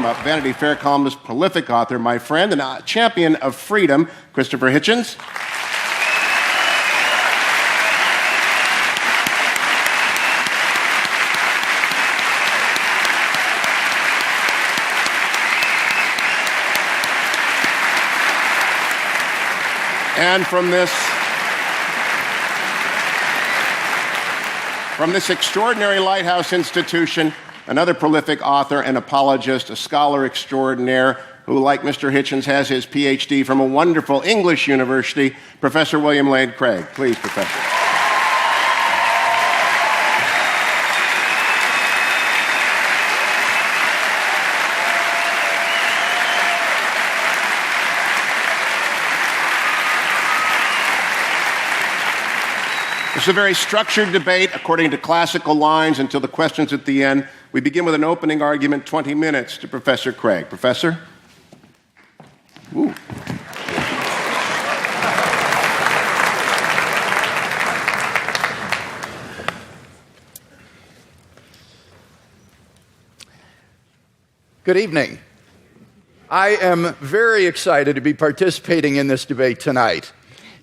welcome a Vanity Fair columnist, prolific author, my friend, and a champion of freedom, Christopher Hitchens. And from this extraordinary lighthouse institution, another prolific author and apologist, a scholar extraordinaire, who, like Mr. Hitchens, has his PhD from a wonderful English university, Professor William Lane Craig. Please, Professor. It's a very structured debate according to classical lines until the questions at the end. We begin with an opening argument, 20 minutes, to Professor Craig. Professor? Ooh. Good evening. I am very excited to be participating in this debate tonight.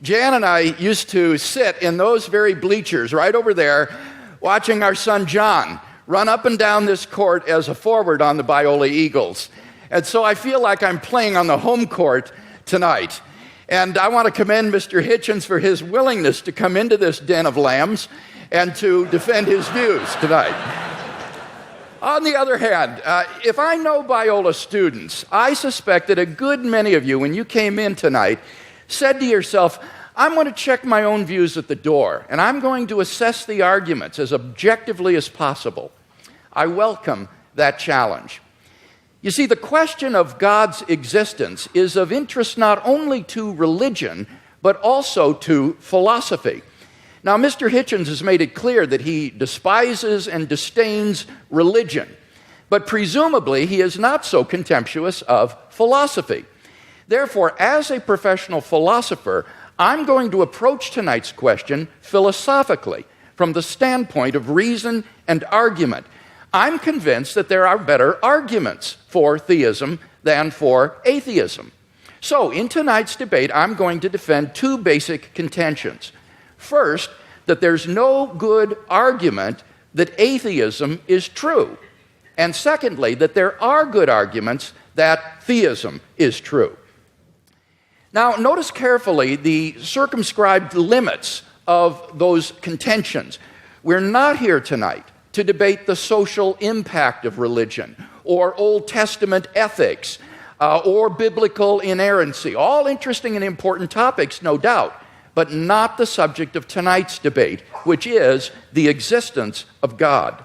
Jan and I used to sit in those very bleachers right over there watching our son John run up and down this court as a forward on the Biola Eagles. And so I feel like I'm playing on the home court tonight. And I want to commend Mr. Hitchens for his willingness to come into this den of lambs and to defend his views tonight. On the other hand, if I know Biola students, I suspect that a good many of you, when you came in tonight, said to yourself, I'm going to check my own views at the door, and I'm going to assess the arguments as objectively as possible. I welcome that challenge. You see, the question of God's existence is of interest not only to religion, but also to philosophy. Now, Mr. Hitchens has made it clear that he despises and disdains religion, but presumably he is not so contemptuous of philosophy. Therefore, as a professional philosopher, I'm going to approach tonight's question philosophically, from the standpoint of reason and argument. I'm convinced that there are better arguments for theism than for atheism. So, in tonight's debate, I'm going to defend two basic contentions. First, that there's no good argument that atheism is true. And secondly, that there are good arguments that theism is true. Now, notice carefully the circumscribed limits of those contentions. We're not here tonight to debate the social impact of religion, or Old Testament ethics, or biblical inerrancy. All interesting and important topics, no doubt, but not the subject of tonight's debate, which is the existence of God.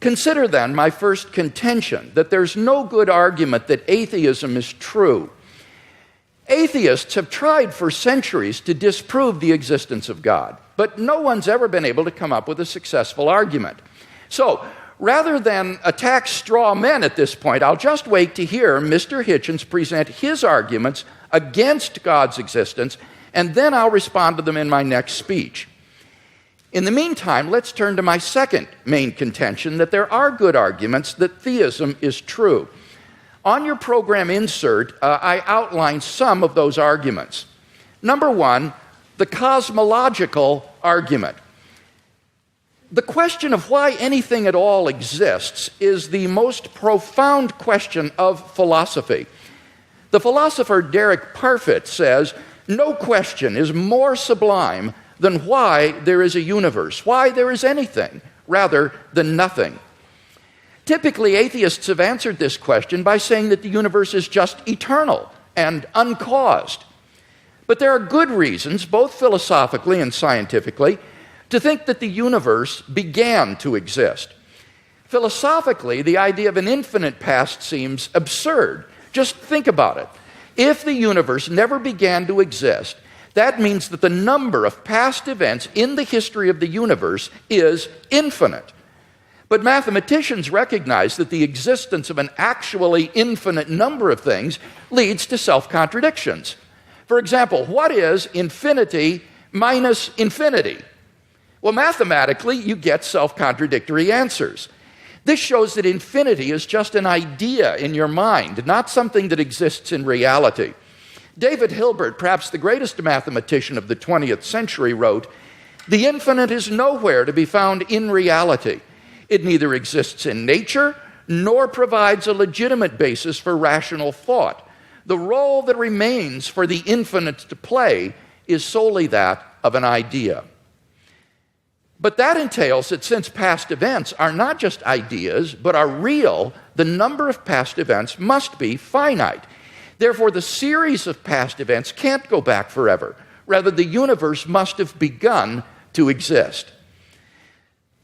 Consider then my first contention, that there's no good argument that atheism is true. Atheists have tried for centuries to disprove the existence of God, but no one's ever been able to come up with a successful argument. So, rather than attack straw men at this point, I'll just wait to hear Mr. Hitchens present his arguments against God's existence, and then I'll respond to them in my next speech. In the meantime, let's turn to my second main contention, that there are good arguments that theism is true. On your program insert, I outlined some of those arguments. Number one, the cosmological argument. The question of why anything at all exists is the most profound question of philosophy. The philosopher Derek Parfit says, no question is more sublime than why there is a universe, why there is anything, rather than nothing. Typically, atheists have answered this question by saying that the universe is just eternal and uncaused. But there are good reasons, both philosophically and scientifically, to think that the universe began to exist. Philosophically, the idea of an infinite past seems absurd. Just think about it. If the universe never began to exist, that means that the number of past events in the history of the universe is infinite. But mathematicians recognize that the existence of an actually infinite number of things leads to self-contradictions. For example, what is infinity minus infinity? Well, mathematically, you get self-contradictory answers. This shows that infinity is just an idea in your mind, not something that exists in reality. David Hilbert, perhaps the greatest mathematician of the 20th century, wrote, "The infinite is nowhere to be found in reality. It neither exists in nature nor provides a legitimate basis for rational thought. The role that remains for the infinite to play is solely that of an idea." But that entails that since past events are not just ideas, but are real, the number of past events must be finite. Therefore, the series of past events can't go back forever. Rather, the universe must have begun to exist.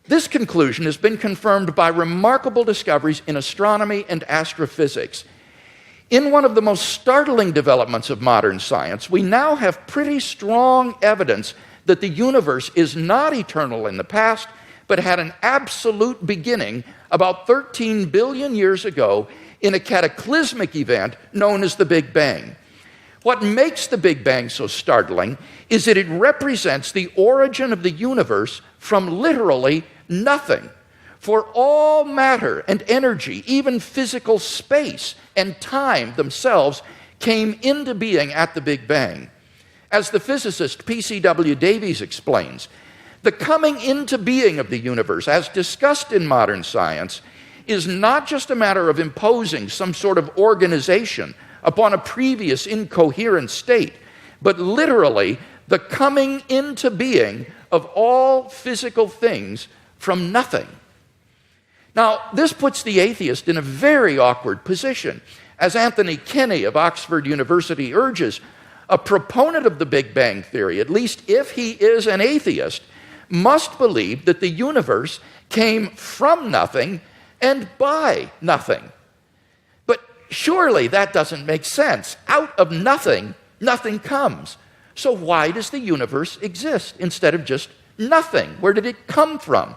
This conclusion has been confirmed by remarkable discoveries in astronomy and astrophysics. In one of the most startling developments of modern science, we now have pretty strong evidence that the universe is not eternal in the past, but had an absolute beginning about 13 billion years ago in a cataclysmic event known as the Big Bang. What makes the Big Bang so startling is that it represents the origin of the universe from literally nothing. For all matter and energy, even physical space and time themselves, came into being at the Big Bang. As the physicist P.C.W. Davies explains, the coming into being of the universe, as discussed in modern science, is not just a matter of imposing some sort of organization upon a previous incoherent state, but literally the coming into being of all physical things from nothing. Now, this puts the atheist in a very awkward position. As Anthony Kenny of Oxford University urges, a proponent of the Big Bang theory, at least if he is an atheist, must believe that the universe came from nothing and by nothing. But surely that doesn't make sense. Out of nothing, nothing comes. So why does the universe exist instead of just nothing? Where did it come from?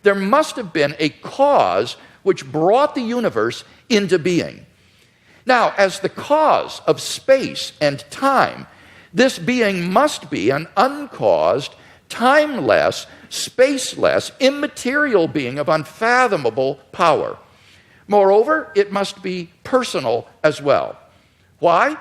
There must have been a cause which brought the universe into being. Now, as the cause of space and time, this being must be an uncaused, timeless, spaceless, immaterial being of unfathomable power. Moreover, it must be personal as well. Why?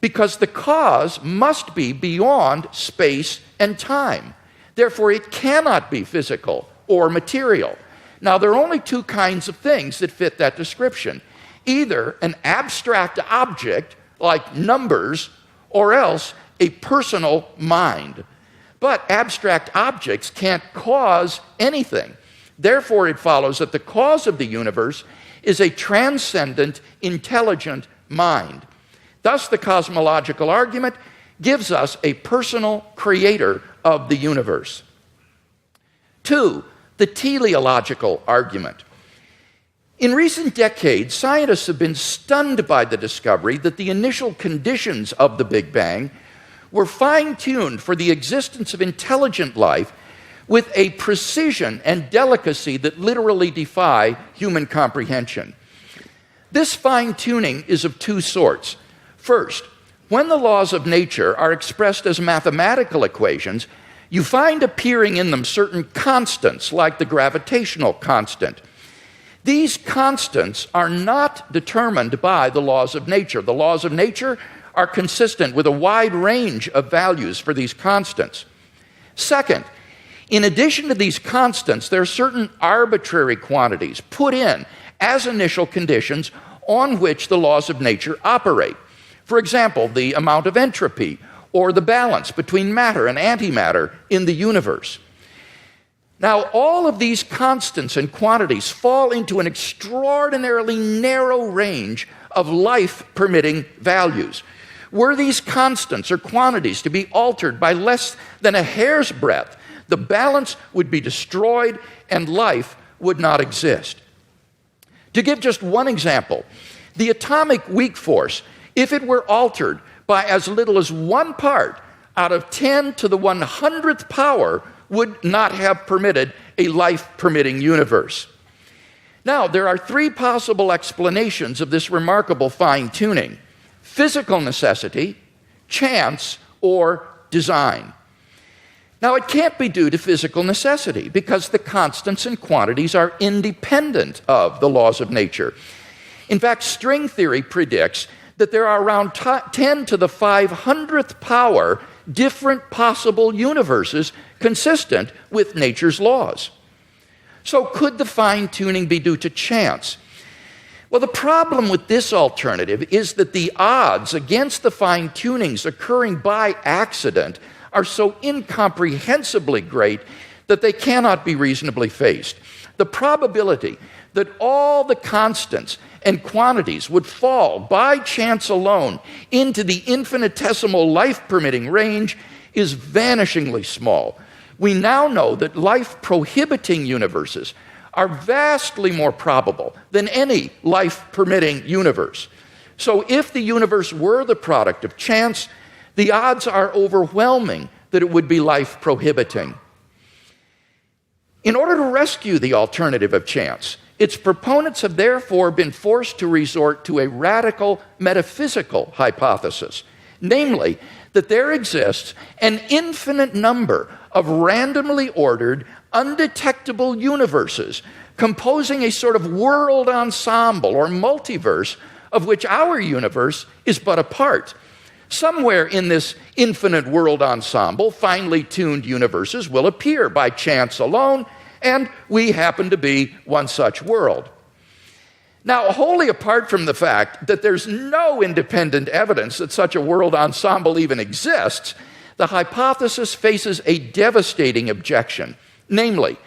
Because the cause must be beyond space and time. Therefore, it cannot be physical or material. Now, there are only two kinds of things that fit that description. Either an abstract object, like numbers, or else a personal mind. But abstract objects can't cause anything. Therefore, it follows that the cause of the universe is a transcendent, intelligent mind. Thus, the cosmological argument gives us a personal creator of the universe. 2, the teleological argument. In recent decades, scientists have been stunned by the discovery that the initial conditions of the Big Bang were fine-tuned for the existence of intelligent life with a precision and delicacy that literally defy human comprehension. This fine-tuning is of two sorts. First, when the laws of nature are expressed as mathematical equations, you find appearing in them certain constants, like the gravitational constant. These constants are not determined by the laws of nature. The laws of nature are consistent with a wide range of values for these constants. Second, in addition to these constants, there are certain arbitrary quantities put in as initial conditions on which the laws of nature operate. For example, the amount of entropy or the balance between matter and antimatter in the universe. Now, all of these constants and quantities fall into an extraordinarily narrow range of life-permitting values. Were these constants or quantities to be altered by less than a hair's breadth, the balance would be destroyed and life would not exist. To give just one example, the atomic weak force, if it were altered by as little as 1 part out of 10 to the 100th power, would not have permitted a life-permitting universe. Now, there are 3 possible explanations of this remarkable fine-tuning: physical necessity, chance, or design. Now, it can't be due to physical necessity because the constants and quantities are independent of the laws of nature. In fact, string theory predicts that there are around 10 to the 500th power different possible universes consistent with nature's laws. So could the fine-tuning be due to chance? Well, the problem with this alternative is that the odds against the fine-tunings occurring by accident are so incomprehensibly great that they cannot be reasonably faced. The probability that all the constants and quantities would fall by chance alone into the infinitesimal life-permitting range is vanishingly small. We now know that life-prohibiting universes are vastly more probable than any life-permitting universe. So if the universe were the product of chance, the odds are overwhelming that it would be life-prohibiting. In order to rescue the alternative of chance, its proponents have therefore been forced to resort to a radical metaphysical hypothesis, namely that there exists an infinite number of randomly ordered, undetectable universes composing a sort of world ensemble or multiverse of which our universe is but a part. Somewhere in this infinite world ensemble, finely tuned universes will appear by chance alone, and we happen to be one such world. Now, wholly apart from the fact that there's no independent evidence that such a world ensemble even exists, the hypothesis faces a devastating objection. Namely,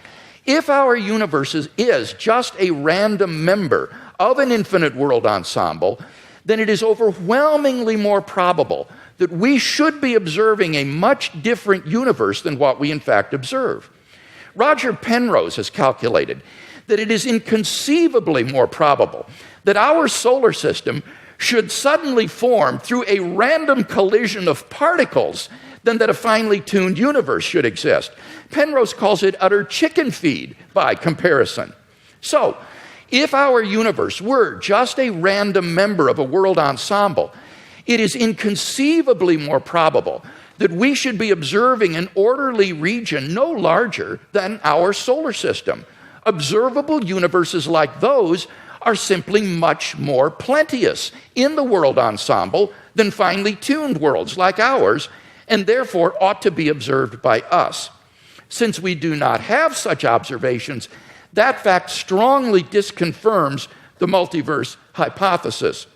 if our universe is just a random member of an infinite world ensemble, then it is overwhelmingly more probable that we should be observing a much different universe than what we in fact observe. Roger Penrose has calculated that it is inconceivably more probable that our solar system should suddenly form through a random collision of particles than that a finely tuned universe should exist. Penrose calls it utter chicken feed by comparison. So, if our universe were just a random member of a world ensemble, it is inconceivably more probable that we should be observing an orderly region no larger than our solar system. Observable universes like those are simply much more plenteous in the world ensemble than finely tuned worlds like ours, and therefore ought to be observed by us. Since we do not have such observations, that fact strongly disconfirms the multiverse hypothesis.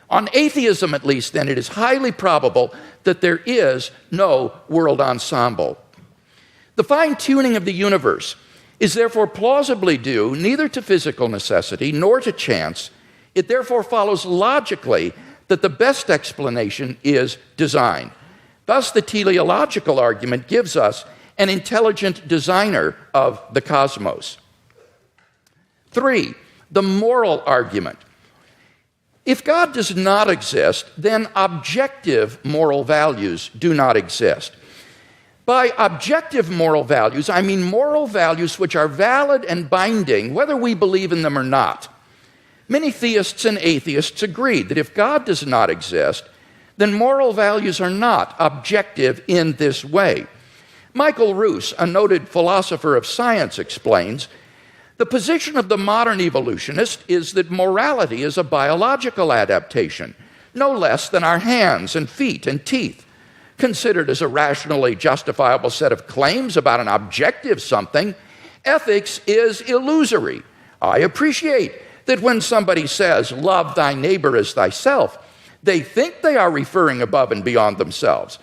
On atheism, at least, then, it is highly probable that there is no world ensemble. The fine-tuning of the universe is therefore plausibly due neither to physical necessity nor to chance. It therefore follows logically that the best explanation is design. Thus, the teleological argument gives us an intelligent designer of the cosmos. 3, the moral argument. If God does not exist, then objective moral values do not exist. By objective moral values, I mean moral values which are valid and binding, whether we believe in them or not. Many theists and atheists agree that if God does not exist, then moral values are not objective in this way. Michael Ruse, a noted philosopher of science, explains, the position of the modern evolutionist is that morality is a biological adaptation, no less than our hands and feet and teeth. Considered as a rationally justifiable set of claims about an objective something, ethics is illusory. I appreciate that when somebody says, love thy neighbor as thyself, they think they are referring above and beyond themselves.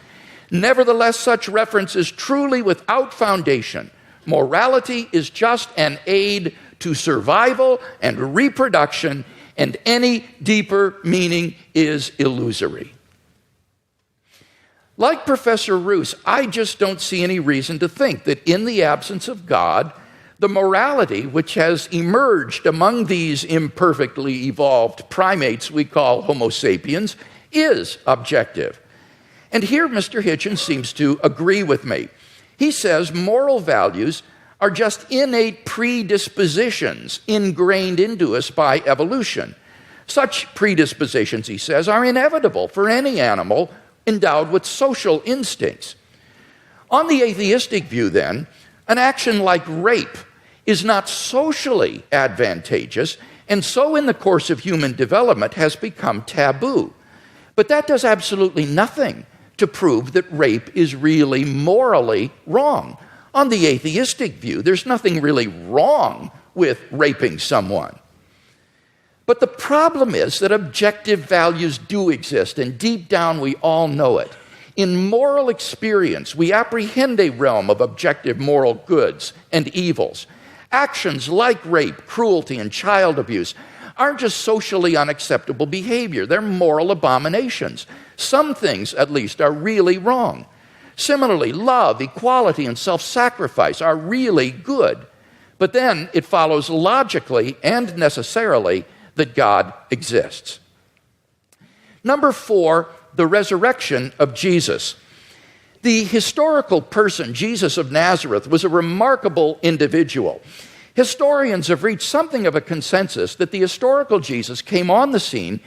Nevertheless, such reference is truly without foundation. Morality is just an aid to survival and reproduction, and any deeper meaning is illusory. Like Professor Ruse, I just don't see any reason to think that in the absence of God, the morality which has emerged among these imperfectly evolved primates we call Homo sapiens is objective. And here Mr. Hitchens seems to agree with me. He says moral values are just innate predispositions ingrained into us by evolution. Such predispositions, he says, are inevitable for any animal endowed with social instincts. On the atheistic view, then, an action like rape is not socially advantageous, and so in the course of human development has become taboo. But that does absolutely nothing to prove that rape is really morally wrong. On the atheistic view, there's nothing really wrong with raping someone. But the problem is that objective values do exist, and deep down we all know it. In moral experience, we apprehend a realm of objective moral goods and evils. Actions like rape, cruelty, and child abuse aren't just socially unacceptable behavior, they're moral abominations. Some things, at least, are really wrong. Similarly, love, equality, and self-sacrifice are really good. But then it follows logically and necessarily that God exists. Number 4, the resurrection of Jesus. The historical person, Jesus of Nazareth, was a remarkable individual. Historians have reached something of a consensus that the historical Jesus came on the scene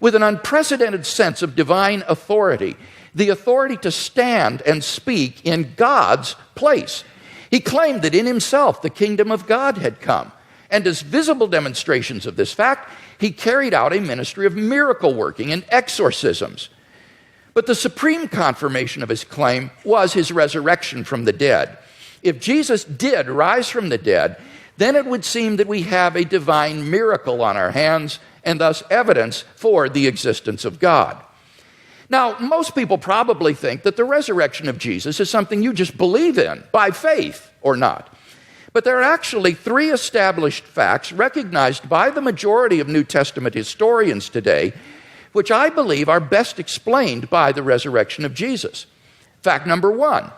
with an unprecedented sense of divine authority, the authority to stand and speak in God's place. He claimed that in himself the kingdom of God had come, and as visible demonstrations of this fact, he carried out a ministry of miracle working and exorcisms. But the supreme confirmation of his claim was his resurrection from the dead. If Jesus did rise from the dead, then it would seem that we have a divine miracle on our hands and thus evidence for the existence of God. Now, most people probably think that the resurrection of Jesus is something you just believe in by faith or not. But there are actually 3 established facts recognized by the majority of New Testament historians today, which I believe are best explained by the resurrection of Jesus. Fact number 1,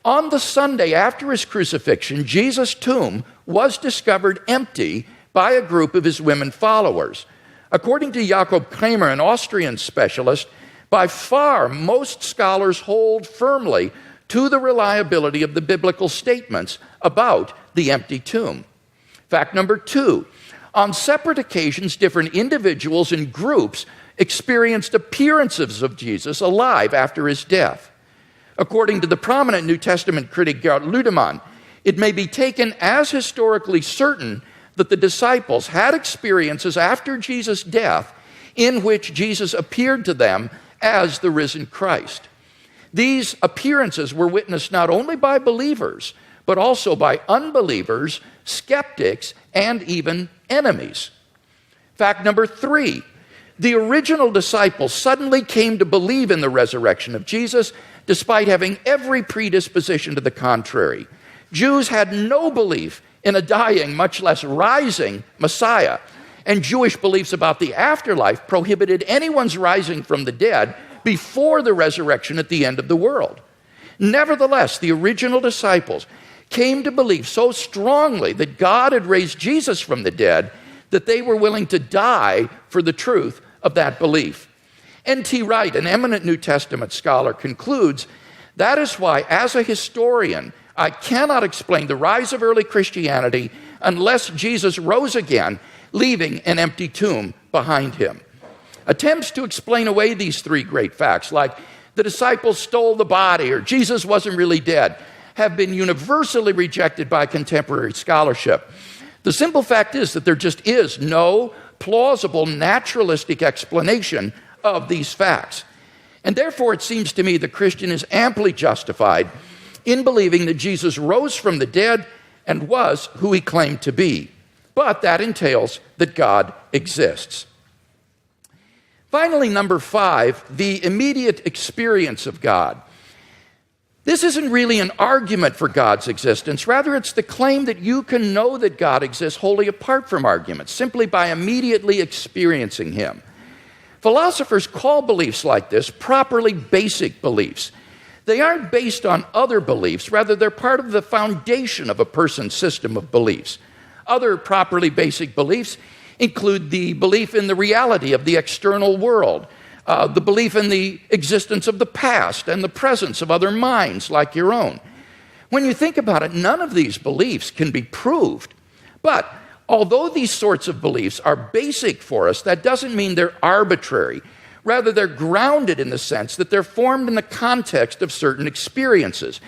on the Sunday after his crucifixion, Jesus' tomb was discovered empty by a group of his women followers. According to Jakob Kramer, an Austrian specialist, by far most scholars hold firmly to the reliability of the biblical statements about the empty tomb. Fact number 2, on separate occasions, different individuals and groups experienced appearances of Jesus alive after his death. According to the prominent New Testament critic Gerd Ludemann, it may be taken as historically certain that the disciples had experiences after Jesus' death in which Jesus appeared to them as the risen Christ. These appearances were witnessed not only by believers, but also by unbelievers, skeptics, and even enemies. Fact number 3, the original disciples suddenly came to believe in the resurrection of Jesus, despite having every predisposition to the contrary. Jews had no belief in a dying, much less rising Messiah, and Jewish beliefs about the afterlife prohibited anyone's rising from the dead before the resurrection at the end of the world. Nevertheless, the original disciples came to believe so strongly that God had raised Jesus from the dead that they were willing to die for the truth of that belief. N.T. Wright, an eminent New Testament scholar, concludes, that is why, as a historian, I cannot explain the rise of early Christianity unless Jesus rose again, leaving an empty tomb behind him. Attempts to explain away these 3 great facts, like the disciples stole the body or Jesus wasn't really dead, have been universally rejected by contemporary scholarship. The simple fact is that there just is no plausible naturalistic explanation of these facts. And therefore, it seems to me the Christian is amply justified in believing that Jesus rose from the dead and was who he claimed to be. But that entails that God exists. Finally, number 5, the immediate experience of God. This isn't really an argument for God's existence. Rather, it's the claim that you can know that God exists wholly apart from arguments, simply by immediately experiencing him. Philosophers call beliefs like this properly basic beliefs. They aren't based on other beliefs. Rather, they're part of the foundation of a person's system of beliefs. Other properly basic beliefs include the belief in the reality of the external world, the belief in the existence of the past and the presence of other minds like your own. When you think about it, none of these beliefs can be proved. But although these sorts of beliefs are basic for us, that doesn't mean they're arbitrary. Rather, they're grounded in the sense that they're formed in the context of certain experiences.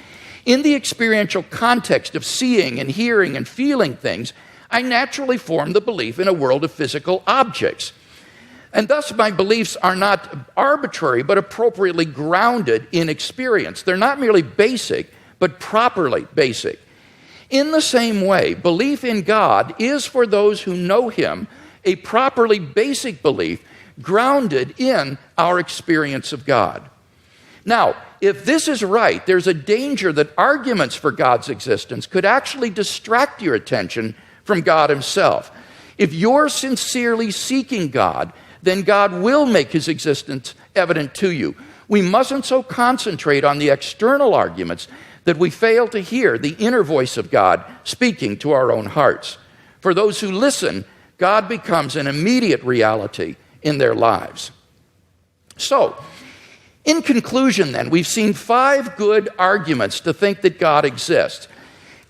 In the experiential context of seeing and hearing and feeling things, I naturally form the belief in a world of physical objects. And thus my beliefs are not arbitrary, but appropriately grounded in experience. They're not merely basic, but properly basic. In the same way, belief in God is for those who know Him a properly basic belief grounded in our experience of God. Now, if this is right, there's a danger that arguments for God's existence could actually distract your attention from God Himself. If you're sincerely seeking God, then God will make His existence evident to you. We mustn't so concentrate on the external arguments that we fail to hear the inner voice of God speaking to our own hearts. For those who listen, God becomes an immediate reality in their lives. So, in conclusion then, we've seen 5 good arguments to think that God exists.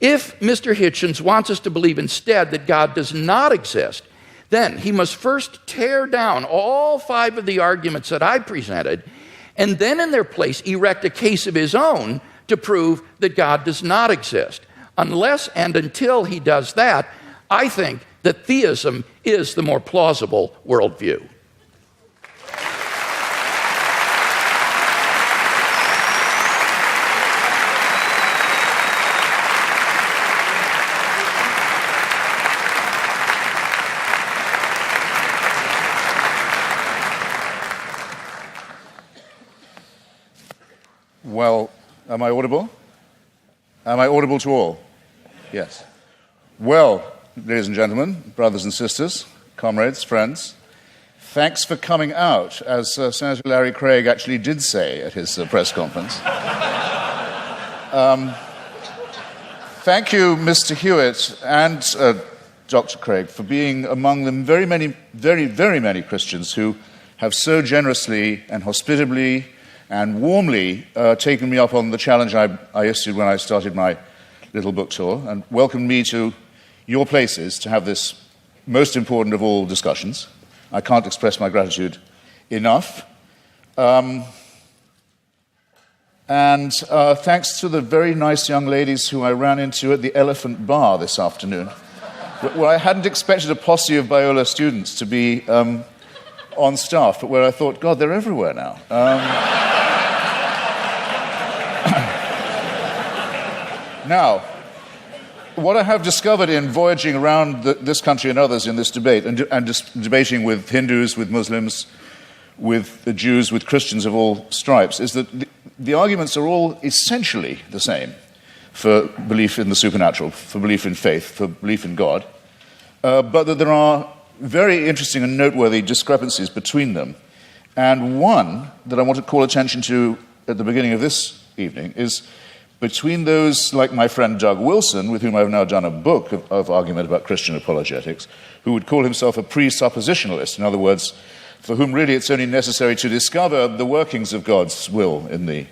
If Mr. Hitchens wants us to believe instead that God does not exist, then he must first tear down all 5 of the arguments that I presented, and then in their place erect a case of his own to prove that God does not exist. Unless and until he does that, I think that theism is the more plausible worldview. Well, am I audible? Am I audible to all? Yes. Well, ladies and gentlemen, brothers and sisters, comrades, friends, thanks for coming out, as Senator Larry Craig actually did say at his press conference. Thank you, Mr. Hewitt and Dr. Craig, for being among the very many Christians who have so generously and hospitably and warmly taken me up on the challenge I issued when I started my little book tour and welcomed me to your places to have this most important of all discussions. I can't express my gratitude enough. And thanks to the very nice young ladies who I ran into at the Elephant Bar this afternoon, where I hadn't expected a posse of Biola students to be on staff, but where I thought, God, they're everywhere now. Now, what I have discovered in voyaging around this country and others in this debate, and just debating with Hindus, with Muslims, with the Jews, with Christians of all stripes, is that the arguments are all essentially the same for belief in the supernatural, for belief in faith, for belief in God, but that there are very interesting and noteworthy discrepancies between them. And one that I want to call attention to at the beginning of this evening is between those like my friend Doug Wilson, with whom I've now done a book of argument about Christian apologetics, who would call himself a presuppositionalist, in other words, for whom really it's only necessary to discover the workings of God's will in the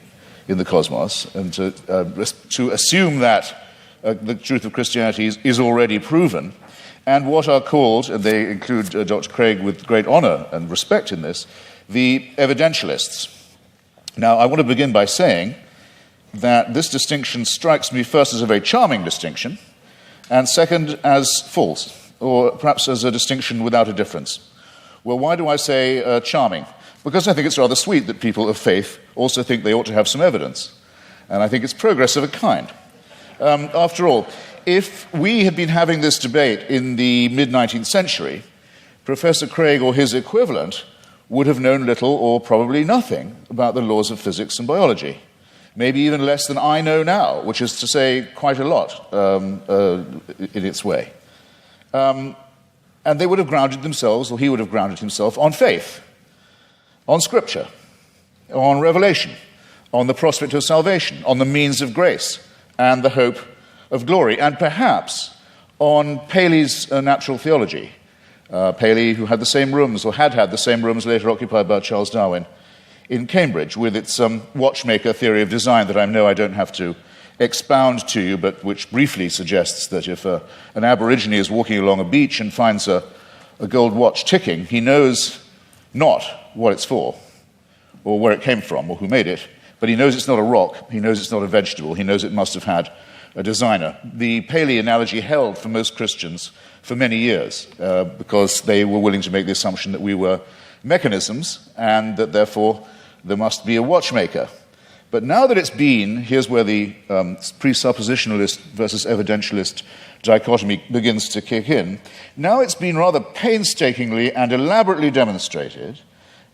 cosmos, and to assume that the truth of Christianity is already proven, and what are called, and they include Dr. Craig with great honor and respect in this, the evidentialists. Now, I want to begin by saying that this distinction strikes me first as a very charming distinction, and second as false, or perhaps as a distinction without a difference. Well, why do I say charming? Because I think it's rather sweet that people of faith also think they ought to have some evidence, and I think it's progress of a kind. After all, if we had been having this debate in the mid-19th century, Professor Craig or his equivalent would have known little or probably nothing about the laws of physics and biology. Maybe even less than I know now, which is to say quite a lot in its way. And they would have grounded themselves, or he would have grounded himself, on faith, on Scripture, on revelation, on the prospect of salvation, on the means of grace, and the hope of glory, and perhaps on Paley's natural theology. Paley, who had the same rooms, or had the same rooms later occupied by Charles Darwin, in Cambridge, with its watchmaker theory of design that I know I don't have to expound to you, but which briefly suggests that if an Aborigine is walking along a beach and finds a gold watch ticking, he knows not what it's for, or where it came from, or who made it, But he knows it's not a rock, he knows it's not a vegetable, he knows it must have had a designer. The paley analogy held for most Christians for many years because they were willing to make the assumption that we were mechanisms and that therefore there must be a watchmaker. But now that it's been, here's where the presuppositionalist versus evidentialist dichotomy begins to kick in. Now it's been rather painstakingly and elaborately demonstrated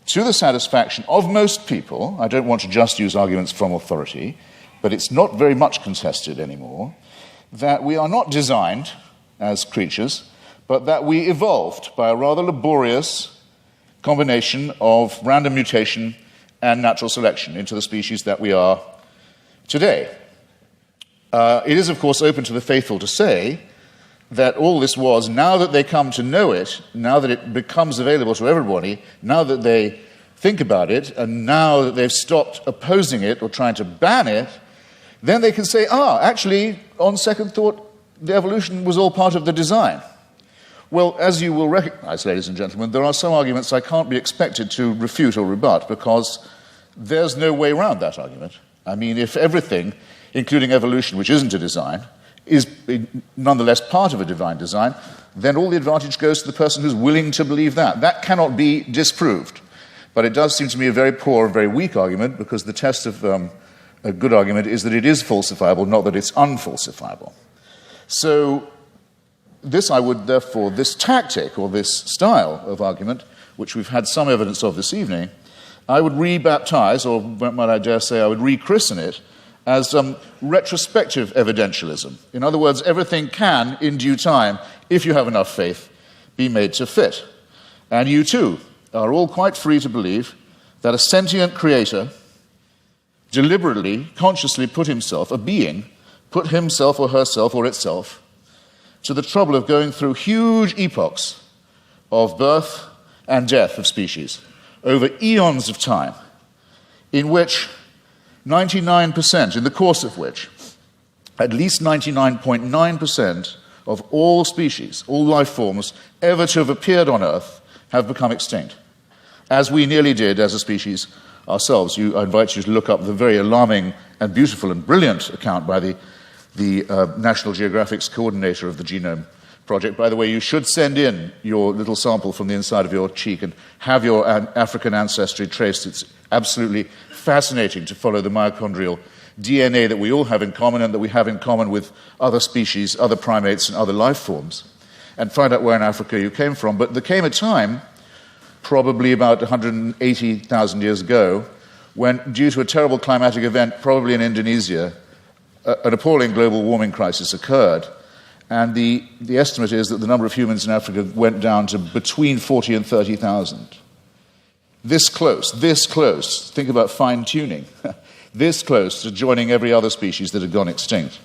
to the satisfaction of most people, I don't want to just use arguments from authority, but it's not very much contested anymore, that we are not designed as creatures, but that we evolved by a rather laborious combination of random mutation and natural selection into the species that we are today. It is, of course, open to the faithful to say that all this was, now that they come to know it, now that it becomes available to everybody, now that they think about it, and now that they've stopped opposing it or trying to ban it, then they can say, actually, on second thought, the evolution was all part of the design. Well, as you will recognize, ladies and gentlemen, there are some arguments I can't be expected to refute or rebut because there's no way around that argument. I mean, if everything, including evolution, which isn't a design, is nonetheless part of a divine design, then all the advantage goes to the person who's willing to believe that. That cannot be disproved. But it does seem to me a very poor and very weak argument because the test of a good argument is that it is falsifiable, not that it's unfalsifiable. So this tactic or this style of argument, which we've had some evidence of this evening, I would rebaptize, or might I dare say I would rechristen it, as retrospective evidentialism. In other words, everything can, in due time, if you have enough faith, be made to fit. And you too are all quite free to believe that a sentient creator deliberately, consciously put himself or herself or itself to the trouble of going through huge epochs of birth and death of species over eons of time, in which 99%, in the course of which at least 99.9% of all species, all life forms ever to have appeared on Earth have become extinct, as we nearly did as a species ourselves. I invite you to look up the very alarming and beautiful and brilliant account by the National Geographic's coordinator of the Genome Project. By the way, you should send in your little sample from the inside of your cheek and have your African ancestry traced. It's absolutely fascinating to follow the mitochondrial DNA that we all have in common and that we have in common with other species, other primates, and other life forms, and find out where in Africa you came from. But there came a time, probably about 180,000 years ago, when, due to a terrible climatic event, probably in Indonesia, an appalling global warming crisis occurred. And the estimate is that the number of humans in Africa went down to between 40 and 30,000. This close, think about fine-tuning, this close to joining every other species that had gone extinct.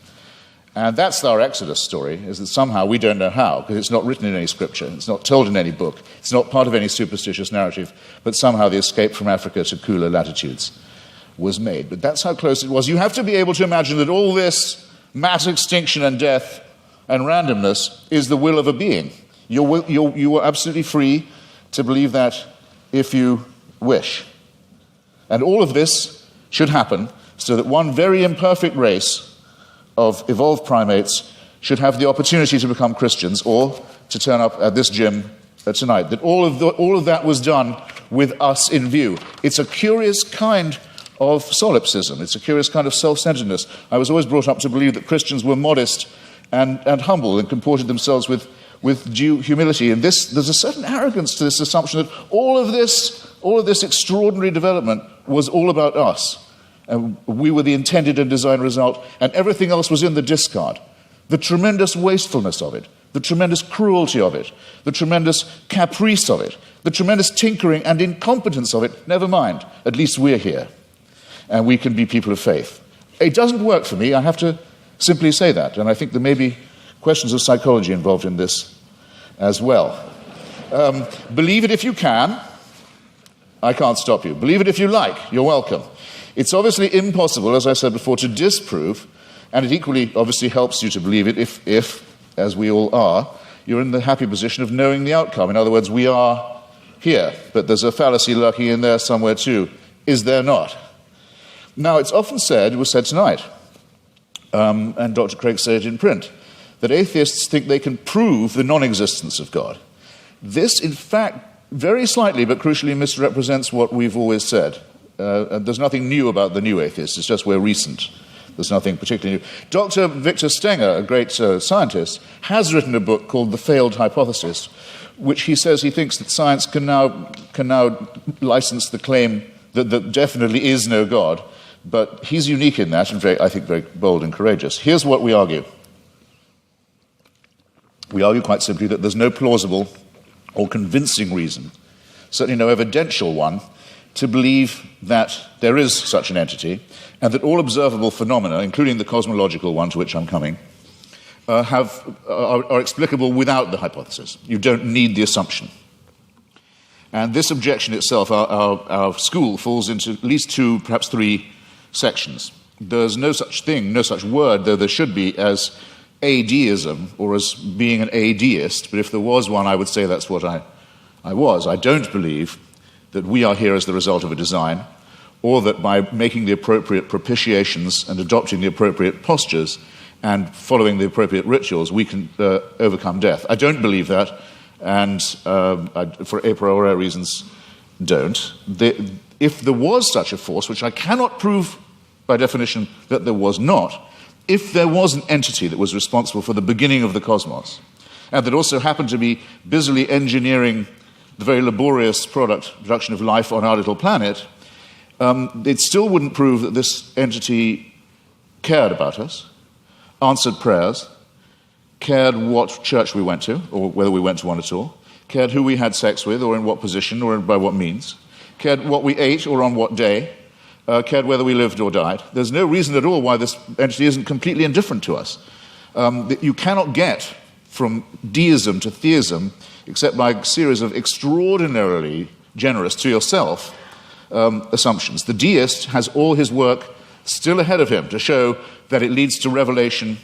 And that's our Exodus story, is that somehow, we don't know how, because it's not written in any scripture, it's not told in any book, it's not part of any superstitious narrative, but somehow the escape from Africa to cooler latitudes was made. But that's how close it was. You have to be able to imagine that all this mass extinction and death and randomness is the will of a being. You are absolutely free to believe that if you wish. And all of this should happen so that one very imperfect race of evolved primates should have the opportunity to become Christians or to turn up at this gym tonight. That all of that was done with us in view. It's a curious kind of solipsism. It's a curious kind of self-centeredness. I was always brought up to believe that Christians were modest and humble and comported themselves with due humility. And there's a certain arrogance to this assumption that all of this extraordinary development was all about us. And we were the intended and designed result, and everything else was in the discard. The tremendous wastefulness of it, the tremendous cruelty of it, the tremendous caprice of it, the tremendous tinkering and incompetence of it, never mind. At least we're here, and we can be people of faith. It doesn't work for me, I have to simply say that, and I think there may be questions of psychology involved in this as well. Believe it if you can. I can't stop you. Believe it if you like. You're welcome. It's obviously impossible, as I said before, to disprove, and it equally obviously helps you to believe it if, as we all are, you're in the happy position of knowing the outcome. In other words, we are here, but there's a fallacy lurking in there somewhere too. Is there not? Now, it's often said, it was said tonight, and Dr. Craig said it in print, that atheists think they can prove the non-existence of God. This, in fact, very slightly but crucially misrepresents what we've always said. There's nothing new about the new atheists, it's just we're recent. There's nothing particularly new. Dr. Victor Stenger, a great scientist, has written a book called The Failed Hypothesis, which he says he thinks that science can now license the claim that there definitely is no God, but he's unique in that and I think very bold and courageous. Here's what we argue. We argue quite simply that there's no plausible or convincing reason, certainly no evidential one, to believe that there is such an entity and that all observable phenomena, including the cosmological one to which I'm coming, are explicable without the hypothesis. You don't need the assumption. And this objection itself, our school falls into at least two, perhaps three sections. There's no such thing, no such word, though there should be, as adeism or as being an adeist, but if there was one, I would say that's what I was. I don't believe that we are here as the result of a design, or that by making the appropriate propitiations and adopting the appropriate postures and following the appropriate rituals, we can overcome death. I don't believe that, and for a priori reasons, don't. If there was such a force, which I cannot prove by definition that there was not, if there was an entity that was responsible for the beginning of the cosmos, and that also happened to be busily engineering the very laborious production of life on our little planet, it still wouldn't prove that this entity cared about us, answered prayers, cared what church we went to, or whether we went to one at all, cared who we had sex with, or in what position, or by what means, cared what we ate, or on what day, cared whether we lived or died. There's no reason at all why this entity isn't completely indifferent to us. That you cannot get from deism to theism except by a series of extraordinarily generous to yourself assumptions. The deist has all his work still ahead of him to show that it leads to revelation,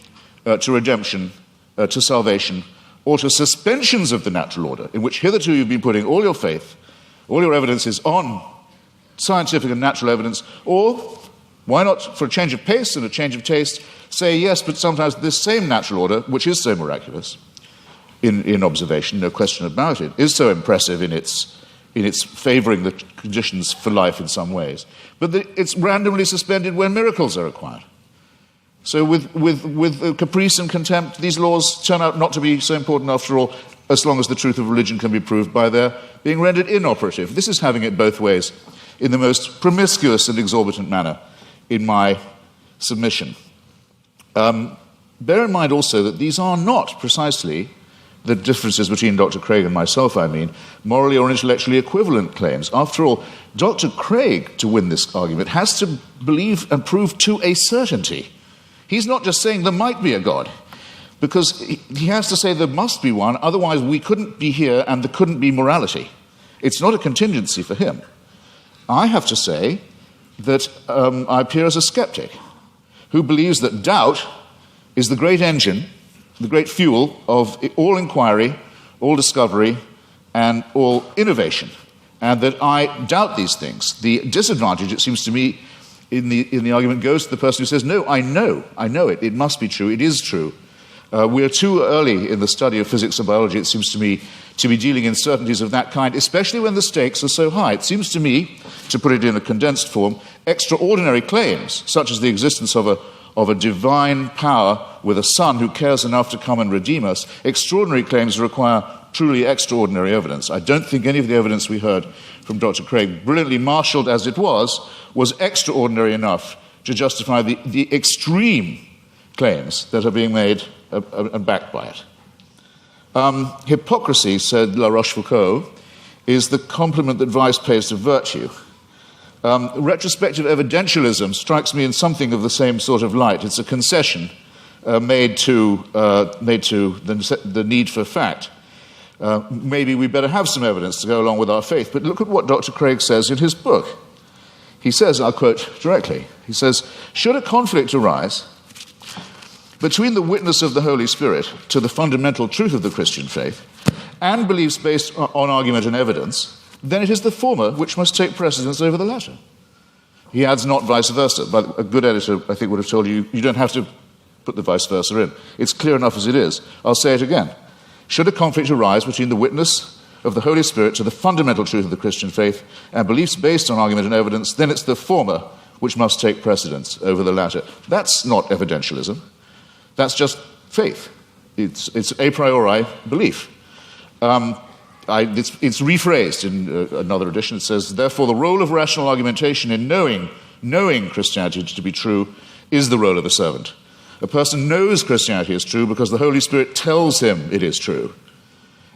to redemption, to salvation, or to suspensions of the natural order, in which hitherto you've been putting all your faith, all your evidences on scientific and natural evidence, or why not, for a change of pace and a change of taste, say yes, but sometimes this same natural order, which is so miraculous in observation, no question about it, is so impressive in its favoring the conditions for life in some ways, but it's randomly suspended when miracles are required. So with caprice and contempt, these laws turn out not to be so important after all, as long as the truth of religion can be proved by their being rendered inoperative. This is having it both ways in the most promiscuous and exorbitant manner in my submission. Bear in mind also that these are not precisely the differences between Dr. Craig and myself, I mean, morally or intellectually equivalent claims. After all, Dr. Craig, to win this argument, has to believe and prove to a certainty. He's not just saying there might be a God, because he has to say there must be one, otherwise we couldn't be here and there couldn't be morality. It's not a contingency for him. I have to say that I appear as a skeptic who believes that doubt is the great engine, the great fuel of all inquiry, all discovery, and all innovation, and that I doubt these things. The disadvantage, it seems to me, in the argument goes to the person who says, no, I know it, it must be true, it is true. We are too early in the study of physics and biology, it seems to me, to be dealing in certainties of that kind, especially when the stakes are so high. It seems to me, to put it in a condensed form, extraordinary claims, such as the existence of a divine power with a son who cares enough to come and redeem us, extraordinary claims require truly extraordinary evidence. I don't think any of the evidence we heard from Dr. Craig, brilliantly marshaled as it was extraordinary enough to justify the extreme claims that are being made and backed by it. Hypocrisy, said La Rochefoucauld, is the compliment that vice pays to virtue. Retrospective evidentialism strikes me in something of the same sort of light. It's a concession made to the need for fact. Maybe we better have some evidence to go along with our faith. But look at what Dr. Craig says in his book. He says, I'll quote directly, he says, should a conflict arise between the witness of the Holy Spirit to the fundamental truth of the Christian faith and beliefs based on argument and evidence, then it is the former which must take precedence over the latter. He adds not vice versa, but a good editor, I think, would have told you, you don't have to put the vice versa in. It's clear enough as it is. I'll say it again. Should a conflict arise between the witness of the Holy Spirit to the fundamental truth of the Christian faith and beliefs based on argument and evidence, then it's the former which must take precedence over the latter. That's not evidentialism. That's just faith. It's a priori belief. It's rephrased in another edition. It says, therefore, the role of rational argumentation in knowing Christianity to be true is the role of a servant. A person knows Christianity is true because the Holy Spirit tells him it is true.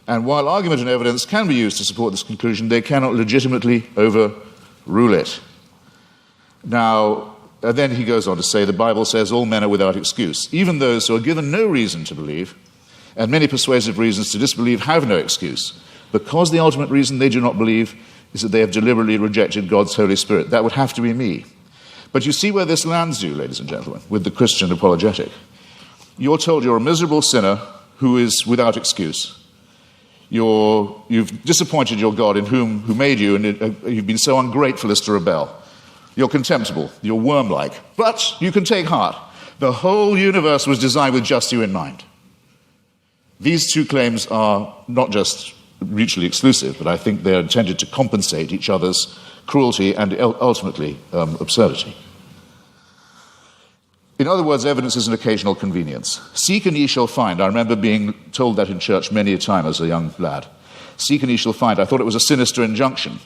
And while argument and evidence can be used to support this conclusion, they cannot legitimately overrule it. Now, then he goes on to say, the Bible says all men are without excuse. Even those who are given no reason to believe, and many persuasive reasons to disbelieve, have no excuse, because the ultimate reason they do not believe is that they have deliberately rejected God's Holy Spirit. That would have to be me. But you see where this lands you, ladies and gentlemen, with the Christian apologetic. You're told you're a miserable sinner who is without excuse. You've disappointed your God who made you, and you've been so ungrateful as to rebel. You're contemptible, you're worm-like, but you can take heart. The whole universe was designed with just you in mind. These two claims are not just mutually exclusive, but I think they're intended to compensate each other's cruelty and ultimately absurdity. In other words, evidence is an occasional convenience. Seek and ye shall find. I remember being told that in church many a time as a young lad. Seek and ye shall find. I thought it was a sinister injunction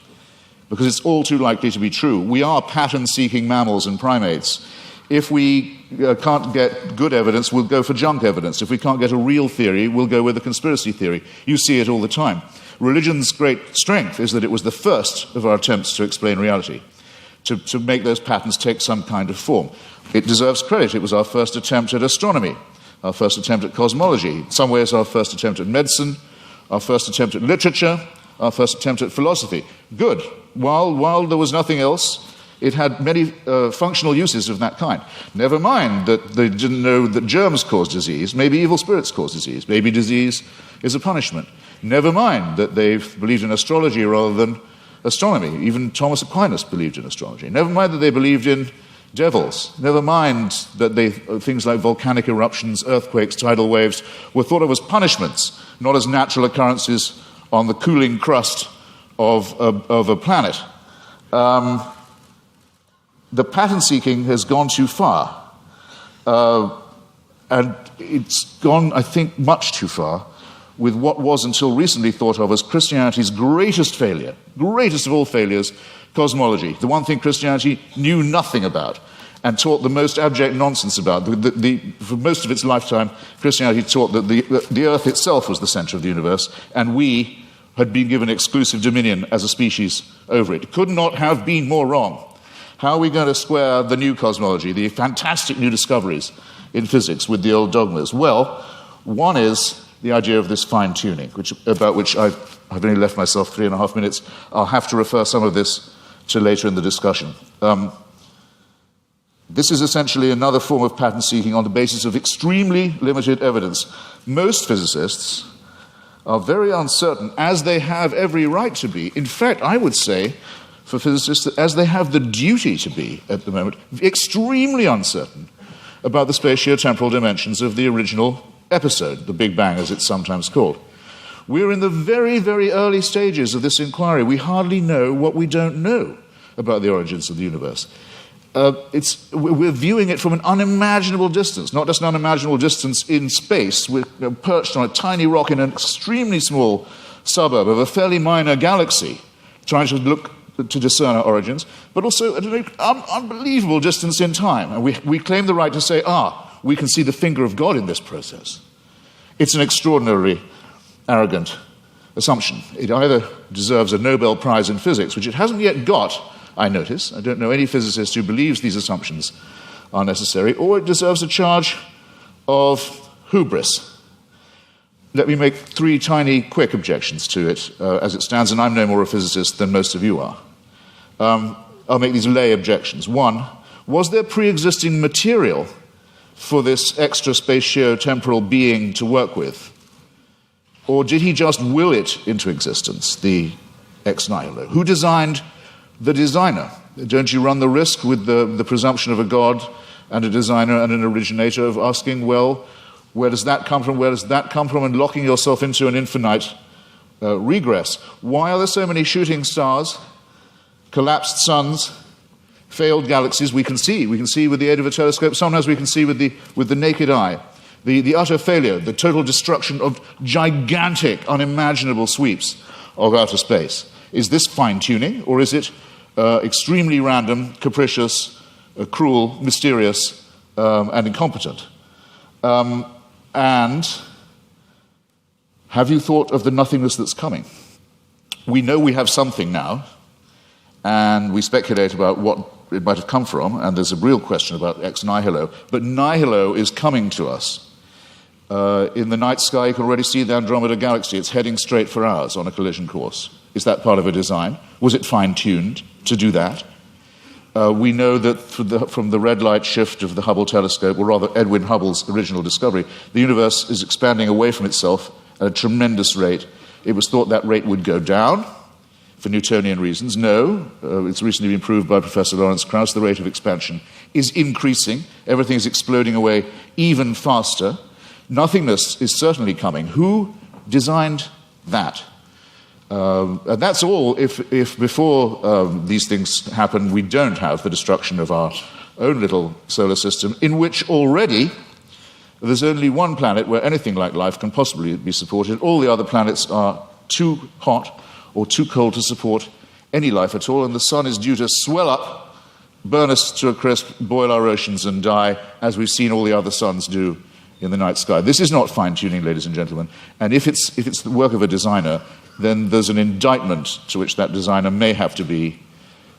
because it's all too likely to be true. We are pattern-seeking mammals and primates. If we can't get good evidence, we'll go for junk evidence. If we can't get a real theory, we'll go with a conspiracy theory. You see it all the time. Religion's great strength is that it was the first of our attempts to explain reality, to make those patterns take some kind of form. It deserves credit. It was our first attempt at astronomy, our first attempt at cosmology, in some ways our first attempt at medicine, our first attempt at literature, our first attempt at philosophy. Good. While there was nothing else, it had many functional uses of that kind. Never mind that they didn't know that germs cause disease. Maybe evil spirits cause disease. Maybe disease is a punishment. Never mind that they believed in astrology rather than astronomy. Even Thomas Aquinas believed in astrology. Never mind that they believed in devils. Never mind that things like volcanic eruptions, earthquakes, tidal waves were thought of as punishments, not as natural occurrences on the cooling crust of a planet. The pattern seeking has gone too far. And it's gone, I think, much too far with what was until recently thought of as Christianity's greatest failure, greatest of all failures, cosmology, the one thing Christianity knew nothing about and taught the most abject nonsense about. For most of its lifetime, Christianity taught that the earth itself was the center of the universe, and we had been given exclusive dominion as a species over it. It could not have been more wrong. How are we going to square the new cosmology, the fantastic new discoveries in physics with the old dogmas? Well, one is the idea of this fine-tuning, about which I've only left myself 3.5 minutes. I'll have to refer some of this to later in the discussion. This is essentially another form of pattern seeking on the basis of extremely limited evidence. Most physicists are very uncertain, as they have every right to be. In fact, I would say, for physicists, that as they have the duty to be at the moment, extremely uncertain about the spatio-temporal dimensions of the original episode, the Big Bang, as it's sometimes called. We're in the very, very early stages of this inquiry. We hardly know what we don't know about the origins of the universe. We're viewing it from an unimaginable distance, not just an unimaginable distance in space. We're perched on a tiny rock in an extremely small suburb of a fairly minor galaxy, trying to look to discern our origins, but also at an unbelievable distance in time. And we claim the right to say, we can see the finger of God in this process. It's an extraordinarily arrogant assumption. It either deserves a Nobel Prize in physics, which it hasn't yet got, I notice. I don't know any physicist who believes these assumptions are necessary, or it deserves a charge of hubris. Let me make 3 tiny, quick objections to it as it stands, and I'm no more a physicist than most of you are. I'll make these lay objections. 1, was there pre-existing material for this extra spatio-temporal being to work with? Or did he just will it into existence, the ex nihilo? Who designed the designer? Don't you run the risk with the presumption of a God and a designer and an originator of asking, well, where does that come from? Where does that come from? And locking yourself into an infinite regress. Why are there so many shooting stars, collapsed suns, failed galaxies? We can see with the aid of a telescope. Sometimes we can see with the naked eye. The utter failure, the total destruction of gigantic, unimaginable sweeps of outer space. Is this fine-tuning, or is it extremely random, capricious, cruel, mysterious, and incompetent? And have you thought of the nothingness that's coming? We know we have something now, and we speculate about what it might have come from, and there's a real question about ex nihilo, but nihilo is coming to us. In the night sky, you can already see the Andromeda Galaxy. It's heading straight for ours on a collision course. Is that part of a design? Was it fine-tuned to do that? We know that from the red light shift of the Hubble telescope, or rather Edwin Hubble's original discovery, the universe is expanding away from itself at a tremendous rate. It was thought that rate would go down for Newtonian reasons. No, it's recently been proved by Professor Lawrence Krauss, the rate of expansion is increasing. Everything is exploding away even faster. Nothingness is certainly coming. Who designed that? And that's all if before these things happen, we don't have the destruction of our own little solar system, in which already there's only one planet where anything like life can possibly be supported. All the other planets are too hot or too cold to support any life at all, and the sun is due to swell up, burn us to a crisp, boil our oceans and die, as we've seen all the other suns do in the night sky. This is not fine-tuning, ladies and gentlemen, and if it's the work of a designer, then there's an indictment to which that designer may have to be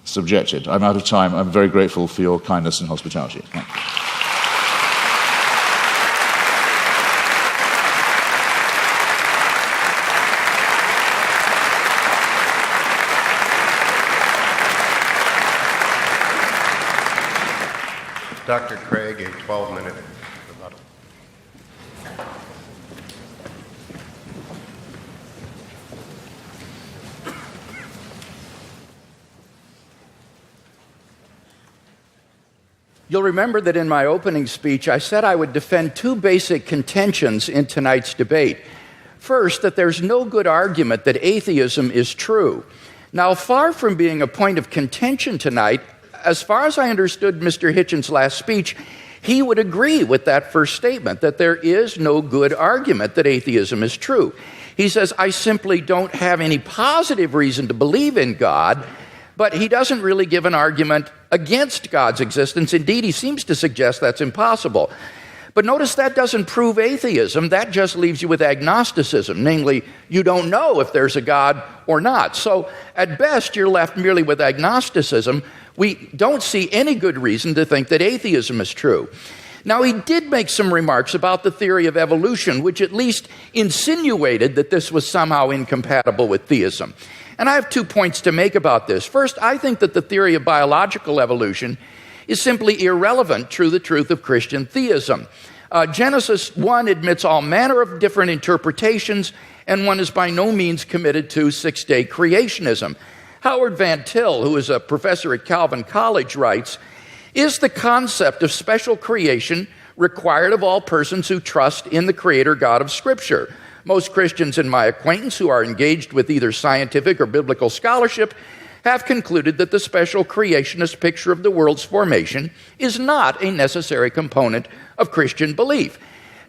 subjected. I'm out of time. I'm very grateful for your kindness and hospitality. Thank you. Dr. Craig, a 12-minute rebuttal. You'll remember that in my opening speech, I said I would defend two basic contentions in tonight's debate. First, that there's no good argument that atheism is true. Now, far from being a point of contention tonight, as far as I understood Mr. Hitchens' last speech, he would agree with that first statement, that there is no good argument that atheism is true. He says, I simply don't have any positive reason to believe in God, but he doesn't really give an argument against God's existence. Indeed, he seems to suggest that's impossible. But notice that doesn't prove atheism. That just leaves you with agnosticism, namely, you don't know if there's a God or not. So at best, you're left merely with agnosticism. We don't see any good reason to think that atheism is true. Now, he did make some remarks about the theory of evolution, which at least insinuated that this was somehow incompatible with theism. And I have 2 points to make about this. First, I think that the theory of biological evolution is simply irrelevant to the truth of Christian theism. Genesis 1 admits all manner of different interpretations, and one is by no means committed to six-day creationism. Howard Van Til, who is a professor at Calvin College, writes, is the concept of special creation required of all persons who trust in the Creator God of Scripture? Most Christians in my acquaintance who are engaged with either scientific or biblical scholarship have concluded that the special creationist picture of the world's formation is not a necessary component of Christian belief.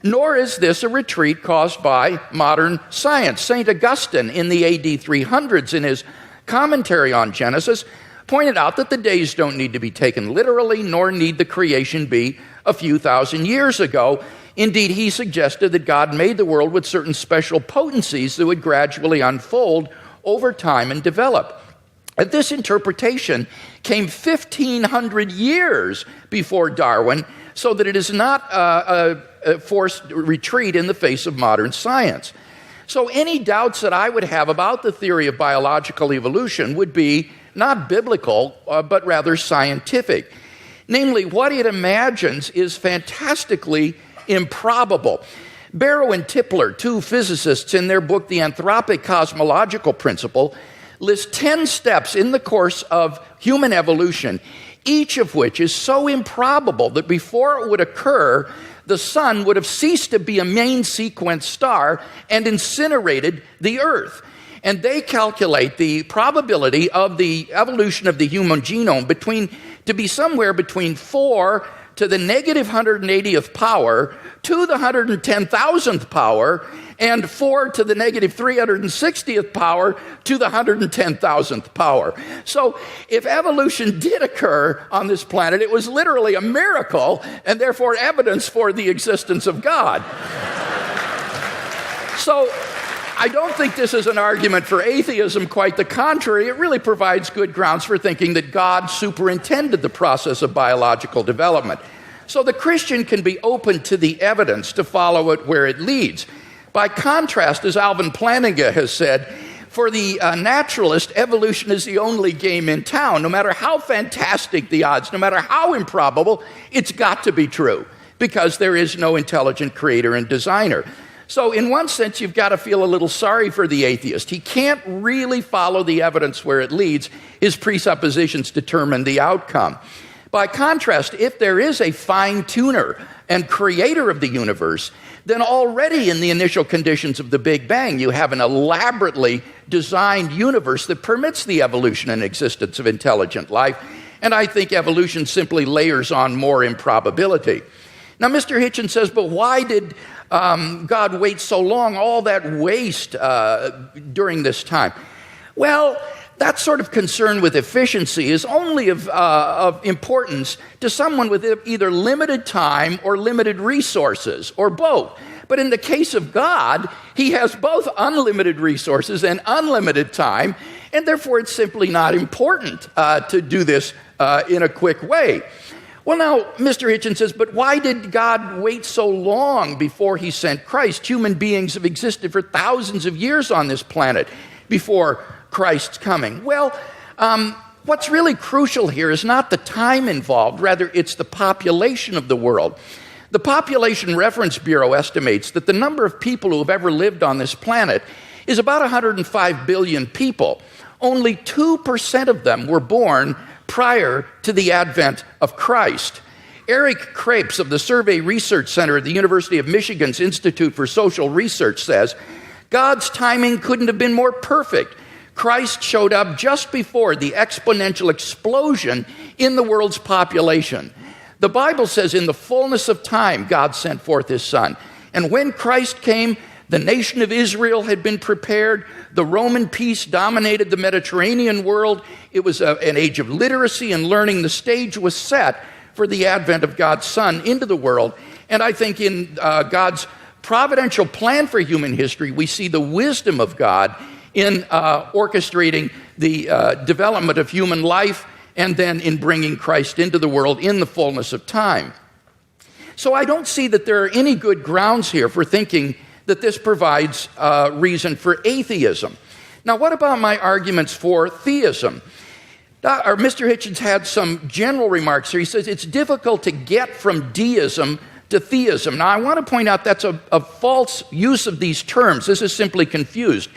Nor is this a retreat caused by modern science. St. Augustine in the AD 300s, in his commentary on Genesis, pointed out that the days don't need to be taken literally, nor need the creation be a few thousand years ago. Indeed, he suggested that God made the world with certain special potencies that would gradually unfold over time and develop. And this interpretation came 1,500 years before Darwin, so that it is not a forced retreat in the face of modern science. So any doubts that I would have about the theory of biological evolution would be not biblical, but rather scientific. Namely, what it imagines is fantastically improbable. Barrow and Tipler, two physicists, in their book, The Anthropic Cosmological Principle, lists 10 steps in the course of human evolution, each of which is so improbable that before it would occur, the sun would have ceased to be a main sequence star and incinerated the Earth. And they calculate the probability of the evolution of the human genome to be somewhere between 4 to the negative 180th power to the 110,000th power, and 4 to the negative 360th power to the 110,000th power. So if evolution did occur on this planet, it was literally a miracle and therefore evidence for the existence of God. So I don't think this is an argument for atheism. Quite the contrary, it really provides good grounds for thinking that God superintended the process of biological development. So the Christian can be open to the evidence to follow it where it leads. By contrast, as Alvin Plantinga has said, for the naturalist, evolution is the only game in town. No matter how fantastic the odds, no matter how improbable, it's got to be true because there is no intelligent creator and designer. So in one sense, you've got to feel a little sorry for the atheist. He can't really follow the evidence where it leads. His presuppositions determine the outcome. By contrast, if there is a fine-tuner and creator of the universe, then already in the initial conditions of the Big Bang, you have an elaborately designed universe that permits the evolution and existence of intelligent life. And I think evolution simply layers on more improbability. Now, Mr. Hitchens says, but why did God wait so long, all that waste during this time? Well, that sort of concern with efficiency is only of importance to someone with either limited time or limited resources, or both. But in the case of God, he has both unlimited resources and unlimited time, and therefore it's simply not important to do this in a quick way. Well, now, Mr. Hitchens says, but why did God wait so long before he sent Christ? Human beings have existed for thousands of years on this planet before Christ's coming. Well, what's really crucial here is not the time involved, rather it's the population of the world. The Population Reference Bureau estimates that the number of people who have ever lived on this planet is about 105 billion people. Only 2% of them were born prior to the advent of Christ. Eric Krapes of the Survey Research Center at the University of Michigan's Institute for Social Research says, God's timing couldn't have been more perfect. Christ showed up just before the exponential explosion in the world's population. The Bible says in the fullness of time, God sent forth his Son. And when Christ came, the nation of Israel had been prepared. The Roman peace dominated the Mediterranean world. It was an age of literacy and learning. The stage was set for the advent of God's Son into the world. And I think in God's providential plan for human history, we see the wisdom of God in orchestrating the development of human life and then in bringing Christ into the world in the fullness of time. So I don't see that there are any good grounds here for thinking that this provides reason for atheism. Now, what about my arguments for theism? Mr. Hitchens had some general remarks here. He says it's difficult to get from deism to theism. Now, I want to point out that's a false use of these terms. This is simply confused.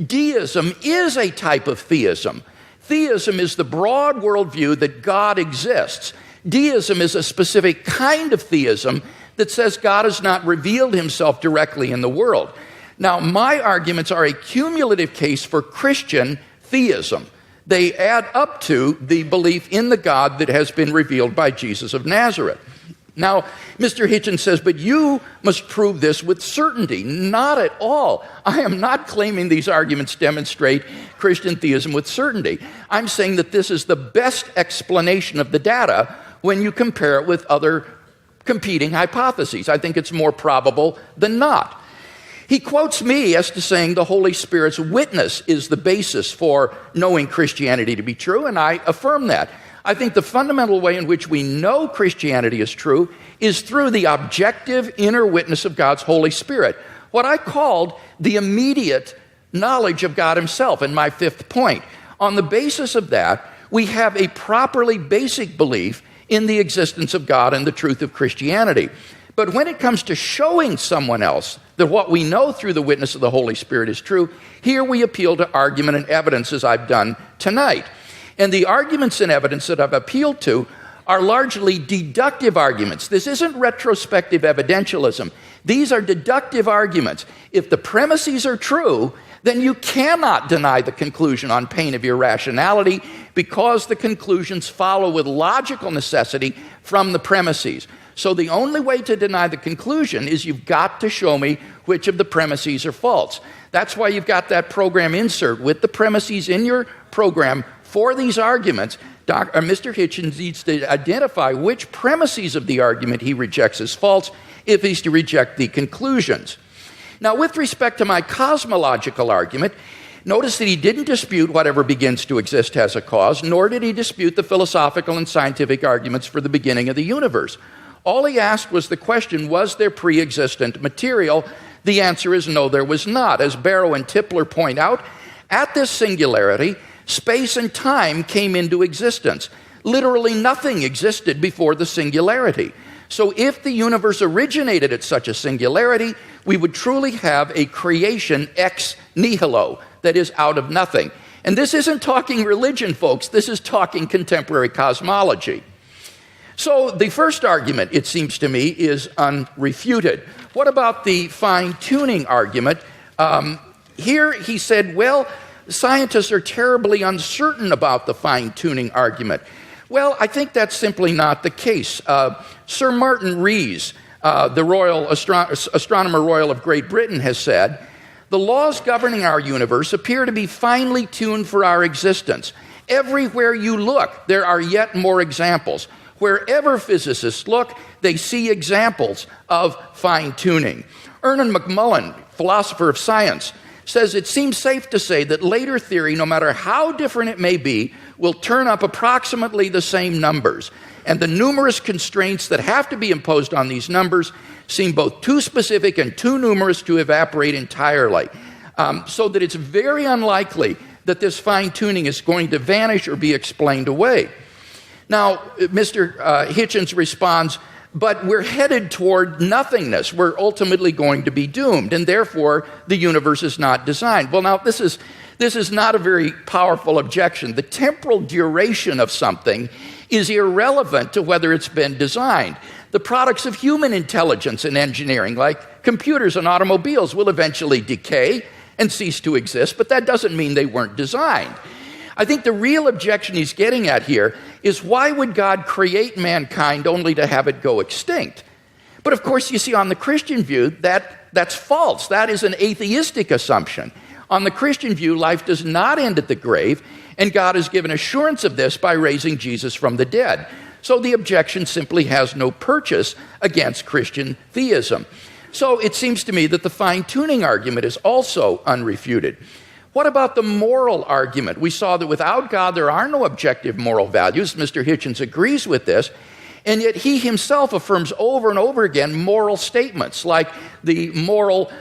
Deism is a type of theism. Theism is the broad worldview that God exists. Deism is a specific kind of theism that says God has not revealed himself directly in the world. Now, my arguments are a cumulative case for Christian theism. They add up to the belief in the God that has been revealed by Jesus of Nazareth. Now, Mr. Hitchens says, but you must prove this with certainty. Not at all. I am not claiming these arguments demonstrate Christian theism with certainty. I'm saying that this is the best explanation of the data when you compare it with other competing hypotheses. I think it's more probable than not. He quotes me as to saying the Holy Spirit's witness is the basis for knowing Christianity to be true, and I affirm that. I think the fundamental way in which we know Christianity is true is through the objective inner witness of God's Holy Spirit, what I called the immediate knowledge of God himself in my fifth point. On the basis of that, we have a properly basic belief in the existence of God and the truth of Christianity. But when it comes to showing someone else that what we know through the witness of the Holy Spirit is true, here we appeal to argument and evidence as I've done tonight. And the arguments and evidence that I've appealed to are largely deductive arguments. This isn't retrospective evidentialism. These are deductive arguments. If the premises are true, then you cannot deny the conclusion on pain of irrationality because the conclusions follow with logical necessity from the premises. So the only way to deny the conclusion is you've got to show me which of the premises are false. That's why you've got that program insert with the premises in your program for these arguments. Mr. Hitchens needs to identify which premises of the argument he rejects as false if he's to reject the conclusions. Now, with respect to my cosmological argument, notice that he didn't dispute whatever begins to exist has a cause, nor did he dispute the philosophical and scientific arguments for the beginning of the universe. All he asked was the question, was there pre-existent material? The answer is no, there was not. As Barrow and Tipler point out, at this singularity, space and time came into existence. Literally nothing existed before the singularity. So if the universe originated at such a singularity, we would truly have a creation ex nihilo, that is, out of nothing. And this isn't talking religion, folks. This is talking contemporary cosmology. So the first argument, it seems to me, is unrefuted. What about the fine-tuning argument? Here he said, well, scientists are terribly uncertain about the fine-tuning argument. Well, I think that's simply not the case. Sir Martin Rees, the Royal Astronomer Royal of Great Britain, has said, the laws governing our universe appear to be finely tuned for our existence. Everywhere you look, there are yet more examples. Wherever physicists look, they see examples of fine-tuning. Ernest McMullen, philosopher of science, says it seems safe to say that later theory, no matter how different it may be, will turn up approximately the same numbers. And the numerous constraints that have to be imposed on these numbers seem both too specific and too numerous to evaporate entirely. So that it's very unlikely that this fine-tuning is going to vanish or be explained away. Now, Mr. Hitchens responds, but we're headed toward nothingness. We're ultimately going to be doomed, and therefore the universe is not designed. Well, now, this is not a very powerful objection. The temporal duration of something is irrelevant to whether it's been designed. The products of human intelligence and engineering, like computers and automobiles, will eventually decay and cease to exist, but that doesn't mean they weren't designed. I think the real objection he's getting at here is why would God create mankind only to have it go extinct? But of course, you see, on the Christian view, that's false. That is an atheistic assumption. On the Christian view, life does not end at the grave, and God has given assurance of this by raising Jesus from the dead. So the objection simply has no purchase against Christian theism. So it seems to me that the fine-tuning argument is also unrefuted. What about the moral argument? We saw that without God, there are no objective moral values. Mr. Hitchens agrees with this, and yet he himself affirms over and over again moral statements, like the moral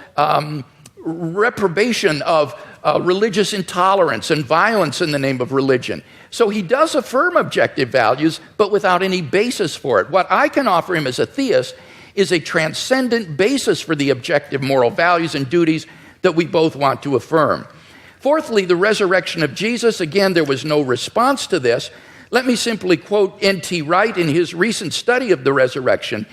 reprobation of religious intolerance and violence in the name of religion. So he does affirm objective values, but without any basis for it. What I can offer him as a theist is a transcendent basis for the objective moral values and duties that we both want to affirm. Fourthly, the resurrection of Jesus. Again, there was no response to this. Let me simply quote N.T. Wright in his recent study of the resurrection.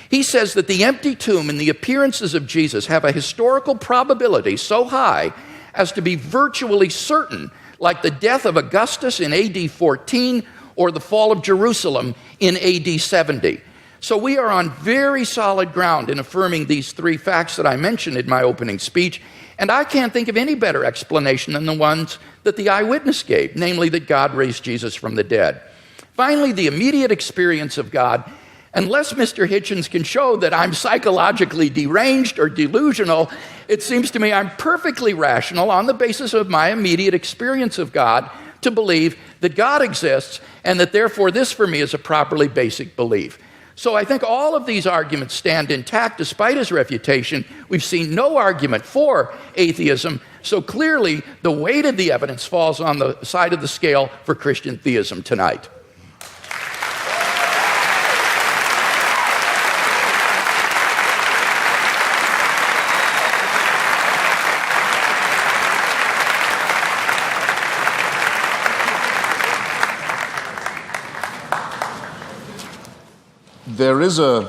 He says that the empty tomb and the appearances of Jesus have a historical probability so high as to be virtually certain, like the death of Augustus in AD 14 or the fall of Jerusalem in AD 70. So we are on very solid ground in affirming these three facts that I mentioned in my opening speech. And I can't think of any better explanation than the ones that the eyewitness gave, namely that God raised Jesus from the dead. Finally, the immediate experience of God. Unless Mr. Hitchens can show that I'm psychologically deranged or delusional, it seems to me I'm perfectly rational on the basis of my immediate experience of God to believe that God exists and that therefore this for me is a properly basic belief. So I think all of these arguments stand intact despite his refutation. We've seen no argument for atheism, so clearly the weight of the evidence falls on the side of the scale for Christian theism tonight. there is a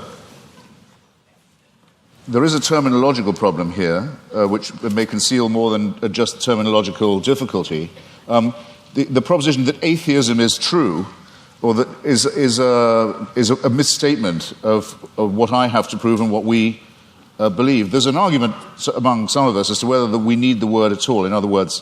terminological problem here, which may conceal more than just terminological difficulty. The proposition that atheism is true, or that is a misstatement of what I have to prove and what we believe. There's an argument among some of us as to whether we need the word at all. In other words,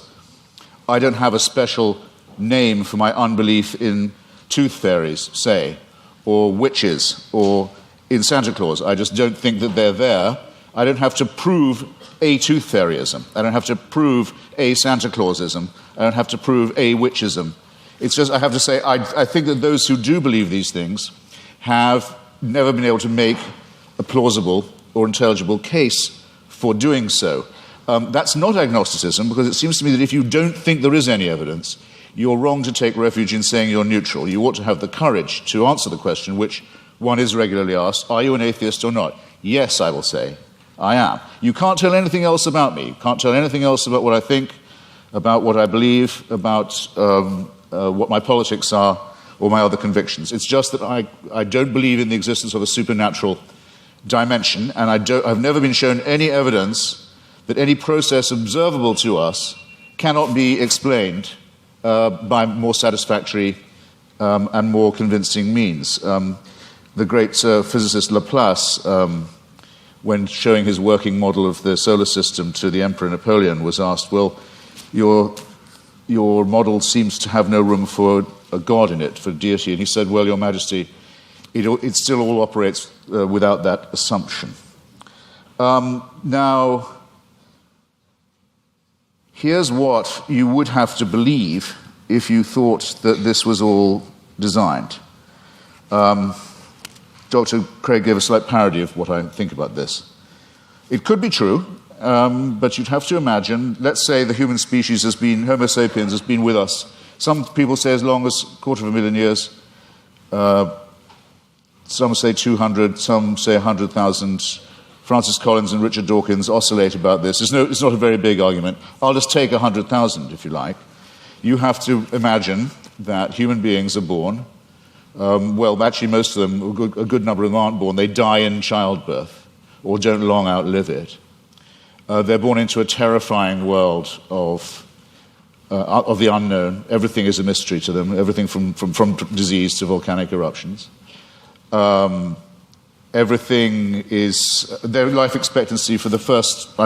I don't have a special name for my unbelief in tooth fairies, say, or witches, or in Santa Claus. I just don't think that they're there. I don't have to prove a tooth fairyism. I don't have to prove a Santa Clausism. I don't have to prove a witchism. It's just I have to say I think that those who do believe these things have never been able to make a plausible or intelligible case for doing so. That's not agnosticism, because it seems to me that if you don't think there is any evidence, you're wrong to take refuge in saying you're neutral. You ought to have the courage to answer the question, which one is regularly asked, are you an atheist or not? Yes, I will say, I am. You can't tell anything else about me. You can't tell anything else about what I think, about what I believe, about what my politics are, or my other convictions. It's just that I don't believe in the existence of a supernatural dimension, and I've never been shown any evidence that any process observable to us cannot be explained by more satisfactory and more convincing means. The great physicist Laplace, when showing his working model of the solar system to the Emperor Napoleon, was asked, well, your model seems to have no room for a god in it, for deity. And he said, well, Your Majesty, it still all operates without that assumption. Now, here's what you would have to believe if you thought that this was all designed. Dr. Craig gave a slight parody of what I think about this. It could be true, but you'd have to imagine, let's say the human species has been, Homo sapiens has been with us, some people say as long as 250,000 years, some say 200, some say 100,000. Francis Collins and Richard Dawkins oscillate about this. It's not a very big argument. I'll just take 100,000, if you like. You have to imagine that human beings are born. Well, actually, most of them, a good number of them aren't born. They die in childbirth or don't long outlive it. They're born into a terrifying world of the unknown. Everything is a mystery to them, everything from disease to volcanic eruptions. Everything is, their life expectancy for the first,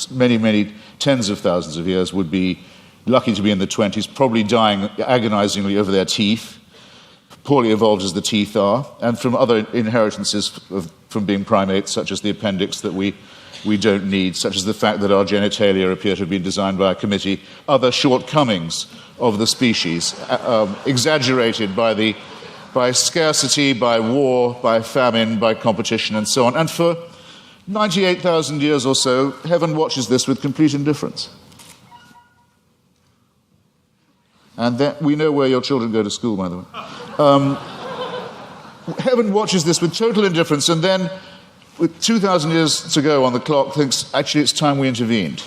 many tens of thousands of years would be lucky to be in the 20s, probably dying agonizingly over their teeth, poorly evolved as the teeth are, and from other inheritances from being primates, such as the appendix that we don't need, such as the fact that our genitalia appear to have been designed by a committee, other shortcomings of the species, exaggerated by scarcity, by war, by famine, by competition, and so on. And for 98,000 years or so, heaven watches this with complete indifference. And that, we know where your children go to school, by the way. Heaven watches this with total indifference, and then, with 2,000 years to go on the clock, thinks, actually, it's time we intervened.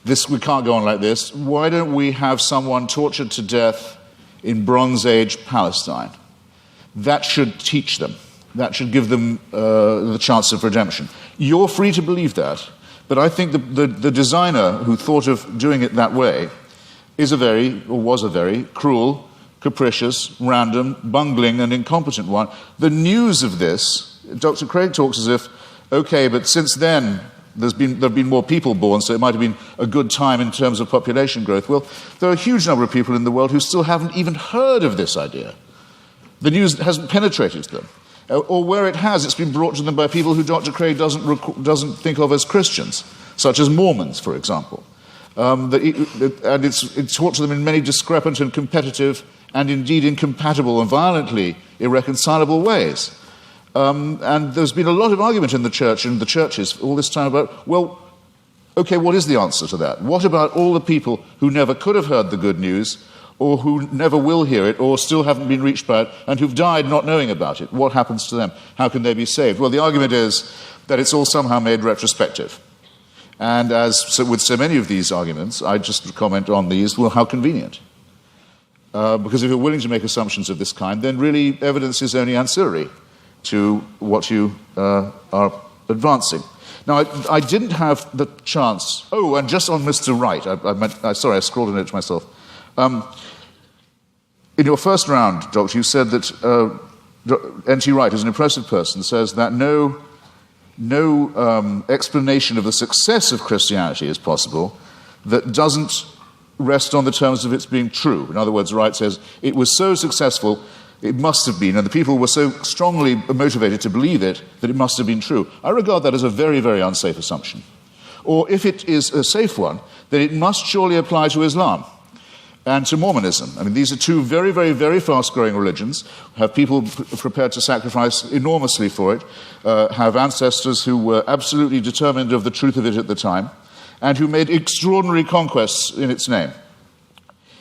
We can't go on like this. Why don't we have someone tortured to death in Bronze Age Palestine? That should teach them. That should give them the chance of redemption. You're free to believe that, but I think the designer who thought of doing it that way was a very cruel, capricious, random, bungling, and incompetent one. The news of this, Dr. Craig talks as if, okay, but since then there have been more people born, so it might have been a good time in terms of population growth. Well, there are a huge number of people in the world who still haven't even heard of this idea. The news hasn't penetrated to them. Or where it has, it's been brought to them by people who Dr. Craig doesn't think of as Christians, such as Mormons, for example. And it's taught to them in many discrepant and competitive and indeed incompatible and violently irreconcilable ways. And there's been a lot of argument in the church and the churches all this time about, well, okay, what is the answer to that? What about all the people who never could have heard the good news, or who never will hear it, or still haven't been reached by it, and who've died not knowing about it? What happens to them? How can they be saved? Well, the argument is that it's all somehow made retrospective. And with so many of these arguments, I just comment on these, well, how convenient. Because if you're willing to make assumptions of this kind, then really evidence is only ancillary. to what you are advancing. Now, I didn't have the chance. Oh, and just on Mr. Wright, sorry, I scrawled a note to myself. In your first round, Doctor, you said that N.T. Wright, who's an impressive person, says that no explanation of the success of Christianity is possible that doesn't rest on the terms of its being true. In other words, Wright says it was so successful, it must have been, and the people were so strongly motivated to believe it that it must have been true. I regard that as a very, very unsafe assumption. Or if it is a safe one, then it must surely apply to Islam and to Mormonism. I mean, these are two very, very, very fast-growing religions, have people prepared to sacrifice enormously for it, have ancestors who were absolutely determined of the truth of it at the time, and who made extraordinary conquests in its name.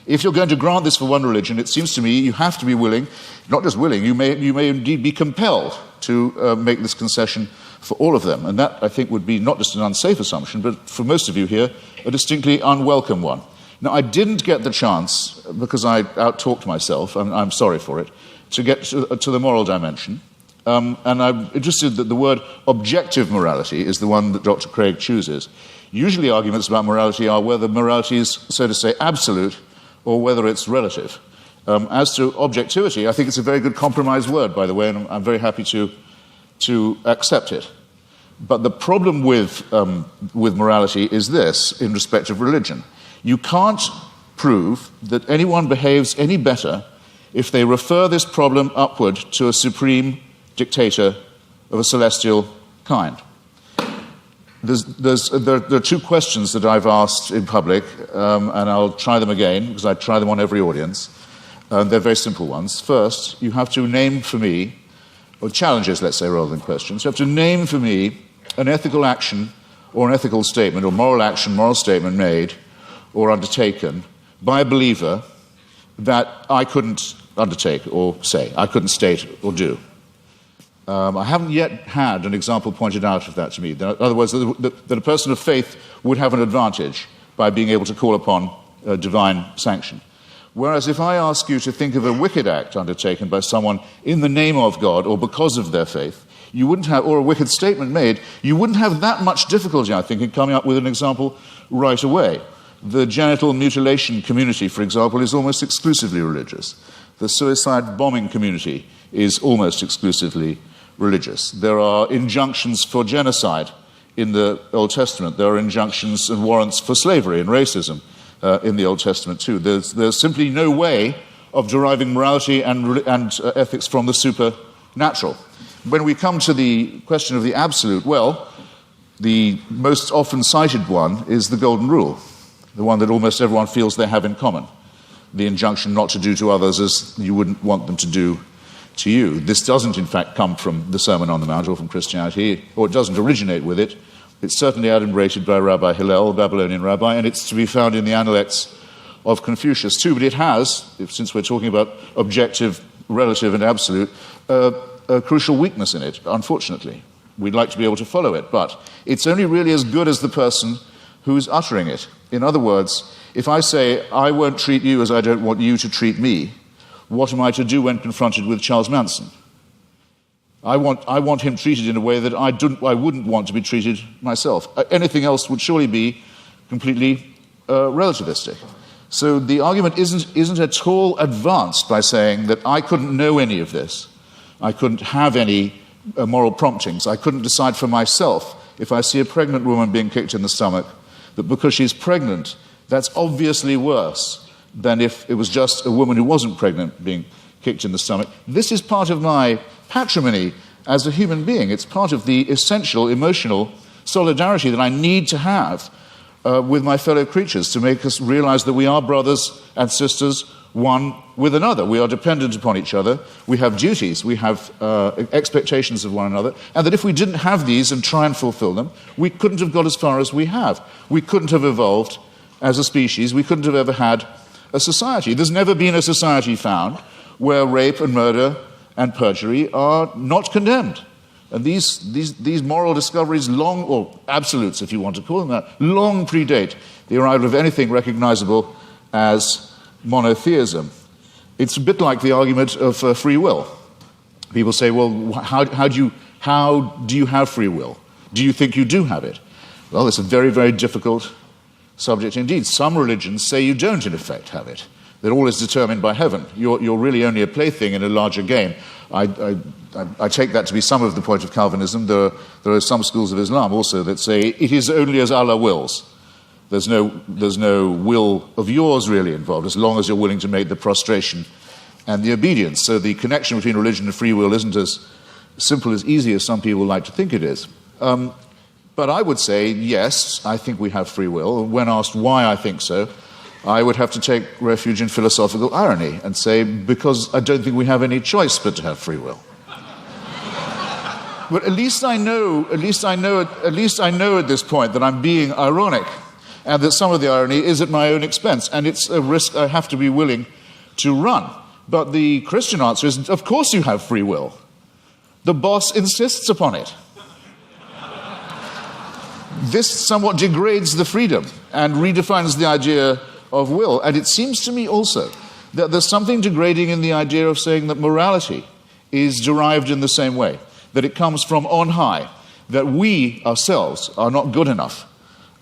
If you're going to grant this for one religion, it seems to me you have to be willing, not just willing, you may indeed be compelled to make this concession for all of them. And that, I think, would be not just an unsafe assumption, but for most of you here, a distinctly unwelcome one. Now, I didn't get the chance, because I out-talked myself, I'm sorry for it, to get to the moral dimension. And I'm interested that the word objective morality is the one that Dr. Craig chooses. Usually arguments about morality are whether morality is, so to say, absolute or whether it's relative. As to objectivity, I think it's a very good compromise word, by the way, and I'm very happy to accept it. But the problem with morality is this, in respect of religion. You can't prove that anyone behaves any better if they refer this problem upward to a dictator of a celestial kind. There are two questions that I've asked in public, and I'll try them again, because I try them on every audience. They're very simple ones. First, you have to name for me, or challenges, let's say, rather than questions. You have to name for me an ethical action or an ethical statement, or moral action, moral statement made or undertaken by a believer that I couldn't undertake or say, I couldn't state or do. I haven't yet had an example pointed out of that to me. In other words, that a person of faith would have an advantage by being able to call upon divine sanction. Whereas if I ask you to think of a wicked act undertaken by someone in the name of God or because of their faith, you wouldn't have, or a wicked statement made, you wouldn't have that much difficulty, I think, in coming up with an example right away. The genital mutilation community, for example, is almost exclusively religious. The suicide bombing community is almost exclusively religious. There are injunctions for genocide in the Old Testament. There are injunctions and warrants for slavery and racism in the Old Testament too. There's simply no way of deriving morality and ethics from the supernatural. When we come to the question of the absolute, well, the most often cited one is the Golden Rule, the one that almost everyone feels they have in common, the injunction not to do to others as you wouldn't want them to do to you. This doesn't, in fact, come from the Sermon on the Mount or from Christianity, or it doesn't originate with it. It's certainly adumbrated by Rabbi Hillel, a Babylonian rabbi, and it's to be found in the Analects of Confucius too. But it has, since we're talking about objective, relative, and absolute, a crucial weakness in it, unfortunately. We'd like to be able to follow it, but it's only really as good as the person who's uttering it. In other words, if I say, I won't treat you as I don't want you to treat me, what am I to do when confronted with Charles Manson? I want him treated in a way that I wouldn't want to be treated myself. Anything else would surely be completely relativistic. So the argument isn't at all advanced by saying that I couldn't know any of this. I couldn't have any moral promptings. I couldn't decide for myself if I see a pregnant woman being kicked in the stomach, that because she's pregnant, that's obviously worse than if it was just a woman who wasn't pregnant being kicked in the stomach. This is part of my patrimony as a human being. It's part of the essential emotional solidarity that I need to have with my fellow creatures to make us realize that we are brothers and sisters, one with another. We are dependent upon each other. We have duties. We have expectations of one another. And that if we didn't have these and try and fulfill them, we couldn't have got as far as we have. We couldn't have evolved as a species. We couldn't have ever had a society. There's never been a society found where rape and murder and perjury are not condemned. And these moral discoveries long, or absolutes if you want to call them that, long predate the arrival of anything recognizable as monotheism. It's a bit like the argument of free will. People say, well, how do you have free will? Do you think you do have it? Well, it's a very, very difficult subject indeed. Some religions say you don't, in effect, have it. That all is determined by heaven. You're really only a plaything in a larger game. I take that to be some of the point of Calvinism. There are some schools of Islam also that say it is only as Allah wills. There's no will of yours really involved, as long as you're willing to make the prostration and the obedience. So the connection between religion and free will isn't as simple, as easy as some people like to think it is. But I would say, yes, I think we have free will. When asked why I think so, I would have to take refuge in philosophical irony and say, because I don't think we have any choice but to have free will. But at least I know at this point that I'm being ironic, and that some of the irony is at my own expense, and it's a risk I have to be willing to run. But the Christian answer is, of course you have free will. The boss insists upon it. This somewhat degrades the freedom and redefines the idea of will. And it seems to me also that there's something degrading in the idea of saying that morality is derived in the same way, that it comes from on high, that we ourselves are not good enough,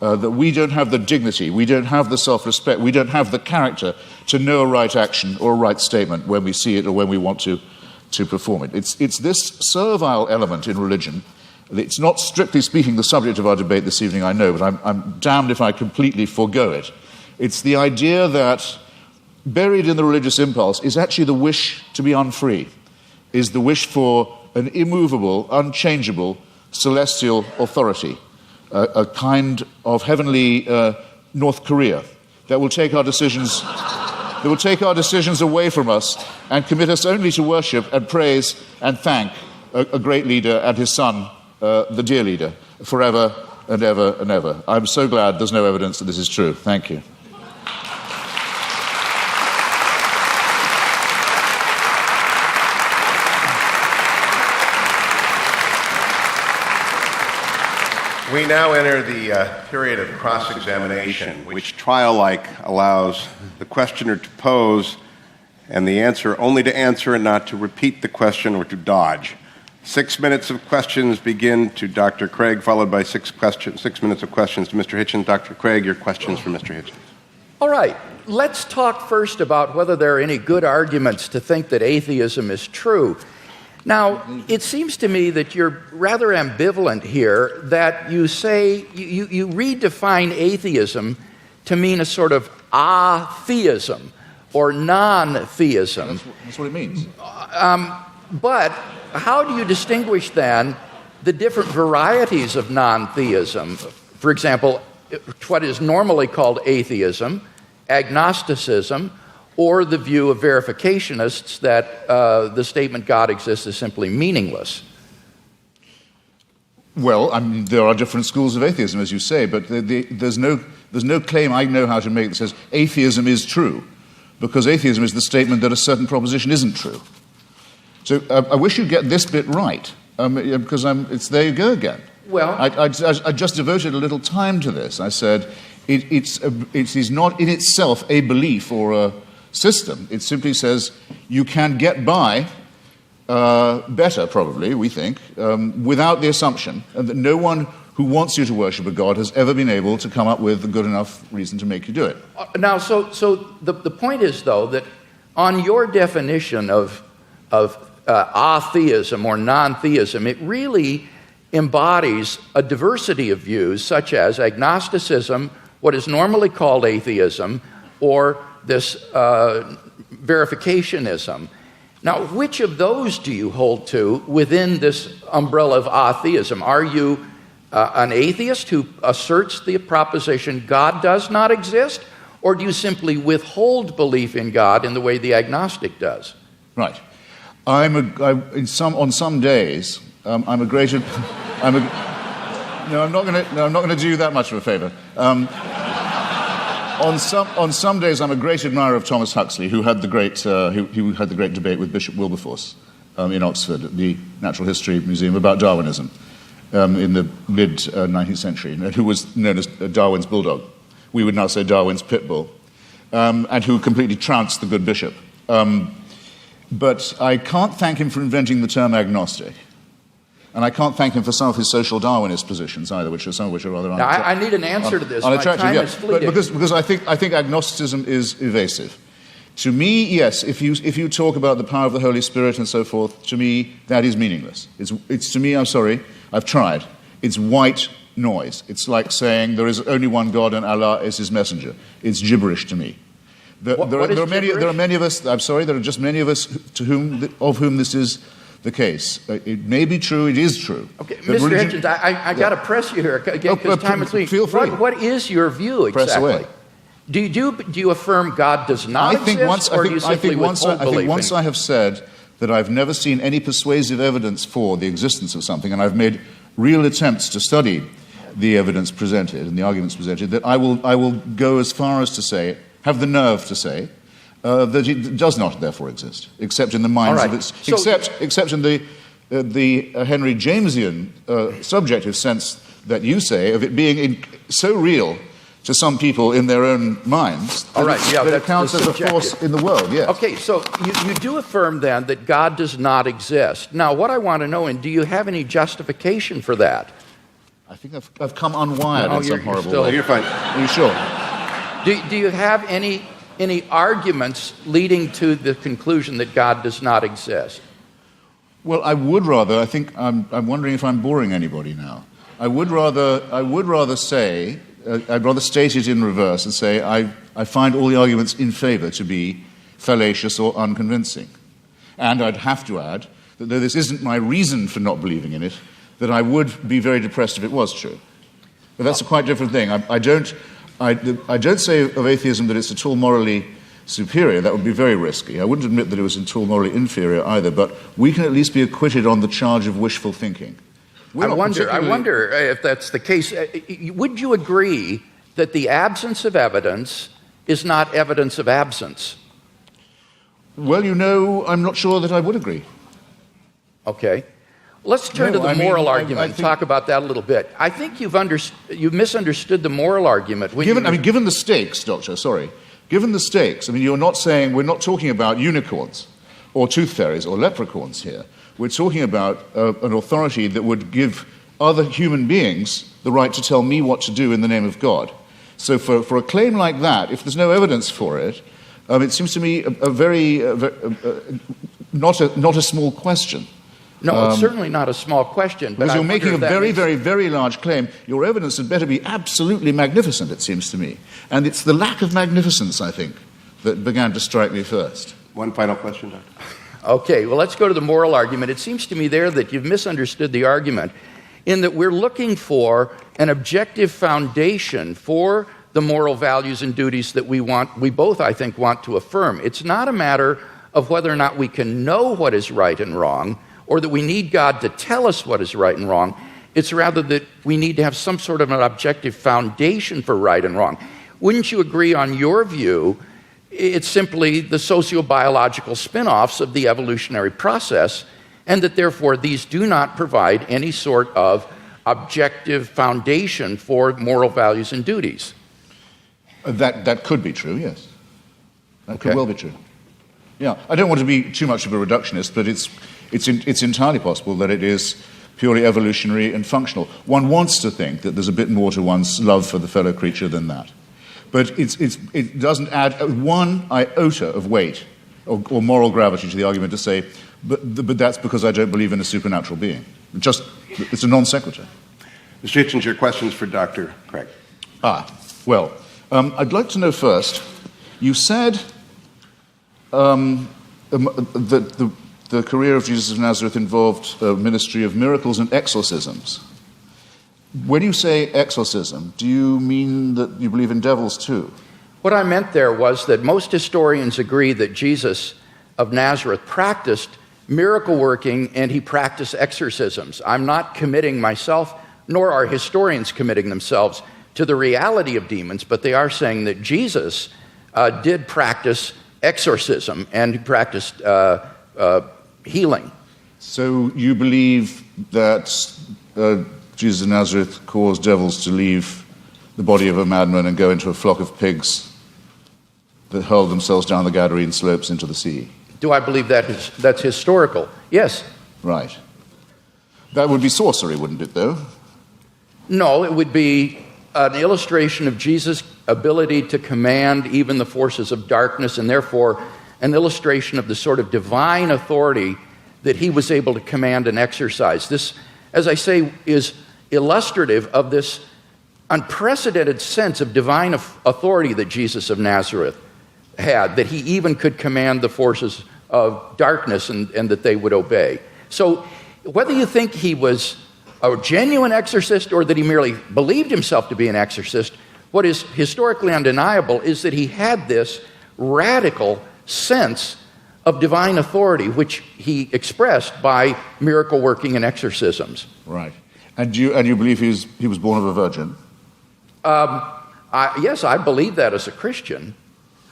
that we don't have the dignity, we don't have the self-respect, we don't have the character to know a right action or a right statement when we see it or when we want to perform it. It's this servile element in religion. It's not, strictly speaking, the subject of our debate this evening, I know, but I'm damned if I completely forego it. It's the idea that buried in the religious impulse is actually the wish to be unfree, is the wish for an immovable, unchangeable, celestial authority, a kind of heavenly North Korea that will take our decisions away from us and commit us only to worship and praise and thank a great leader and his son, the dear leader, forever and ever and ever. I'm so glad there's no evidence that this is true. Thank you. We now enter the period of cross-examination, which trial-like allows the questioner to pose and the answer only to answer and not to repeat the question or to dodge. 6 minutes of questions begin to Dr. Craig, followed by 6 minutes of questions to Mr. Hitchens. Dr. Craig, your questions for Mr. Hitchens. All right, let's talk first about whether there are any good arguments to think that atheism is true. Now, it seems to me that you're rather ambivalent here, that you say, you redefine atheism to mean a sort of atheism or non-theism. That's what it means. But how do you distinguish then the different varieties of non-theism? For example, what is normally called atheism, agnosticism, or the view of verificationists that the statement God exists is simply meaningless? Well, there are different schools of atheism, as you say, but there's no claim I know how to make that says atheism is true, because atheism is the statement that a certain proposition isn't true. So I wish you'd get this bit right, because it's there you go again. Well, I just devoted a little time to this. I said it is not in itself a belief or a system. It simply says you can get by better, probably, we think, without the assumption that no one who wants you to worship a God has ever been able to come up with a good enough reason to make you do it. Now, so the point is, though, that on your definition of atheism or non-theism, it really embodies a diversity of views, such as agnosticism, what is normally called atheism, or this verificationism. Now, which of those do you hold to within this umbrella of atheism? Are you an atheist who asserts the proposition God does not exist, or do you simply withhold belief in God in the way the agnostic does? Right. On some days, I'm a great. No, I'm not going to do you that much of a favor. On some days, I'm a great admirer of Thomas Huxley, who had the great debate with Bishop Wilberforce in Oxford at the Natural History Museum about Darwinism in the mid-19th century, and who was known as Darwin's bulldog. We would now say Darwin's pit bull, and who completely trounced the good bishop. But I can't thank him for inventing the term agnostic. And I can't thank him for some of his social Darwinist positions either, some of which are rather now, I need an answer to this. My time is fleeting. Because I think agnosticism is evasive. To me, yes, if you talk about the power of the Holy Spirit and so forth, to me, that is meaningless. It's to me, I'm sorry, I've tried. It's white noise. It's like saying there is only one God and Allah is his messenger. It's gibberish to me. There are many of us, I'm sorry, there are just many of us of whom this is the case. It may be true, it is true. Okay, Mr. Hitchens, I got to press you here because time is fleeting. Feel free. What is your view exactly? Press away. Do you affirm God does not exist, or do you simply withhold belief? I think once I have said that I've never seen any persuasive evidence for the existence of something, and I've made real attempts to study the evidence presented and the arguments presented, that I will go as far as to say, have the nerve to say, that it does not therefore exist, except in the minds of its, except in the Henry Jamesian subjective sense that you say of it being so real to some people in their own minds that it counts as a force in the world. Yes. Okay, so you do affirm then that God does not exist. Now, what I want to know, and do you have any justification for that? I think I've come unwired in some horrible way. You're fine. Are you sure? Do you have any arguments leading to the conclusion that God does not exist? Well, I would rather. I think I'm wondering if I'm boring anybody now. I would rather say. I'd rather state it in reverse and say I find all the arguments in favor to be fallacious or unconvincing. And I'd have to add that though this isn't my reason for not believing in it, that I would be very depressed if it was true. But that's a quite different thing. I don't say of atheism that it's at all morally superior. That would be very risky. I wouldn't admit that it was at all morally inferior either, but we can at least be acquitted on the charge of wishful thinking. I wonder if that's the case. Would you agree that the absence of evidence is not evidence of absence? Well, I'm not sure that I would agree. Okay. Let's turn to the moral argument and talk about that a little bit. I think you've misunderstood the moral argument. Given the stakes, Doctor, given the stakes, we're not talking about unicorns or tooth fairies or leprechauns here. We're talking about an authority that would give other human beings the right to tell me what to do in the name of God. So for a claim like that, if there's no evidence for it, it seems to me not a small question. No, it's certainly not a small question. Because you're making a very, very, very large claim. Your evidence had better be absolutely magnificent, it seems to me. And it's the lack of magnificence, I think, that began to strike me first. One final question, Doctor. Okay, well, let's go to the moral argument. It seems to me there that you've misunderstood the argument in that we're looking for an objective foundation for the moral values and duties that we both, I think, want to affirm. It's not a matter of whether or not we can know what is right and wrong, or that we need God to tell us what is right and wrong. It's rather that we need to have some sort of an objective foundation for right and wrong. Wouldn't you agree on your view? It's simply the sociobiological spin-offs of the evolutionary process, and that therefore these do not provide any sort of objective foundation for moral values and duties. That could be true, yes. That could well be true. Yeah, I don't want to be too much of a reductionist, but it's entirely possible that it is purely evolutionary and functional. One wants to think that there's a bit more to one's love for the fellow creature than that. But it doesn't add one iota of weight or moral gravity to the argument to say, but that's because I don't believe in a supernatural being. It's a non sequitur. Mr. Hitchens, your questions for Dr. Craig. Well, I'd like to know first, you said that the career of Jesus of Nazareth involved a ministry of miracles and exorcisms. When you say exorcism, do you mean that you believe in devils too? What I meant there was that most historians agree that Jesus of Nazareth practiced miracle working and he practiced exorcisms. I'm not committing myself, nor are historians committing themselves to the reality of demons, but they are saying that Jesus did practice exorcism and he practiced healing. So you believe that Jesus of Nazareth caused devils to leave the body of a madman and go into a flock of pigs that hurled themselves down the Gadarene slopes into the sea? Do I believe that's historical? Yes. Right. That would be sorcery, wouldn't it, though? No, it would be an illustration of Jesus' ability to command even the forces of darkness, and therefore an illustration of the sort of divine authority that he was able to command and exercise. This, as I say, is illustrative of this unprecedented sense of divine authority that Jesus of Nazareth had, that he even could command the forces of darkness and that they would obey. So whether you think he was a genuine exorcist or that he merely believed himself to be an exorcist, what is historically undeniable is that he had this radical sense of divine authority, which he expressed by miracle working and exorcisms. Right. And you believe he was born of a virgin? Yes, I believe that as a Christian.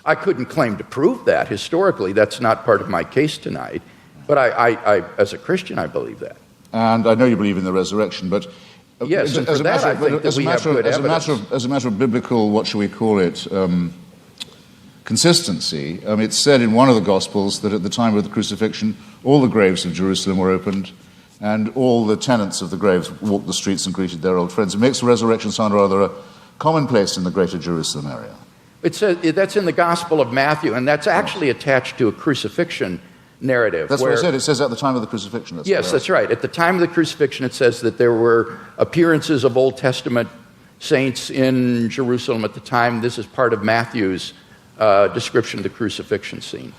I couldn't claim to prove that historically. That's not part of my case tonight. But I as a Christian, I believe that. And I know you believe in the resurrection, but yes, and for that I think that we have good evidence. As a matter of biblical, what shall we call it, consistency, it's said in one of the Gospels that at the time of the crucifixion, all the graves of Jerusalem were opened, and all the tenants of the graves walked the streets and greeted their old friends. It makes the resurrection sound rather a commonplace in the greater Jerusalem area. It says that's in the Gospel of Matthew, and that's actually attached to a crucifixion narrative. That's what I said. It says at the time of the crucifixion. Yes, that's right. At the time of the crucifixion, it says that there were appearances of Old Testament saints in Jerusalem at the time. This is part of Matthew's description of the crucifixion scene.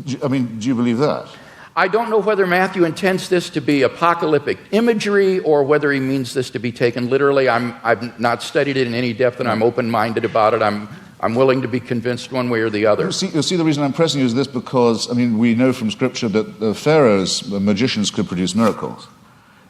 Do you believe that? I don't know whether Matthew intends this to be apocalyptic imagery or whether he means this to be taken literally. I've not studied it in any depth, and I'm open-minded about it. I'm willing to be convinced one way or the other. You see, the reason I'm pressing you is this because, we know from Scripture that the Pharaoh's magicians could produce miracles.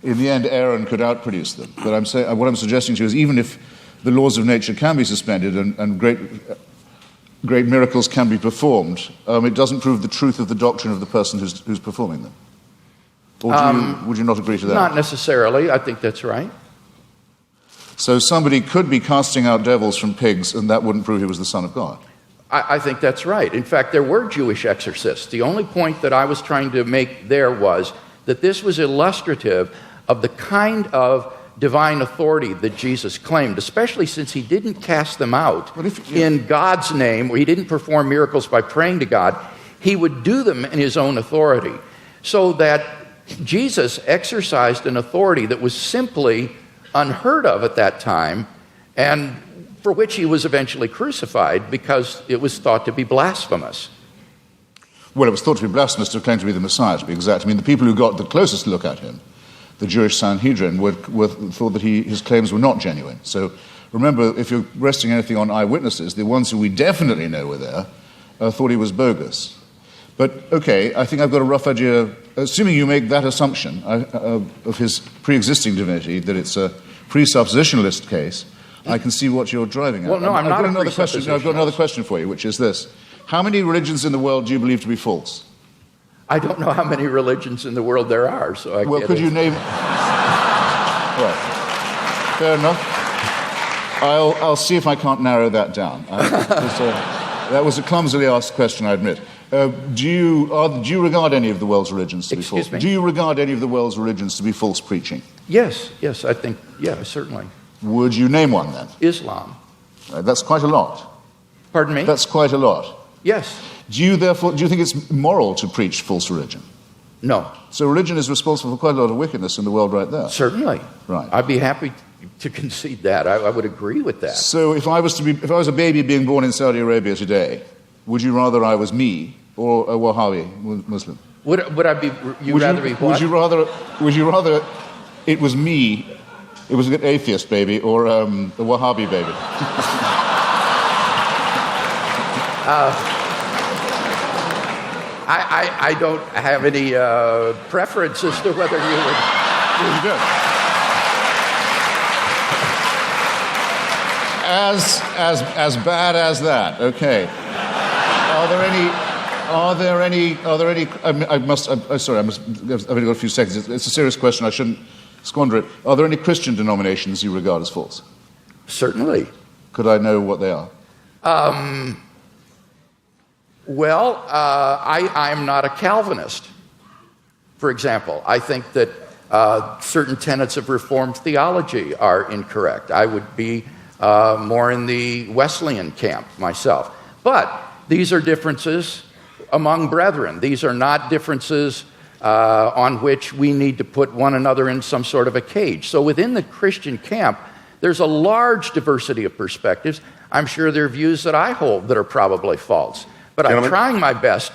In the end, Aaron could outproduce them. But what I'm suggesting to you is even if the laws of nature can be suspended and great miracles can be performed, it doesn't prove the truth of the doctrine of the person who's performing them. Or would you not agree to that? Not necessarily. I think that's right. So somebody could be casting out devils from pigs, and that wouldn't prove he was the Son of God. I think that's right. In fact, there were Jewish exorcists. The only point that I was trying to make there was that this was illustrative of the kind of divine authority that Jesus claimed, especially since he didn't cast them out in God's name, or he didn't perform miracles by praying to God. He would do them in his own authority. So that Jesus exercised an authority that was simply unheard of at that time, and for which he was eventually crucified because it was thought to be blasphemous. Well, it was thought to be blasphemous to claim to be the Messiah, to be exact. The people who got the closest look at him, the Jewish Sanhedrin, thought that his claims were not genuine. So remember, if you're resting anything on eyewitnesses, the ones who we definitely know were there thought he was bogus. But, okay, I think I've got a rough idea, assuming you make that assumption of his pre-existing divinity, that it's a presuppositionalist case, I can see what you're driving at. Well, no, I'm not a presuppositionalist. I've got another question for you, which is this. How many religions in the world do you believe to be false? I don't know how many religions in the world there are, so I Well, could you name... Right. Fair enough. I'll see if I can't narrow that down. That was a clumsily asked question, I admit. Do you regard any of the world's religions to be false? Excuse me? Do you regard any of the world's religions to be false preaching? Yes, I think, certainly. Would you name one then? Islam. That's quite a lot. Pardon me? That's quite a lot. Yes. Do you think it's moral to preach false religion? No. So religion is responsible for quite a lot of wickedness in the world right there. Certainly. Right. I'd be happy to concede that. I would agree with that. So if I was a baby being born in Saudi Arabia today, would you rather I was me or a Wahhabi Muslim? Would I be? Rather be what? Would you rather it was me? It was an atheist baby or a Wahhabi baby? I don't have any preference as to whether you would. Very good. As bad as that. Okay. Are there any? I've only got a few seconds. It's a serious question. I shouldn't squander it. Are there any Christian denominations you regard as false? Certainly. Could I know what they are? Well, I'm not a Calvinist, for example. I think that certain tenets of Reformed theology are incorrect. I would be more in the Wesleyan camp myself. But these are differences among brethren. These are not differences on which we need to put one another in some sort of a cage. So within the Christian camp, there's a large diversity of perspectives. I'm sure there are views that I hold that are probably false. But I'm trying my best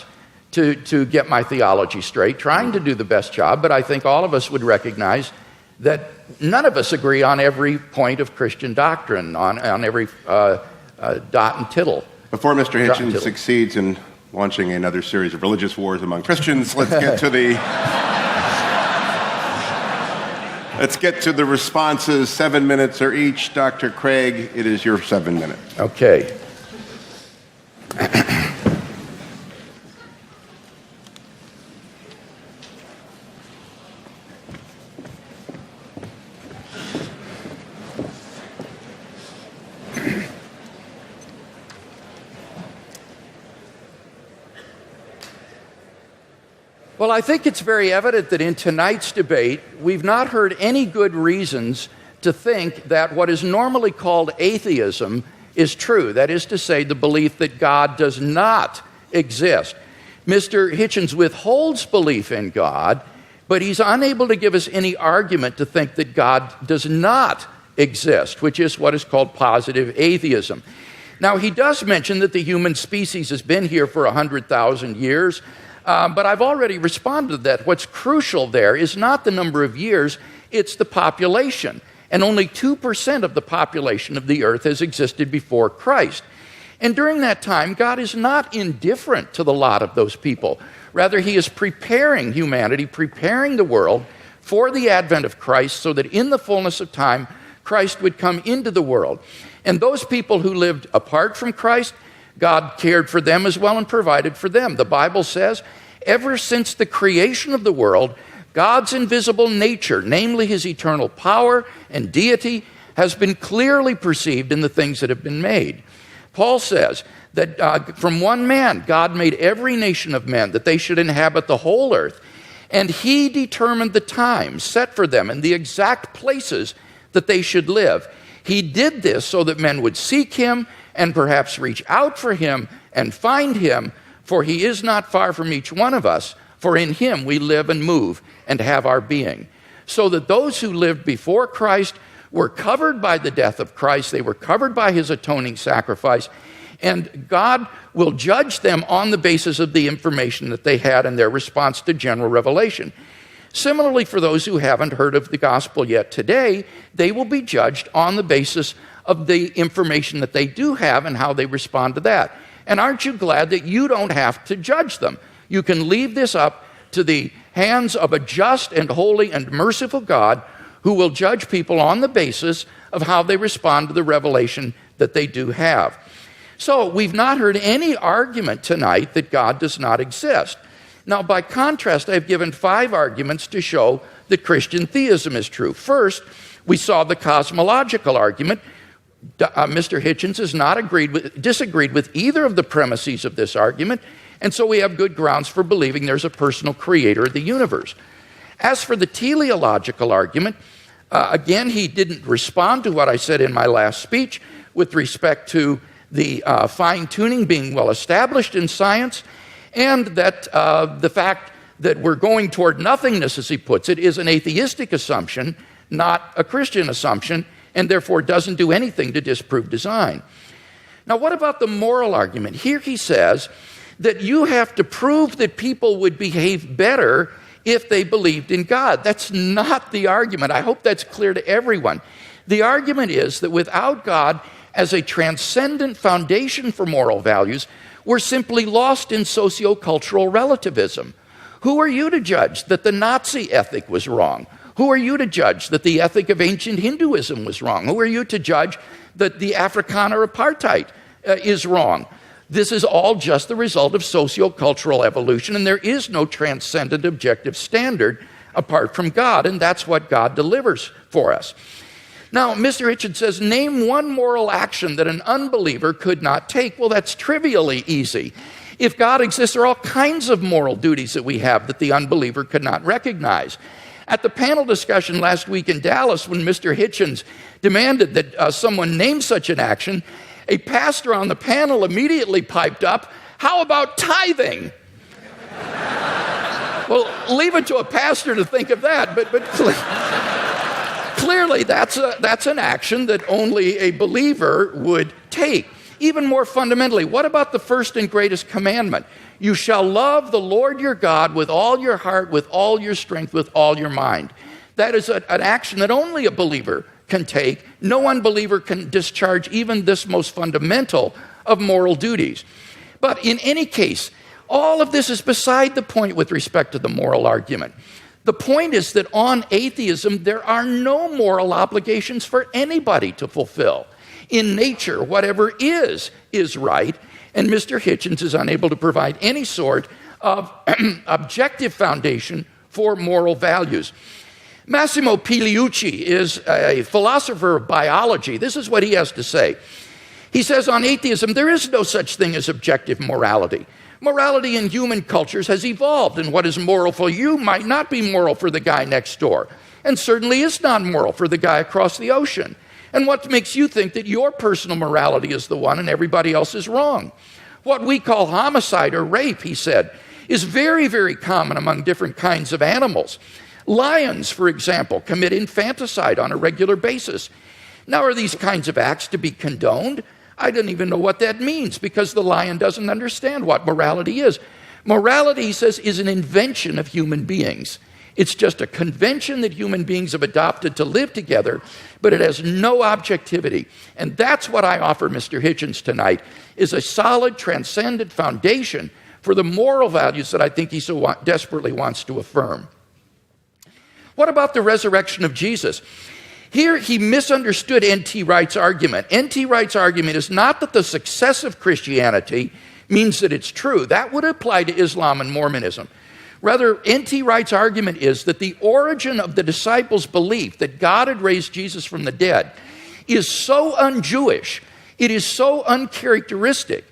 to get my theology straight, trying to do the best job, but I think all of us would recognize that none of us agree on every point of Christian doctrine, on every dot and tittle. Before Mr. Hitchens succeeds in launching another series of religious wars among Christians, let's get to the responses. 7 minutes are each. Dr. Craig, it is your 7 minutes. Okay. Well, I think it's very evident that in tonight's debate, we've not heard any good reasons to think that what is normally called atheism is true. That is to say, the belief that God does not exist. Mr. Hitchens withholds belief in God, but he's unable to give us any argument to think that God does not exist, which is what is called positive atheism. Now, he does mention that the human species has been here for 100,000 years, but I've already responded to that. What's crucial there is not the number of years, it's the population. And only 2% of the population of the earth has existed before Christ. And during that time, God is not indifferent to the lot of those people. Rather, he is preparing humanity, preparing the world for the advent of Christ so that in the fullness of time, Christ would come into the world. And those people who lived apart from Christ, God cared for them as well and provided for them. The Bible says, ever since the creation of the world, God's invisible nature, namely his eternal power and deity, has been clearly perceived in the things that have been made. Paul says that from one man, God made every nation of men, that they should inhabit the whole earth. And he determined the times set for them and the exact places that they should live. He did this so that men would seek him and perhaps reach out for him and find him, for he is not far from each one of us, for in him we live and move and have our being. So that those who lived before Christ were covered by the death of Christ, they were covered by his atoning sacrifice, and God will judge them on the basis of the information that they had in their response to general revelation. Similarly, for those who haven't heard of the gospel yet today, they will be judged on the basis of the information that they do have and how they respond to that. And aren't you glad that you don't have to judge them? You can leave this up to the hands of a just and holy and merciful God who will judge people on the basis of how they respond to the revelation that they do have. So we've not heard any argument tonight that God does not exist. Now, by contrast, I've given 5 arguments to show that Christian theism is true. First, we saw the cosmological argument. Mr. Hitchens has not disagreed with either of the premises of this argument, and so we have good grounds for believing there's a personal creator of the universe. As for the teleological argument, again, he didn't respond to what I said in my last speech with respect to the fine-tuning being well established in science, and that the fact that we're going toward nothingness, as he puts it, is an atheistic assumption, not a Christian assumption, and therefore doesn't do anything to disprove design. Now, what about the moral argument? Here he says that you have to prove that people would behave better if they believed in God. That's not the argument. I hope that's clear to everyone. The argument is that without God as a transcendent foundation for moral values, we're simply lost in sociocultural relativism. Who are you to judge that the Nazi ethic was wrong? Who are you to judge that the ethic of ancient Hinduism was wrong? Who are you to judge that the Afrikaner apartheid is wrong? This is all just the result of sociocultural evolution, and there is no transcendent objective standard apart from God, and that's what God delivers for us. Now, Mr. Hitchens says, name one moral action that an unbeliever could not take. Well, that's trivially easy. If God exists, there are all kinds of moral duties that we have that the unbeliever could not recognize. At the panel discussion last week in Dallas, when Mr. Hitchens demanded that someone name such an action, a pastor on the panel immediately piped up, "How about tithing?" Well, leave it to a pastor to think of that, but clearly that's an action that only a believer would take. Even more fundamentally, what about the first and greatest commandment? You shall love the Lord your God with all your heart, with all your strength, with all your mind. That is an action that only a believer can take. No unbeliever can discharge even this most fundamental of moral duties. But in any case, all of this is beside the point with respect to the moral argument. The point is that on atheism, there are no moral obligations for anybody to fulfill. In nature, whatever is right, and Mr. Hitchens is unable to provide any sort of objective foundation for moral values. Massimo Pigliucci is a philosopher of biology. This is what he has to say. He says, on atheism, there is no such thing as objective morality. Morality in human cultures has evolved, and what is moral for you might not be moral for the guy next door, and certainly is not moral for the guy across the ocean. And what makes you think that your personal morality is the one and everybody else is wrong? What we call homicide or rape, he said, is very, very common among different kinds of animals. Lions, for example, commit infanticide on a regular basis. Now, are these kinds of acts to be condoned? I don't even know what that means because the lion doesn't understand what morality is. Morality, he says, is an invention of human beings. It's just a convention that human beings have adopted to live together, but it has no objectivity. And that's what I offer Mr. Hitchens tonight, is a solid, transcendent foundation for the moral values that I think he so desperately wants to affirm. What about the resurrection of Jesus? Here he misunderstood N.T. Wright's argument. N.T. Wright's argument is not that the success of Christianity means that it's true. That would apply to Islam and Mormonism. Rather, N.T. Wright's argument is that the origin of the disciples' belief that God had raised Jesus from the dead is so un-Jewish, it is so uncharacteristic,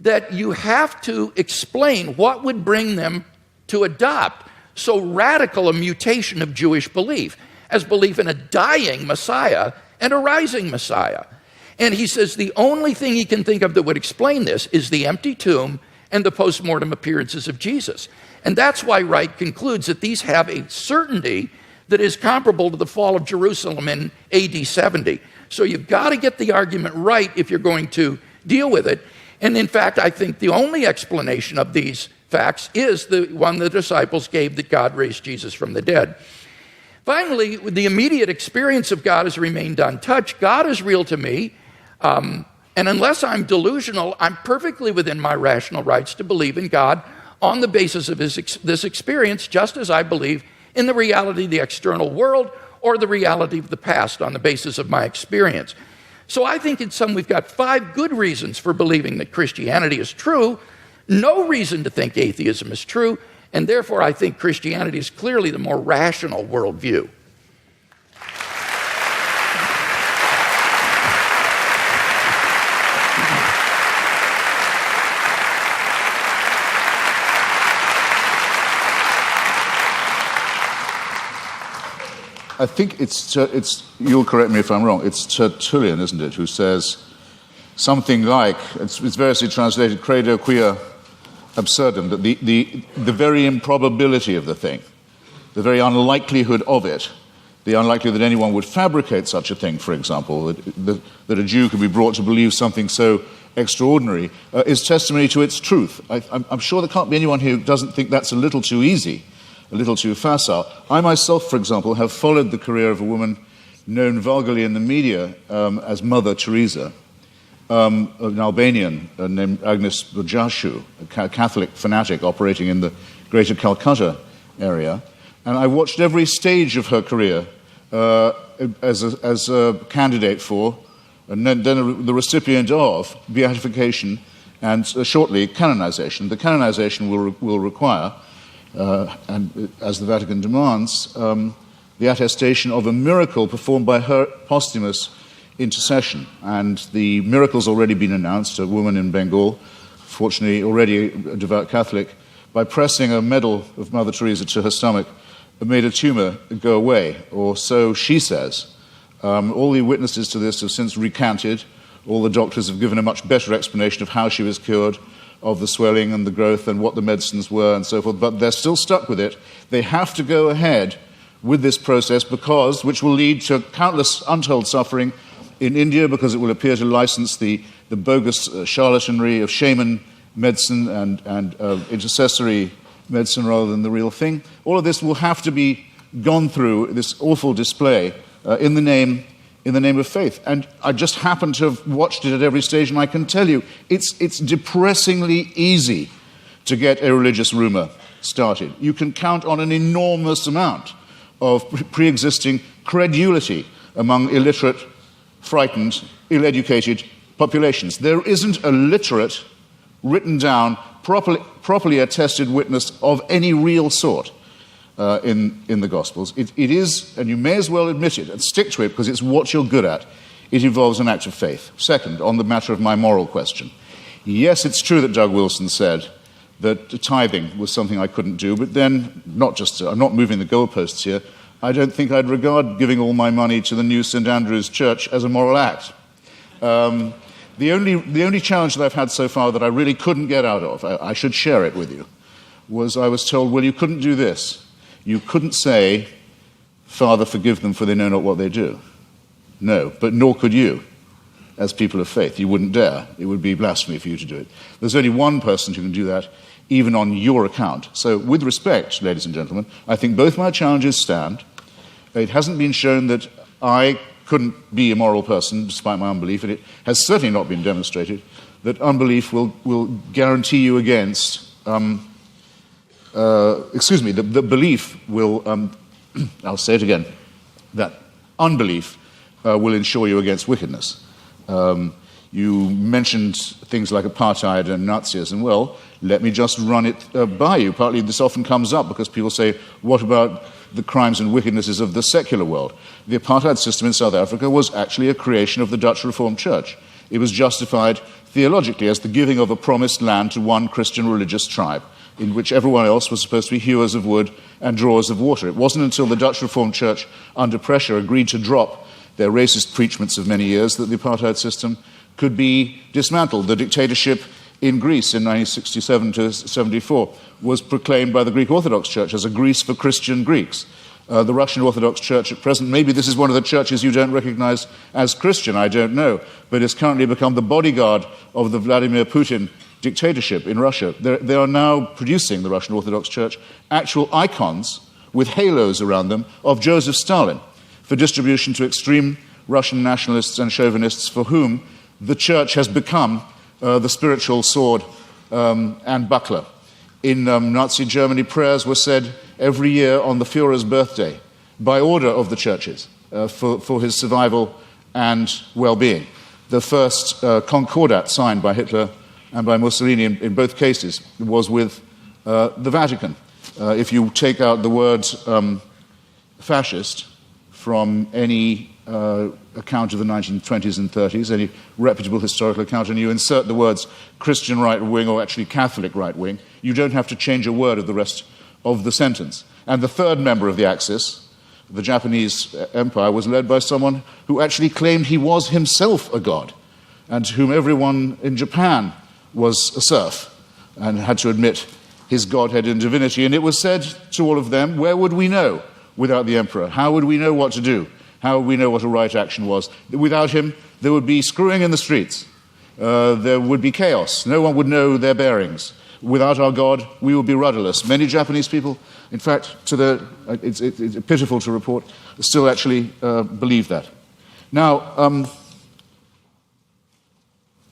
that you have to explain what would bring them to adopt so radical a mutation of Jewish belief as belief in a dying Messiah and a rising Messiah. And he says the only thing he can think of that would explain this is the empty tomb and the post-mortem appearances of Jesus. And that's why Wright concludes that these have a certainty that is comparable to the fall of Jerusalem in AD 70. So you've got to get the argument right if you're going to deal with it. And in fact, I think the only explanation of these facts is the one the disciples gave, that God raised Jesus from the dead. Finally, the immediate experience of God has remained untouched. God is real to me, and unless I'm delusional, I'm perfectly within my rational rights to believe in God on the basis of this experience, just as I believe in the reality of the external world or the reality of the past on the basis of my experience. So I think in sum we've got 5 good reasons for believing that Christianity is true, no reason to think atheism is true, and therefore I think Christianity is clearly the more rational worldview. I think it's you'll correct me if I'm wrong, it's Tertullian, isn't it, who says something like, it's variously translated, credo quia absurdum, that the very improbability of the thing, the very unlikelihood of it, the unlikelihood that anyone would fabricate such a thing, for example, that a Jew could be brought to believe something so extraordinary, is testimony to its truth. I'm sure there can't be anyone who doesn't think that's a little too easy, a little too facile. I myself, for example, have followed the career of a woman known vulgarly in the media as Mother Teresa, an Albanian named Agnes Bujashu, a Catholic fanatic operating in the greater Calcutta area. And I watched every stage of her career as a candidate for, and then the recipient of, beatification and shortly canonization. The canonization will require, and as the Vatican demands, the attestation of a miracle performed by her posthumous intercession. And the miracle's already been announced. A woman in Bengal fortunately already a devout Catholic, by pressing a medal of Mother Teresa to her stomach, made a tumor go away, or so she says. All the witnesses to this have since recanted. All the doctors have given a much better explanation of how she was cured, of the swelling and the growth and what the medicines were and so forth, but they're still stuck with it. They have to go ahead with this process which will lead to countless untold suffering in India, because it will appear to license the bogus charlatanry of shaman medicine and intercessory medicine rather than the real thing. All of this will have to be gone through, this awful display, in the name of faith. And I just happen to have watched it at every stage, and I can tell you, it's depressingly easy to get a religious rumor started. You can count on an enormous amount of pre-existing credulity among illiterate, frightened, ill-educated populations. There isn't a literate, written down, properly attested witness of any real sort in the Gospels. It is, and you may as well admit it and stick to it because it's what you're good at, it involves an act of faith. Second, on the matter of my moral question, yes, it's true that Doug Wilson said that tithing was something I couldn't do, but then, I'm not moving the goalposts here, I don't think I'd regard giving all my money to the new St. Andrew's Church as a moral act. The only challenge that I've had so far that I really couldn't get out of, I should share it with you, was I was told, well, you couldn't do this. You couldn't say, Father, forgive them, for they know not what they do. No, but nor could you, as people of faith. You wouldn't dare. It would be blasphemy for you to do it. There's only one person who can do that, even on your account. So, with respect, ladies and gentlemen, I think both my challenges stand. It hasn't been shown that I couldn't be a moral person despite my unbelief, and it has certainly not been demonstrated that unbelief will guarantee you against, the belief will, I'll say it again, that unbelief will ensure you against wickedness. You mentioned things like apartheid and Nazism. Well, let me just run it by you. Partly this often comes up because people say, what about the crimes and wickednesses of the secular world? The apartheid system in South Africa was actually a creation of the Dutch Reformed Church. It was justified theologically as the giving of a promised land to one Christian religious tribe, in which everyone else was supposed to be hewers of wood and drawers of water. It wasn't until the Dutch Reformed Church, under pressure, agreed to drop their racist preachments of many years that the apartheid system could be dismantled. The dictatorship in Greece in 1967 to 74 was proclaimed by the Greek Orthodox Church as a Greece for Christian Greeks. The Russian Orthodox Church at present, maybe this is one of the churches you don't recognize as Christian, I don't know, but it's currently become the bodyguard of the Vladimir Putin dictatorship in Russia. They are now producing, the Russian Orthodox Church, actual icons with halos around them of Joseph Stalin for distribution to extreme Russian nationalists and chauvinists for whom the church has become the spiritual sword and buckler. In Nazi Germany, prayers were said every year on the Führer's birthday by order of the churches for his survival and well-being. The first concordat signed by Hitler and by Mussolini in both cases was with the Vatican. If you take out the word fascist from any account of the 1920s and 30s, any reputable historical account, and you insert the words Christian right wing or actually Catholic right wing, you don't have to change a word of the rest of the sentence. And the third member of the Axis, the Japanese Empire, was led by someone who actually claimed he was himself a god, and to whom everyone in Japan was a serf and had to admit his godhead and divinity. And it was said to all of them, where would we know without the emperor? How would we know what to do? How would we know what a right action was? Without him, there would be screwing in the streets. There would be chaos. No one would know their bearings. Without our God, we would be rudderless. Many Japanese people, in fact, it's pitiful to report, still actually believe that. Now,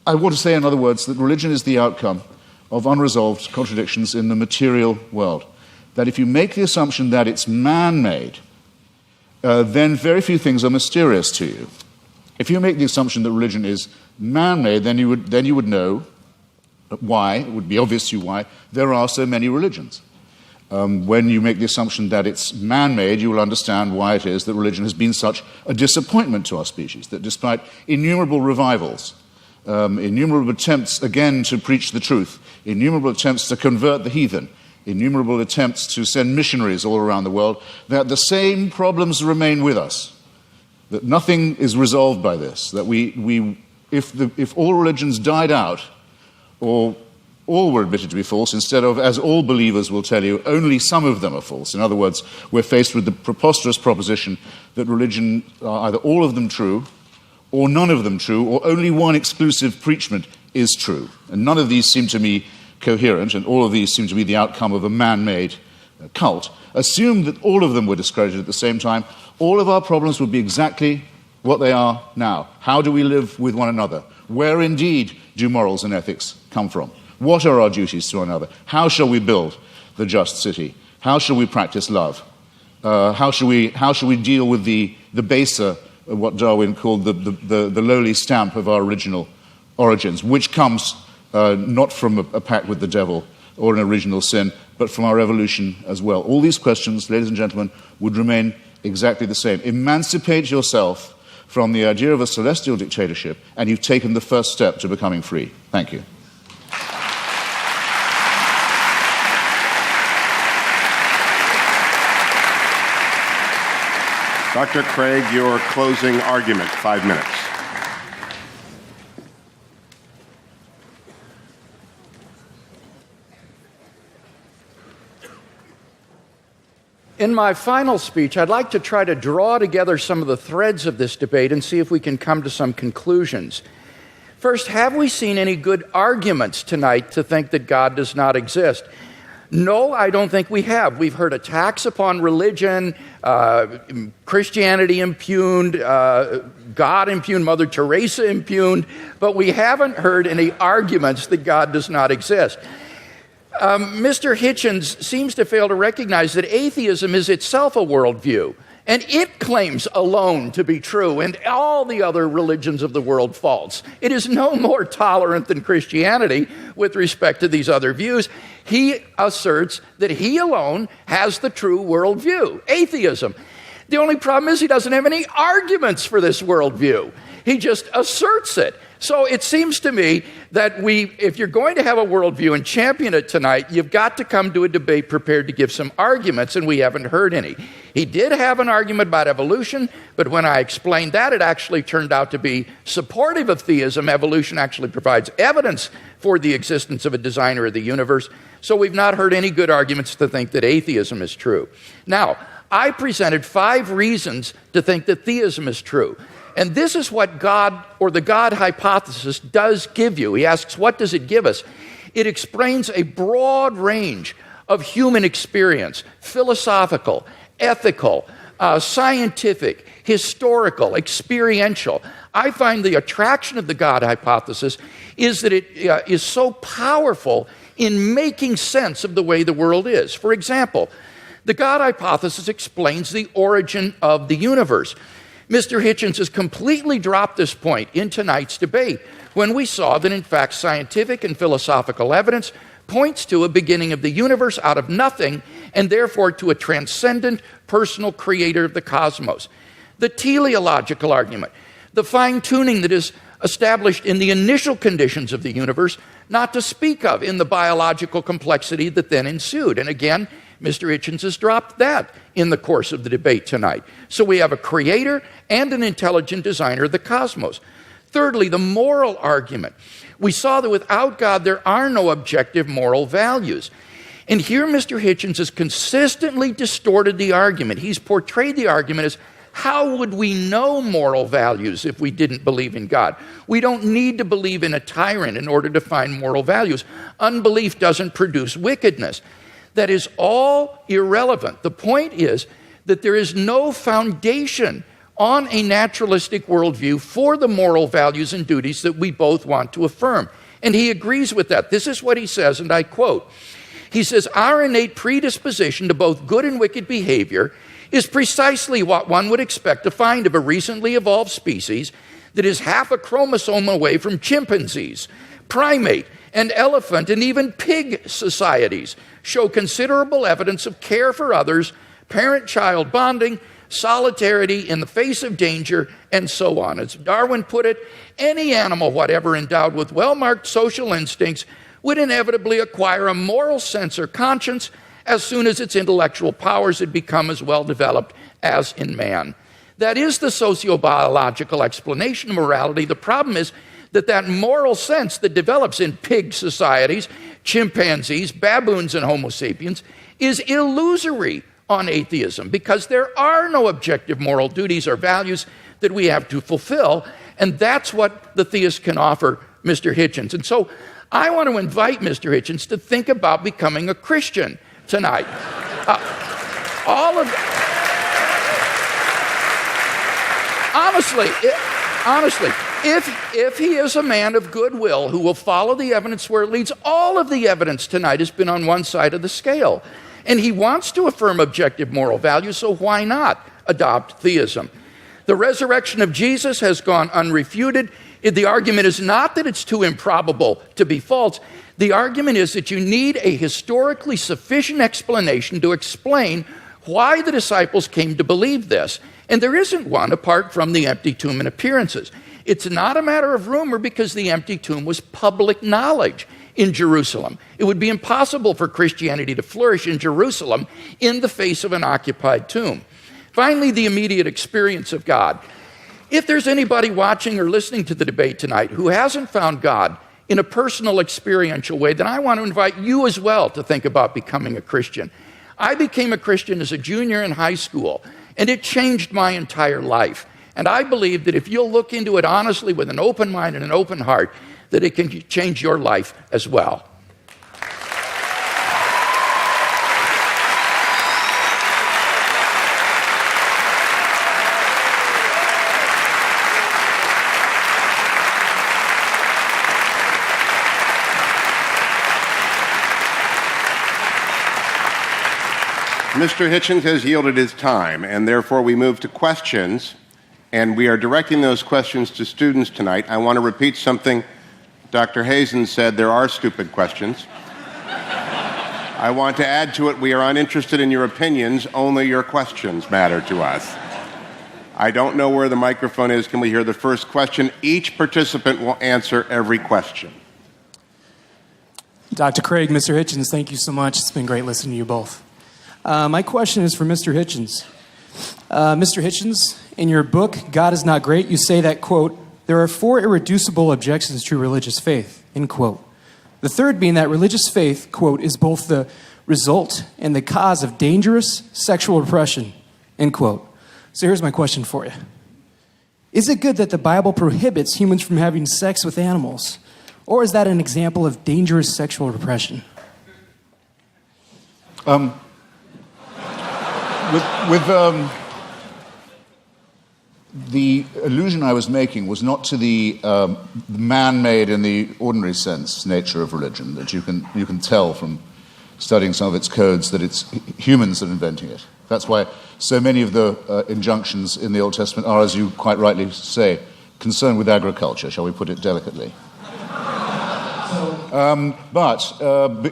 I want to say, in other words, that religion is the outcome of unresolved contradictions in the material world. That if you make the assumption that it's man-made, then very few things are mysterious to you. If you make the assumption that religion is man-made, then you would know why, it would be obvious to you why, there are so many religions. When you make the assumption that it's man-made, you will understand why it is that religion has been such a disappointment to our species, that despite innumerable revivals innumerable attempts again to preach the truth, innumerable attempts to convert the heathen, innumerable attempts to send missionaries all around the world, that the same problems remain with us, that nothing is resolved by this, that if all religions died out, or all were admitted to be false, instead of, as all believers will tell you, only some of them are false. In other words, we're faced with the preposterous proposition that religion are either all of them true, or none of them true, or only one exclusive preachment is true. And none of these seem to me coherent, and all of these seem to be the outcome of a man-made cult. Assume that all of them were discredited at the same time, all of our problems would be exactly what they are now. How do we live with one another? Where indeed do morals and ethics come from? What are our duties to one another? How shall we build the just city? How shall we practice love? How shall we deal with the baser, what Darwin called the lowly stamp of our original origins, which comes not from a pact with the devil or an original sin, but from our evolution as well? All these questions, ladies and gentlemen, would remain exactly the same. Emancipate yourself from the idea of a celestial dictatorship, and you've taken the first step to becoming free. Thank you. Dr. Craig, your closing argument, 5 minutes. In my final speech, I'd like to try to draw together some of the threads of this debate and see if we can come to some conclusions. First, have we seen any good arguments tonight to think that God does not exist? No, I don't think we have. We've heard attacks upon religion, Christianity impugned, God impugned, Mother Teresa impugned, but we haven't heard any arguments that God does not exist. Mr. Hitchens seems to fail to recognize that atheism is itself a worldview, and it claims alone to be true, and all the other religions of the world false. It is no more tolerant than Christianity with respect to these other views. He asserts that he alone has the true worldview, atheism. The only problem is he doesn't have any arguments for this worldview. He just asserts it. So it seems to me that if you're going to have a worldview and champion it tonight, you've got to come to a debate prepared to give some arguments, and we haven't heard any. He did have an argument about evolution, but when I explained that, it actually turned out to be supportive of theism. Evolution actually provides evidence for the existence of a designer of the universe. So we've not heard any good arguments to think that atheism is true. Now, I presented 5 reasons to think that theism is true. And this is what God, or the God hypothesis, does give you. He asks, what does it give us? It explains a broad range of human experience, philosophical, ethical, scientific, historical, experiential. I find the attraction of the God hypothesis is that it is so powerful in making sense of the way the world is. For example, the God hypothesis explains the origin of the universe. Mr. Hitchens has completely dropped this point in tonight's debate when we saw that, in fact, scientific and philosophical evidence points to a beginning of the universe out of nothing, and therefore to a transcendent personal creator of the cosmos. The teleological argument, the fine-tuning that is established in the initial conditions of the universe, not to speak of in the biological complexity that then ensued. And again, Mr. Hitchens has dropped that in the course of the debate tonight. So we have a creator and an intelligent designer of the cosmos. Thirdly, the moral argument. We saw that without God, there are no objective moral values. And here Mr. Hitchens has consistently distorted the argument. He's portrayed the argument as, how would we know moral values if we didn't believe in God? We don't need to believe in a tyrant in order to find moral values. Unbelief doesn't produce wickedness. That is all irrelevant. The point is that there is no foundation on a naturalistic worldview for the moral values and duties that we both want to affirm. And he agrees with that. This is what he says, and I quote. He says, our innate predisposition to both good and wicked behavior is precisely what one would expect to find of a recently evolved species that is half a chromosome away from chimpanzees, primate, and elephant, and even pig societies show considerable evidence of care for others, parent-child bonding, solidarity in the face of danger, and so on. As Darwin put it, any animal whatever endowed with well-marked social instincts would inevitably acquire a moral sense or conscience as soon as its intellectual powers had become as well developed as in man. That is the sociobiological explanation of morality. The problem is that moral sense that develops in pig societies, chimpanzees, baboons, and Homo sapiens is illusory on atheism, because there are no objective moral duties or values that we have to fulfill, and that's what the theist can offer Mr. Hitchens. And so I want to invite Mr. Hitchens to think about becoming a Christian tonight. Honestly, if he is a man of goodwill who will follow the evidence where it leads, all of the evidence tonight has been on one side of the scale. And he wants to affirm objective moral values, so why not adopt theism? The resurrection of Jesus has gone unrefuted. The argument is not that it's too improbable to be false. The argument is that you need a historically sufficient explanation to explain why the disciples came to believe this. And there isn't one apart from the empty tomb and appearances. It's not a matter of rumor, because the empty tomb was public knowledge in Jerusalem. It would be impossible for Christianity to flourish in Jerusalem in the face of an occupied tomb. Finally, the immediate experience of God. If there's anybody watching or listening to the debate tonight who hasn't found God in a personal, experiential way, then I want to invite you as well to think about becoming a Christian. I became a Christian as a junior in high school, and it changed my entire life. And I believe that if you'll look into it honestly with an open mind and an open heart, that it can change your life as well. Mr. Hitchens has yielded his time, and therefore we move to questions, and we are directing those questions to students tonight. I want to repeat something Dr. Hazen said: there are stupid questions. I want to add to it, we are uninterested in your opinions, only your questions matter to us. I don't know where the microphone is. Can we hear the first question? Each participant will answer every question. Dr. Craig, Mr. Hitchens, thank you so much. It's been great listening to you both. My question is for Mr. Hitchens. Mr. Hitchens, in your book, God is Not Great, you say that, quote, there are 4 irreducible objections to religious faith, end quote. The third being that religious faith, quote, is both the result and the cause of dangerous sexual repression, end quote. So here's my question for you. Is it good that the Bible prohibits humans from having sex with animals? Or is that an example of dangerous sexual repression? The allusion I was making was not to the man-made in the ordinary sense nature of religion, that you can tell from studying some of its codes that it's humans that are inventing it. That's why so many of the injunctions in the Old Testament are, as you quite rightly say, concerned with agriculture, shall we put it delicately. But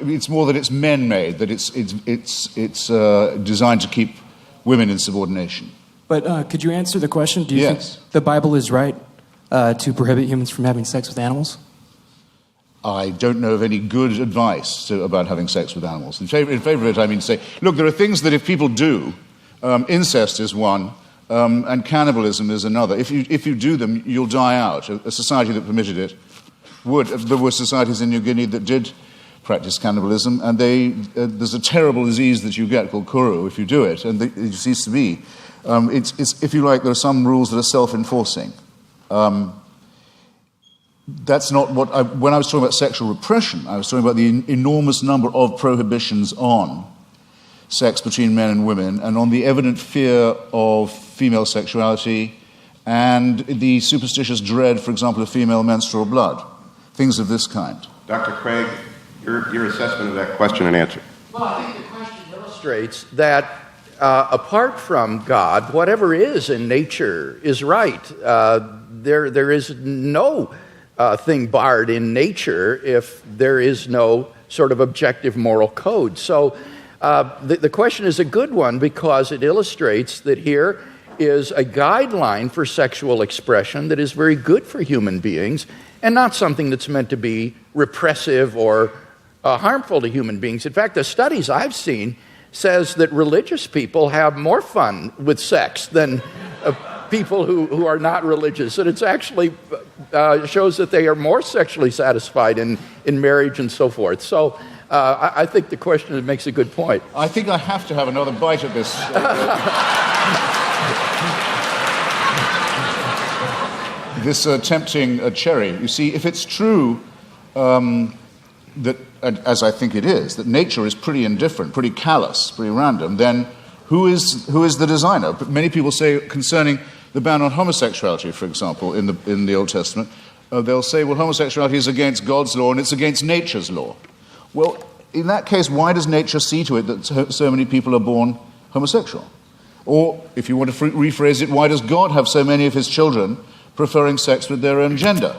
it's more that it's men-made, that it's designed to keep women in subordination. But could you answer the question? Do you Yes. think the Bible is right to prohibit humans from having sex with animals? I don't know of any good advice about having sex with animals. In favor of it, I mean to say, look, there are things that if people do, incest is one, and cannibalism is another. If you do them, you'll die out. A society that permitted it would. There were societies in New Guinea that did practice cannibalism, and there's a terrible disease that you get called kuru if you do it, and it seems to be. It's, if you like, there are some rules that are self-enforcing. That's not what when I was talking about sexual repression, I was talking about the enormous number of prohibitions on sex between men and women, and on the evident fear of female sexuality, and the superstitious dread, for example, of female menstrual blood, things of this kind. Dr. Craig, your assessment of that question and answer. Well, I think the question illustrates that apart from God, whatever is in nature is right. There is no thing barred in nature if there is no sort of objective moral code. So The question is a good one because it illustrates that here is a guideline for sexual expression that is very good for human beings and not something that's meant to be repressive or harmful to human beings. In fact, the studies I've seen says that religious people have more fun with sex than people who are not religious. And it's actually shows that they are more sexually satisfied in marriage and so forth. So I think the question makes a good point. I think I have to have another bite of this. This tempting cherry. You see, if it's true that, as I think it is, that nature is pretty indifferent, pretty callous, pretty random, then who is the designer? But many people say concerning the ban on homosexuality, for example, in the Old Testament, they'll say, well, homosexuality is against God's law and it's against nature's law. Well, in that case, why does nature see to it that so many people are born homosexual? Or, if you want to rephrase it, why does God have so many of his children preferring sex with their own gender?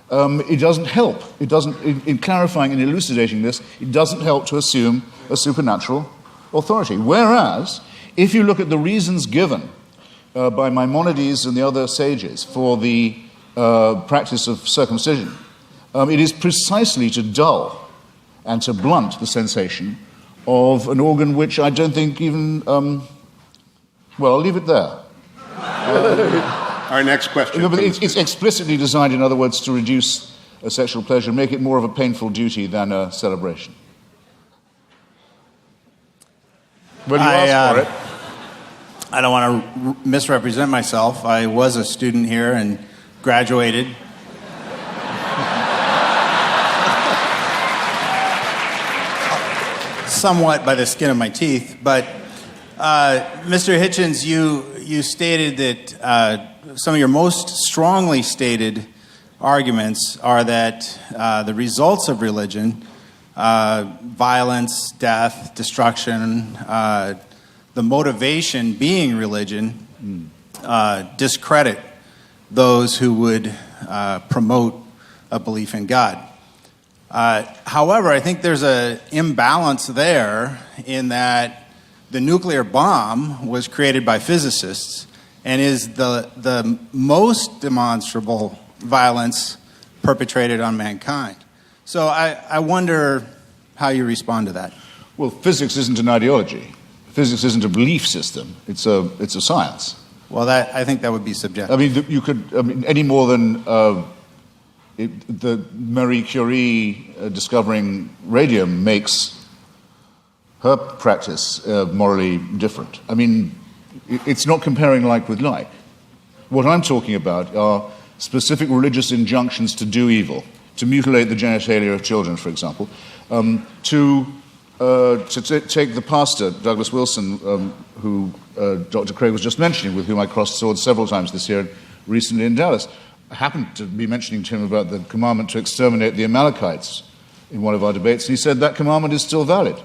It doesn't help. It doesn't, in clarifying and elucidating this, it doesn't help to assume a supernatural authority. Whereas, if you look at the reasons given by Maimonides and the other sages for the practice of circumcision, it is precisely to dull and to blunt the sensation of an organ which I don't think even... well, I'll leave it there. Our next question. No, but it's explicitly designed, in other words, to reduce sexual pleasure, make it more of a painful duty than a celebration. When you ask for it. I don't want to misrepresent myself. I was a student here and graduated. Somewhat by the skin of my teeth, but Mr. Hitchens, you stated that some of your most strongly stated arguments are that the results of religion, violence, death, destruction, the motivation being religion, discredit those who would promote a belief in God. However, I think there's an imbalance there in that the nuclear bomb was created by physicists and is the most demonstrable violence perpetrated on mankind. So I wonder how you respond to that. Well, physics isn't an ideology. Physics isn't a belief system. It's a science. Well, I think that would be subjective. I mean, you could any more than the Marie Curie discovering radium makes her practice morally different. I mean, it's not comparing like with like. What I'm talking about are specific religious injunctions to do evil, to mutilate the genitalia of children, for example, to take the pastor, Douglas Wilson, who Dr. Craig was just mentioning, with whom I crossed swords several times this year, recently in Dallas. I happened to be mentioning to him about the commandment to exterminate the Amalekites in one of our debates, and he said that commandment is still valid.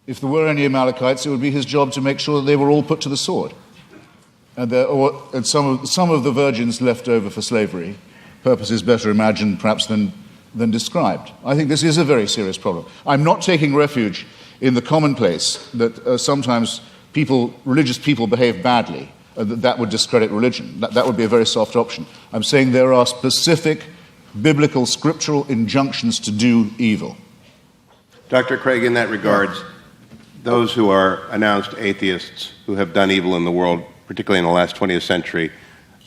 If there were any Amalekites, it would be his job to make sure that they were all put to the sword. And some of the virgins left over for slavery, purposes better imagined perhaps than described. I think this is a very serious problem. I'm not taking refuge in the commonplace that sometimes religious people behave badly, that would discredit religion. That would be a very soft option. I'm saying there are specific biblical, scriptural injunctions to do evil. Dr. Craig, in that regards, those who are announced atheists who have done evil in the world, particularly in the last 20th century,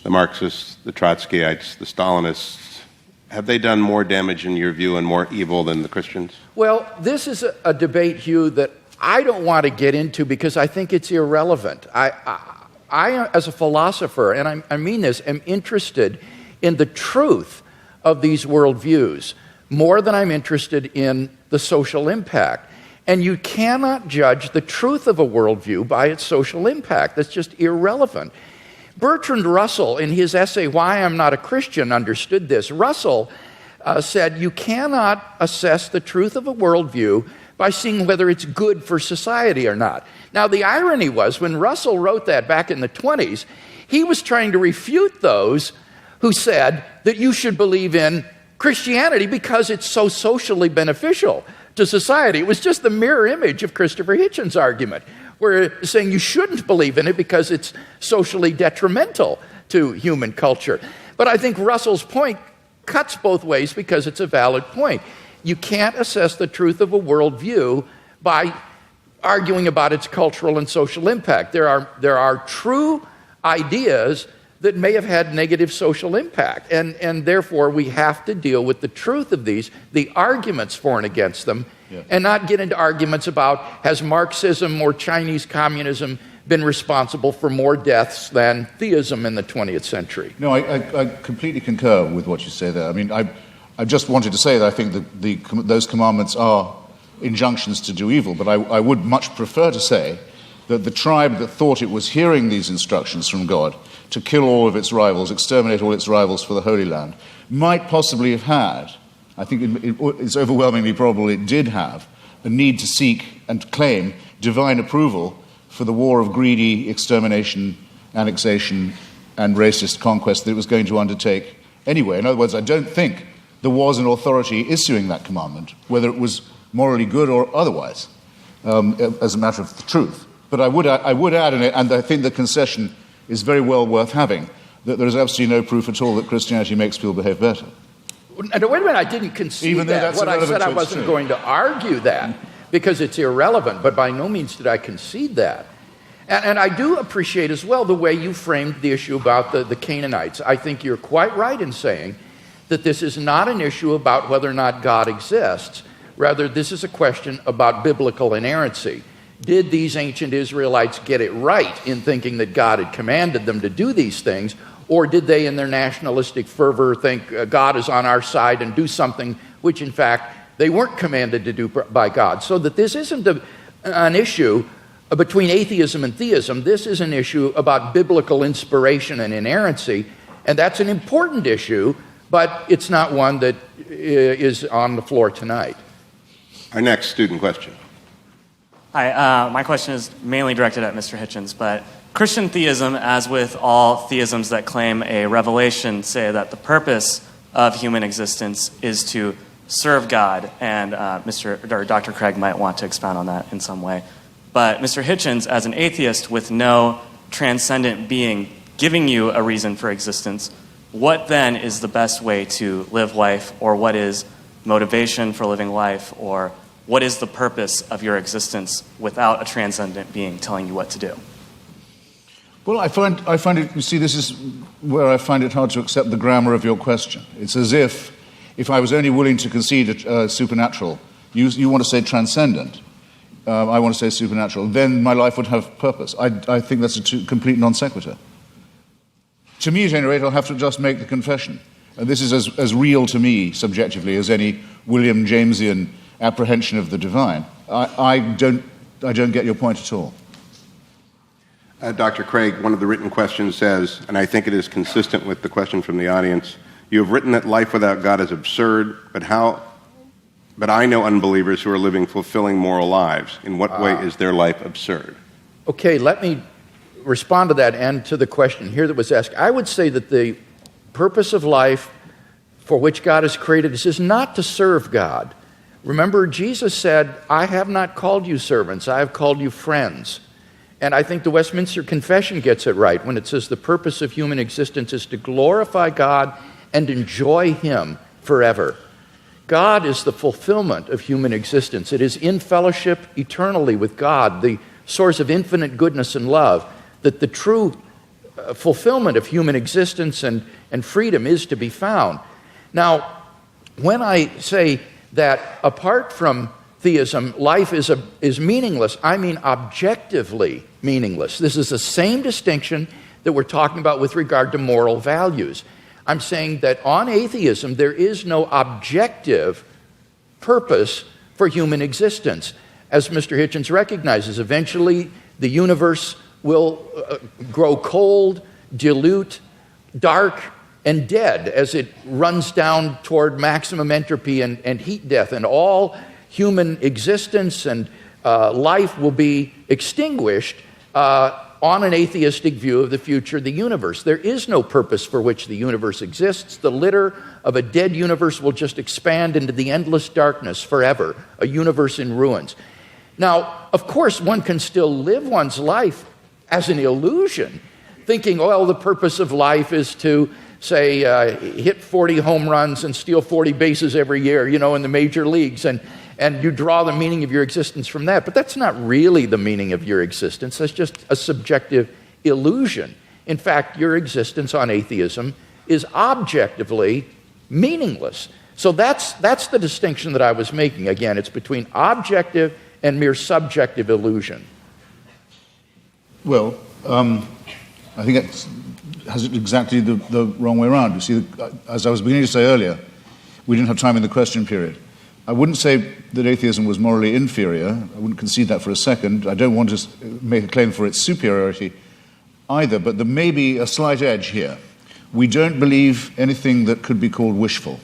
the Marxists, the Trotskyites, the Stalinists, have they done more damage in your view and more evil than the Christians? Well, this is a debate, Hugh, that I don't want to get into because I think it's irrelevant. I as a philosopher, and I mean this, am interested in the truth of these worldviews more than I'm interested in the social impact. And you cannot judge the truth of a worldview by its social impact. That's just irrelevant. Bertrand Russell, in his essay, Why I'm Not a Christian, understood this. Russell said, you cannot assess the truth of a worldview by seeing whether it's good for society or not. Now, the irony was, when Russell wrote that back in the 20s, he was trying to refute those who said that you should believe in Christianity because it's so socially beneficial. to society. It was just the mirror image of Christopher Hitchens' argument, where saying you shouldn't believe in it because it's socially detrimental to human culture. But I think Russell's point cuts both ways because it's a valid point. You can't assess the truth of a worldview by arguing about its cultural and social impact. There are true ideas that may have had negative social impact, and therefore we have to deal with the truth of these, the arguments for and against them, and not get into arguments about has Marxism or Chinese communism been responsible for more deaths than theism in the 20th century. No, I completely concur with what you say there. I mean, I just wanted to say that I think that those commandments are injunctions to do evil, but I would much prefer to say that the tribe that thought it was hearing these instructions from God to kill all of its rivals, exterminate all its rivals for the Holy Land, might possibly have had, I think it's overwhelmingly probable it did have, a need to seek and claim divine approval for the war of greedy extermination, annexation, and racist conquest that it was going to undertake anyway. In other words, I don't think there was an authority issuing that commandment, whether it was morally good or otherwise, as a matter of the truth. But I would add, and I think the concession is very well worth having, that there is absolutely no proof at all that Christianity makes people behave better. Now, wait a minute, I didn't concede that. What I said, I wasn't going to argue that because it's irrelevant, but by no means did I concede that. And I do appreciate as well the way you framed the issue about the Canaanites. I think you're quite right in saying that this is not an issue about whether or not God exists. Rather, this is a question about biblical inerrancy. Did these ancient Israelites get it right in thinking that God had commanded them to do these things, or did they, in their nationalistic fervor, think God is on our side and do something which, in fact, they weren't commanded to do by God? So that this isn't an issue between atheism and theism. This is an issue about biblical inspiration and inerrancy, and that's an important issue, but it's not one that is on the floor tonight. Our next student question. Hi, my question is mainly directed at Mr. Hitchens, but Christian theism, as with all theisms that claim a revelation, say that the purpose of human existence is to serve God, and Dr. Craig might want to expound on that in some way. But Mr. Hitchens, as an atheist with no transcendent being giving you a reason for existence, what then is the best way to live life, or what is motivation for living life, or what is the purpose of your existence without a transcendent being telling you what to do? Well, I find it, you see, this is where I find it hard to accept the grammar of your question. It's as if I was only willing to concede supernatural, you want to say transcendent, I want to say supernatural, then my life would have purpose. I think that's a complete non sequitur. To me, at any rate, I'll have to just make the confession. And this is as real to me, subjectively, as any William Jamesian apprehension of the divine. I don't get your point at all. Dr. Craig, one of the written questions says, and I think it is consistent with the question from the audience, you have written that life without God is absurd, but I know unbelievers who are living fulfilling moral lives. In what way is their life absurd? Okay, let me respond to that and to the question here that was asked. I would say that the purpose of life for which God has created us is not to serve God. Remember, Jesus said, I have not called you servants, I have called you friends. And I think the Westminster Confession gets it right when it says the purpose of human existence is to glorify God and enjoy Him forever. God is the fulfillment of human existence. It is in fellowship eternally with God, the source of infinite goodness and love, that the true fulfillment of human existence and freedom is to be found. Now, when I say that apart from theism, life is meaningless, I mean objectively meaningless. This is the same distinction that we're talking about with regard to moral values. I'm saying that on atheism, there is no objective purpose for human existence. As Mr. Hitchens recognizes, eventually the universe will grow cold, dilute, dark, and dead as it runs down toward maximum entropy and heat death, and all human existence and life will be extinguished on an atheistic view of the future of the universe. There is no purpose for which the universe exists. The litter of a dead universe will just expand into the endless darkness forever, a universe in ruins. Now, of course, one can still live one's life as an illusion, thinking, well, the purpose of life is to, say, hit 40 home runs and steal 40 bases every year, in the major leagues, and you draw the meaning of your existence from that. But that's not really the meaning of your existence. That's just a subjective illusion. In fact, your existence on atheism is objectively meaningless. So that's the distinction that I was making. Again, it's between objective and mere subjective illusion. Well, I think it has it exactly the wrong way around. You see, as I was beginning to say earlier, we didn't have time in the question period. I wouldn't say that atheism was morally inferior. I wouldn't concede that for a second. I don't want to make a claim for its superiority either, but there may be a slight edge here. We don't believe anything that could be called wishful.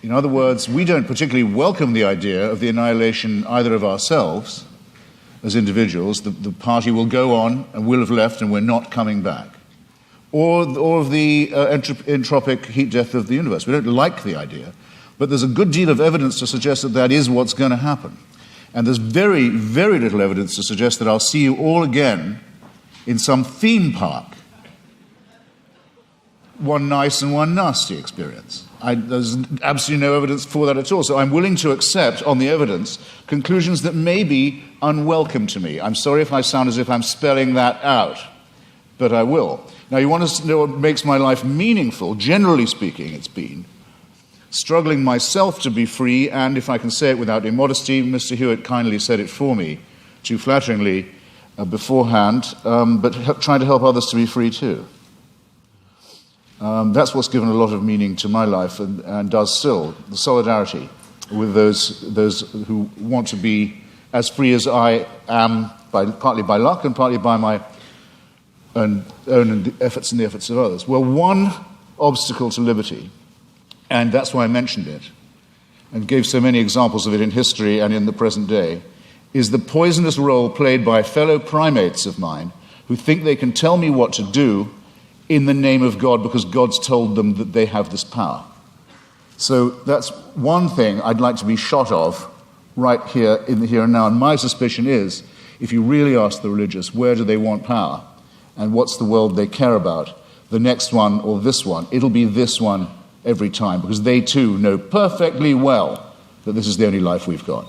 In other words, we don't particularly welcome the idea of the annihilation either of ourselves as individuals, the party will go on and will have left and we're not coming back, or of the entropic heat death of the universe. We don't like the idea, but there's a good deal of evidence to suggest that that is what's going to happen. And there's very, very little evidence to suggest that I'll see you all again in some theme park. One nice and one nasty experience. There's absolutely no evidence for that at all. So I'm willing to accept, on the evidence, conclusions that may be unwelcome to me. I'm sorry if I sound as if I'm spelling that out, but I will. Now, you want to know what makes my life meaningful? Generally speaking, it's been struggling myself to be free, and if I can say it without immodesty, Mr. Hewitt kindly said it for me, too flatteringly beforehand, but trying to help others to be free too. That's what's given a lot of meaning to my life and does still, the solidarity with those who want to be as free as I am, partly by luck and partly by my own efforts and the efforts of others. Well, one obstacle to liberty, and that's why I mentioned it, and gave so many examples of it in history and in the present day, is the poisonous role played by fellow primates of mine who think they can tell me what to do in the name of God because God's told them that they have this power. So that's one thing I'd like to be shot of right here in the here and now. And my suspicion is, if you really ask the religious where do they want power and what's the world they care about, the next one or this one, it'll be this one every time, because they too know perfectly well that this is the only life we've got.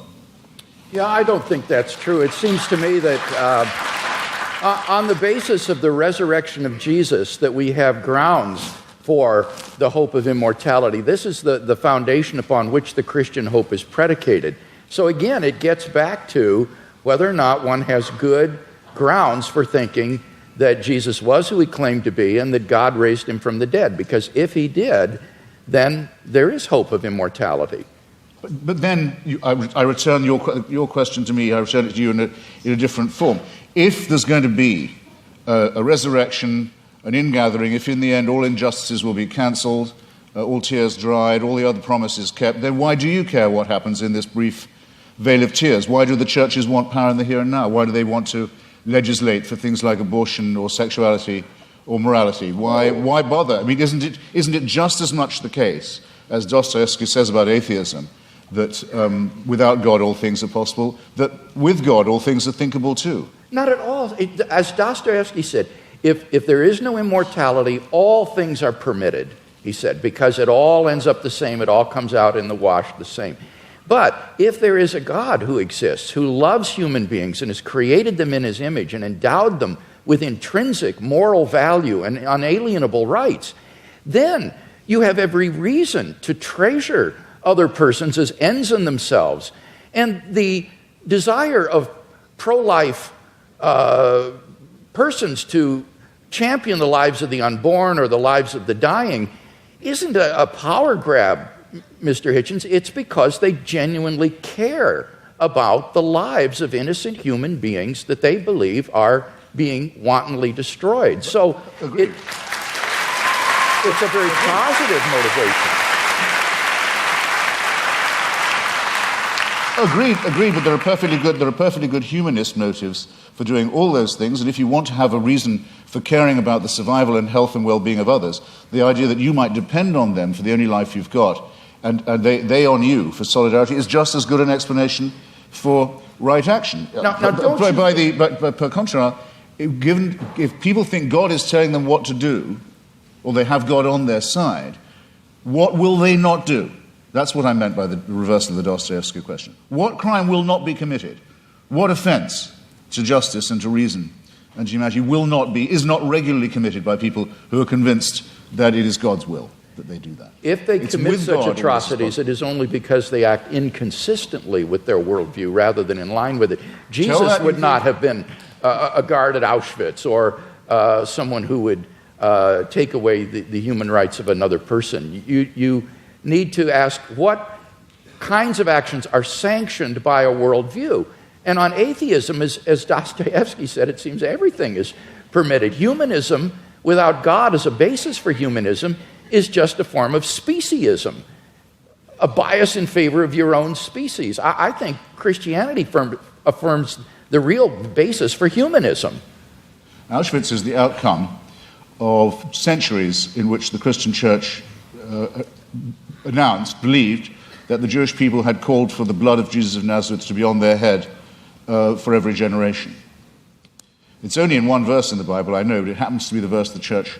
Yeah, I don't think that's true. It seems to me that on the basis of the resurrection of Jesus that we have grounds for the hope of immortality. This is the foundation upon which the Christian hope is predicated. So again, it gets back to whether or not one has good grounds for thinking that Jesus was who he claimed to be and that God raised him from the dead. Because if he did, then there is hope of immortality. But then I return your question to me, I return it to you in a different form. If there's going to be a resurrection, an ingathering, if in the end all injustices will be cancelled, all tears dried, all the other promises kept, then why do you care what happens in this brief veil of tears? Why do the churches want power in the here and now? Why do they want to legislate for things like abortion or sexuality or morality? Why bother? I mean, isn't it just as much the case, as Dostoevsky says about atheism, that without God all things are possible, that with God all things are thinkable too? Not at all. As Dostoevsky said, if there is no immortality, all things are permitted, he said, because it all ends up the same, it all comes out in the wash the same. But if there is a God who exists, who loves human beings and has created them in his image and endowed them with intrinsic moral value and unalienable rights, then you have every reason to treasure other persons as ends in themselves. And the desire of pro-life persons to champion the lives of the unborn or the lives of the dying isn't a power grab, Mr. Hitchens. It's because they genuinely care about the lives of innocent human beings that they believe are being wantonly destroyed. So it's a very positive motivation. Agreed, but there are perfectly good humanist motives for doing all those things, and if you want to have a reason for caring about the survival and health and well-being of others, the idea that you might depend on them for the only life you've got, and they on you for solidarity, is just as good an explanation for right action. But per contra, if people think God is telling them what to do, or they have God on their side, what will they not do? That's what I meant by the reversal of the Dostoevsky question. What crime will not be committed? What offense to justice and to reason and to humanity is not regularly committed by people who are convinced that it is God's will that they do that? If they commit such atrocities, it is only because they act inconsistently with their worldview rather than in line with it. Jesus would not have been a guard at Auschwitz or someone who would take away the human rights of another person. You need to ask what kinds of actions are sanctioned by a worldview. And on atheism, as Dostoevsky said, it seems everything is permitted. Humanism, without God as a basis for humanism, is just a form of speciesism, a bias in favor of your own species. I think Christianity affirms the real basis for humanism. Auschwitz is the outcome of centuries in which the Christian church believed that the Jewish people had called for the blood of Jesus of Nazareth to be on their head for every generation. It's only in one verse in the Bible, I know, but it happens to be the verse the church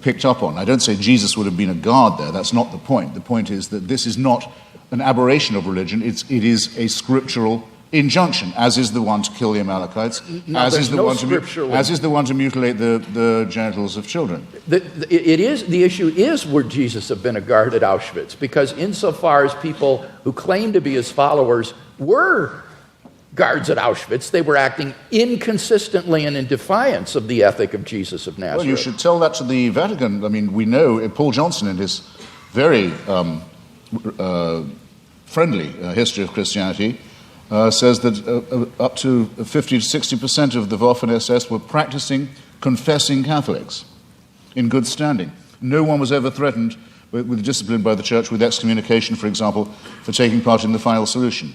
picked up on. I don't say Jesus would have been a guard there. That's not the point. The point is that this is not an aberration of religion. It is a scriptural injunction, as is the one to kill the Amalekites, as is the one to mutilate the genitals of children. The issue is, would Jesus have been a guard at Auschwitz? Because insofar as people who claim to be his followers were guards at Auschwitz, they were acting inconsistently and in defiance of the ethic of Jesus of Nazareth. Well, you should tell that to the Vatican. I mean, we know Paul Johnson, in his very friendly history of Christianity, says that up to 50 to 60% of the Waffen-SS were practicing, confessing Catholics in good standing. No one was ever threatened with discipline by the church, with excommunication, for example, for taking part in the final solution.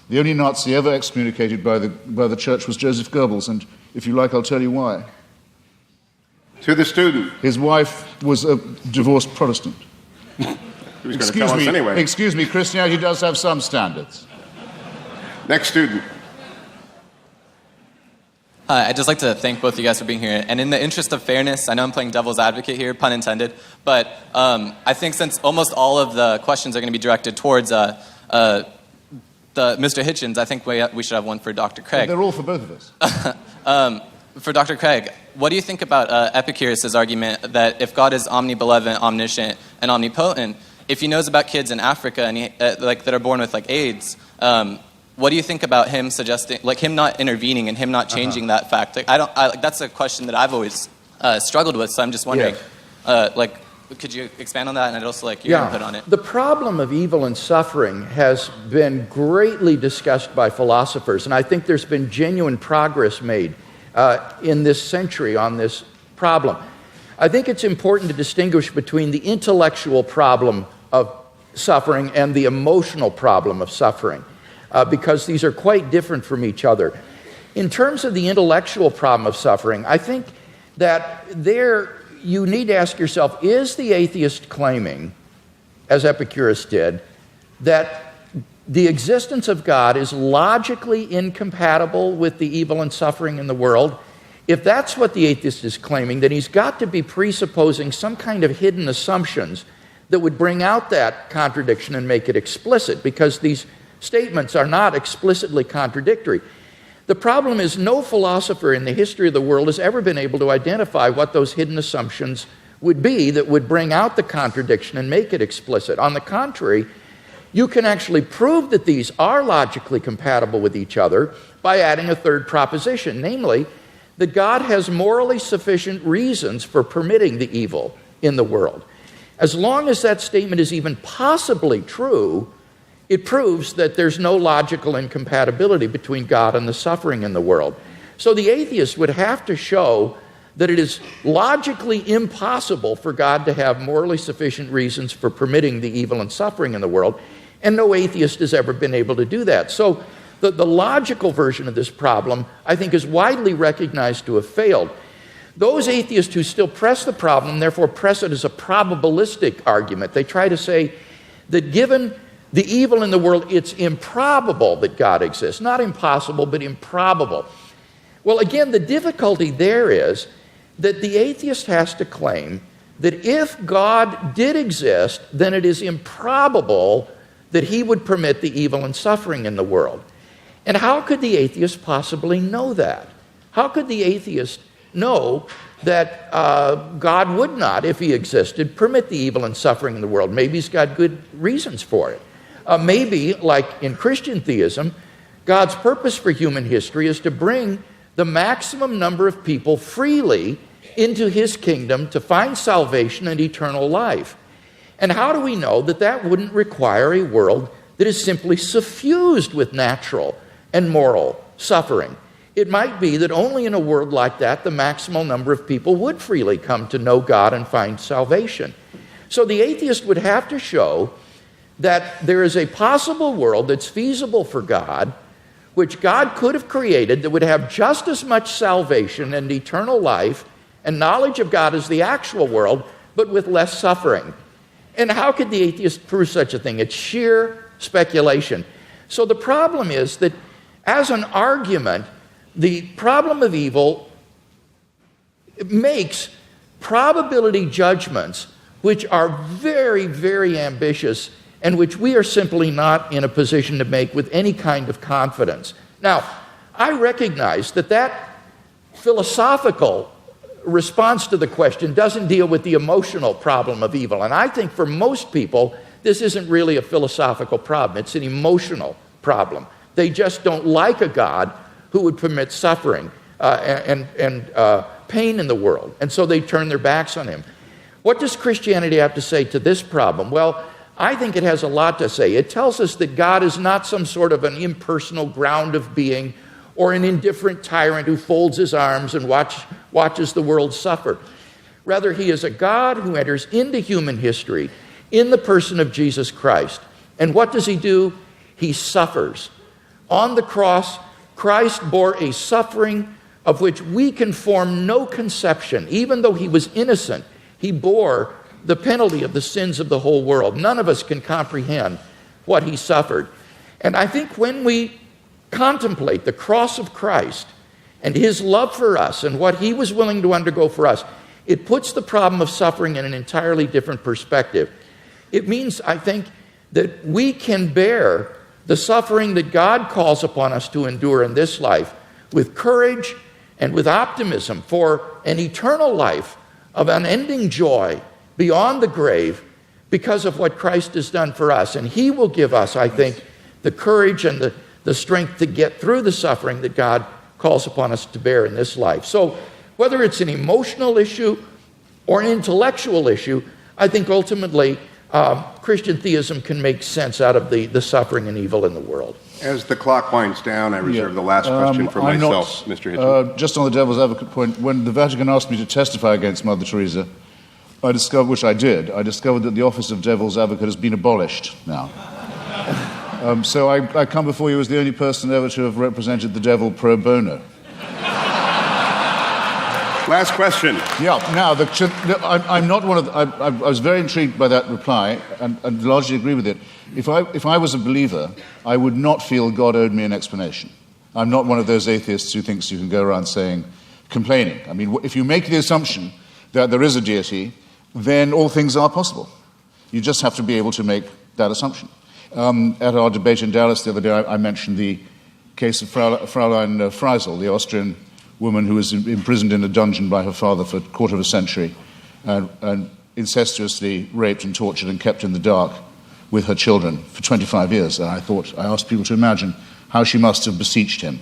The only Nazi ever excommunicated by the church was Joseph Goebbels, and if you like, I'll tell you why. To the student. His wife was a divorced Protestant. Who's going to tell us anyway? Excuse me, Christianity does have some standards. Next student. Hi, I'd just like to thank both of you guys for being here. And in the interest of fairness, I know I'm playing devil's advocate here, pun intended, but I think since almost all of the questions are going to be directed towards Mr. Hitchens, I think we should have one for Dr. Craig. They're all for both of us. For Dr. Craig, what do you think about Epicurus' argument that if God is omnibenevolent, omniscient, and omnipotent, if he knows about kids in Africa and that are born with AIDS, what do you think about him suggesting, him not intervening and him not changing that fact? That's a question that I've always struggled with. So I'm just wondering, could you expand on that? And I'd also like your input on it. The problem of evil and suffering has been greatly discussed by philosophers, and I think there's been genuine progress made in this century on this problem. I think it's important to distinguish between the intellectual problem of suffering and the emotional problem of suffering, because these are quite different from each other. In terms of the intellectual problem of suffering, I think that you need to ask yourself, is the atheist claiming, as Epicurus did, that the existence of God is logically incompatible with the evil and suffering in the world? If that's what the atheist is claiming, then he's got to be presupposing some kind of hidden assumptions that would bring out that contradiction and make it explicit, because these statements are not explicitly contradictory. The problem is no philosopher in the history of the world has ever been able to identify what those hidden assumptions would be that would bring out the contradiction and make it explicit. On the contrary, you can actually prove that these are logically compatible with each other by adding a third proposition, namely that God has morally sufficient reasons for permitting the evil in the world. As long as that statement is even possibly true, it proves that there's no logical incompatibility between God and the suffering in the world. So the atheist would have to show that it is logically impossible for God to have morally sufficient reasons for permitting the evil and suffering in the world. And no atheist has ever been able to do that. So the logical version of this problem, I think, is widely recognized to have failed. Those atheists who still press the problem, therefore press it as a probabilistic argument. They try to say that given the evil in the world, it's improbable that God exists. Not impossible, but improbable. Well, again, the difficulty there is that the atheist has to claim that if God did exist, then it is improbable that he would permit the evil and suffering in the world. And how could the atheist possibly know that? How could the atheist know that God would not, if he existed, permit the evil and suffering in the world? Maybe he's got good reasons for it. Maybe, like in Christian theism, God's purpose for human history is to bring the maximum number of people freely into his kingdom to find salvation and eternal life. And how do we know that that wouldn't require a world that is simply suffused with natural and moral suffering? It might be that only in a world like that the maximal number of people would freely come to know God and find salvation. So the atheist would have to show that there is a possible world that's feasible for God, which God could have created, that would have just as much salvation and eternal life and knowledge of God as the actual world, but with less suffering. And how could the atheist prove such a thing? It's sheer speculation. So the problem is that as an argument, the problem of evil makes probability judgments which are very, very ambitious and which we are simply not in a position to make with any kind of confidence. Now, I recognize that that philosophical response to the question doesn't deal with the emotional problem of evil. And I think for most people, this isn't really a philosophical problem. It's an emotional problem. They just don't like a God who would permit suffering and pain in the world. And so they turn their backs on him. What does Christianity have to say to this problem? Well, I think it has a lot to say. It tells us that God is not some sort of an impersonal ground of being or an indifferent tyrant who folds his arms and watches the world suffer. Rather, he is a God who enters into human history in the person of Jesus Christ. And what does he do? He suffers. On the cross, Christ bore a suffering of which we can form no conception. Even though he was innocent, he bore the penalty of the sins of the whole world. None of us can comprehend what he suffered. And I think when we contemplate the cross of Christ and his love for us and what he was willing to undergo for us, it puts the problem of suffering in an entirely different perspective. It means, I think, that we can bear the suffering that God calls upon us to endure in this life with courage and with optimism for an eternal life of unending joy beyond the grave because of what Christ has done for us. And he will give us, I think, the courage and the strength to get through the suffering that God calls upon us to bear in this life. So whether it's an emotional issue or an intellectual issue, I think ultimately Christian theism can make sense out of the suffering and evil in the world. As the clock winds down, I reserve the last question for myself, Mr. Hitchens. Just on the devil's advocate point, when the Vatican asked me to testify against Mother Teresa, I discovered, which I did, I discovered that the office of devil's advocate has been abolished now. So I come before you as the only person ever to have represented the devil pro bono. Last question. Yeah. Now, I'm not one of the, I was very intrigued by that reply and largely agree with it. If I was a believer, I would not feel God owed me an explanation. I'm not one of those atheists who thinks you can go around complaining. I mean, if you make the assumption that there is a deity, then all things are possible. You just have to be able to make that assumption. At our debate in Dallas the other day, I mentioned the case of Fräulein Freisel, the Austrian woman who was imprisoned in a dungeon by her father for a quarter of a century and incestuously raped and tortured and kept in the dark with her children for 25 years. And I asked people to imagine how she must have beseeched him,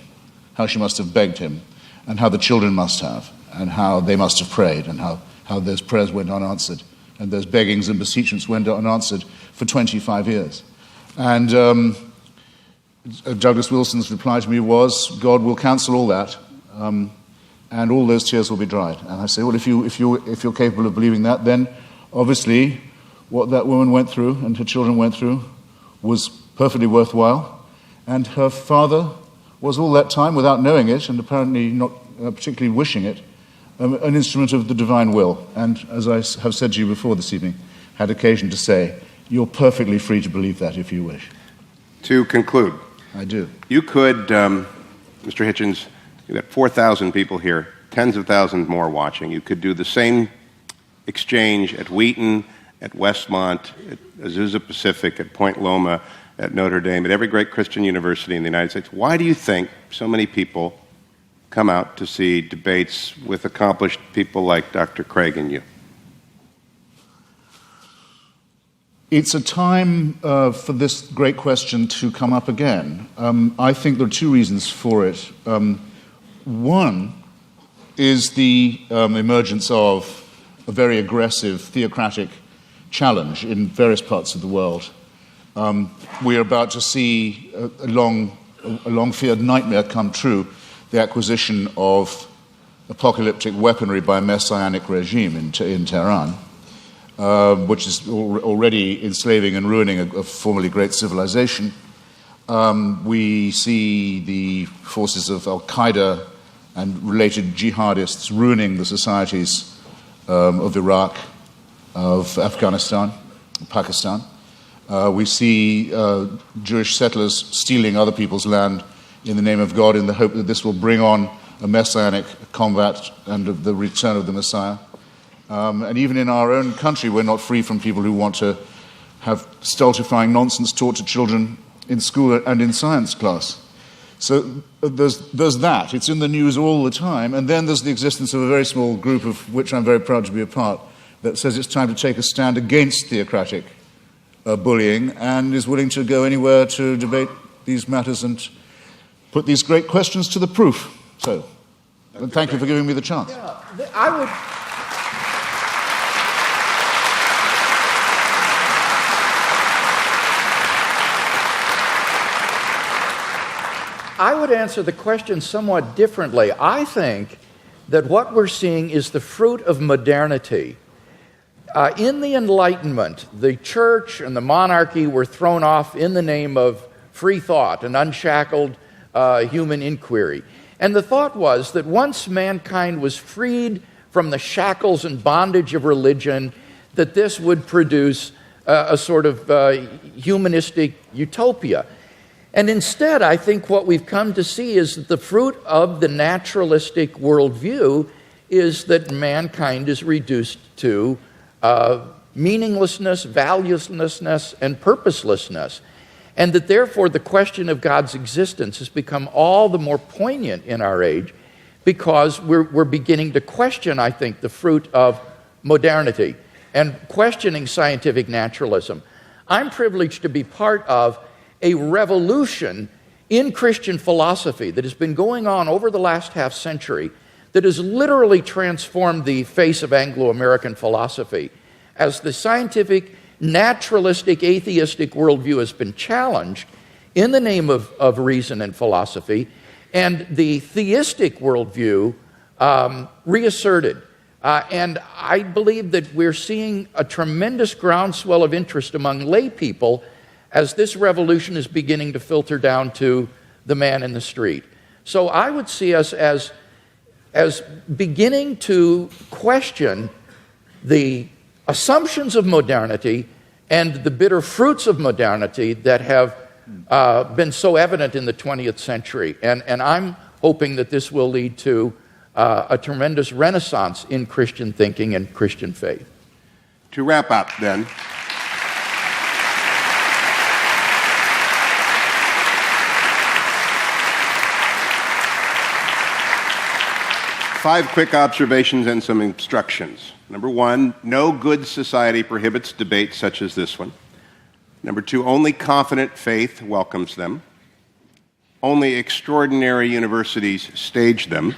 how she must have begged him, and how the children must have, and how they must have prayed, and how those prayers went unanswered, and those beggings and beseechments went unanswered for 25 years. And Douglas Wilson's reply to me was, God will cancel all that, and all those tears will be dried. And I say, well, if you're capable of believing that, then obviously what that woman went through and her children went through was perfectly worthwhile, and her father was all that time, without knowing it, and apparently not particularly wishing it, an instrument of the divine will. And as I have said to you before this evening, had occasion to say, you're perfectly free to believe that if you wish. To conclude, I do. you could, Mr. Hitchens, you got 4,000 people here, tens of thousands more watching. You could do the same exchange at Wheaton, at Westmont, at Azusa Pacific, at Point Loma, at Notre Dame, at every great Christian university in the United States. Why do you think so many people come out to see debates with accomplished people like Dr. Craig and you? It's a time for this great question to come up again. I think there are two reasons for it. One is the emergence of a very aggressive theocratic challenge in various parts of the world. We are about to see a long-feared nightmare come true, the acquisition of apocalyptic weaponry by a messianic regime in Tehran, which is already enslaving and ruining a formerly great civilization. We see the forces of Al-Qaeda and related jihadists ruining the societies of Iraq, of Afghanistan, Pakistan. We see Jewish settlers stealing other people's land in the name of God in the hope that this will bring on a messianic combat and the return of the Messiah. And even in our own country, we're not free from people who want to have stultifying nonsense taught to children in school and in science class. So there's that. It's in the news all the time. And then there's the existence of a very small group, of which I'm very proud to be a part, that says it's time to take a stand against theocratic bullying and is willing to go anywhere to debate these matters and put these great questions to the proof. So, thank you for giving me the chance. Yeah, I would answer the question somewhat differently. I think that what we're seeing is the fruit of modernity. In the Enlightenment, the church and the monarchy were thrown off in the name of free thought and unshackled human inquiry. And the thought was that once mankind was freed from the shackles and bondage of religion, that this would produce a sort of humanistic utopia. And instead, I think what we've come to see is that the fruit of the naturalistic worldview is that mankind is reduced to meaninglessness, valuelessness, and purposelessness. And that therefore the question of God's existence has become all the more poignant in our age because we're beginning to question, I think, the fruit of modernity and questioning scientific naturalism. I'm privileged to be part of a revolution in Christian philosophy that has been going on over the last half century that has literally transformed the face of Anglo-American philosophy. As the scientific, naturalistic, atheistic worldview has been challenged in the name of reason and philosophy, and the theistic worldview reasserted. And I believe that we're seeing a tremendous groundswell of interest among lay people as this revolution is beginning to filter down to the man in the street. So I would see us as beginning to question the assumptions of modernity and the bitter fruits of modernity that have been so evident in the 20th century. And I'm hoping that this will lead to a tremendous renaissance in Christian thinking and Christian faith. To wrap up, then, five quick observations and some instructions. Number one, no good society prohibits debates such as this one. Number two, only confident faith welcomes them. Only extraordinary universities stage them.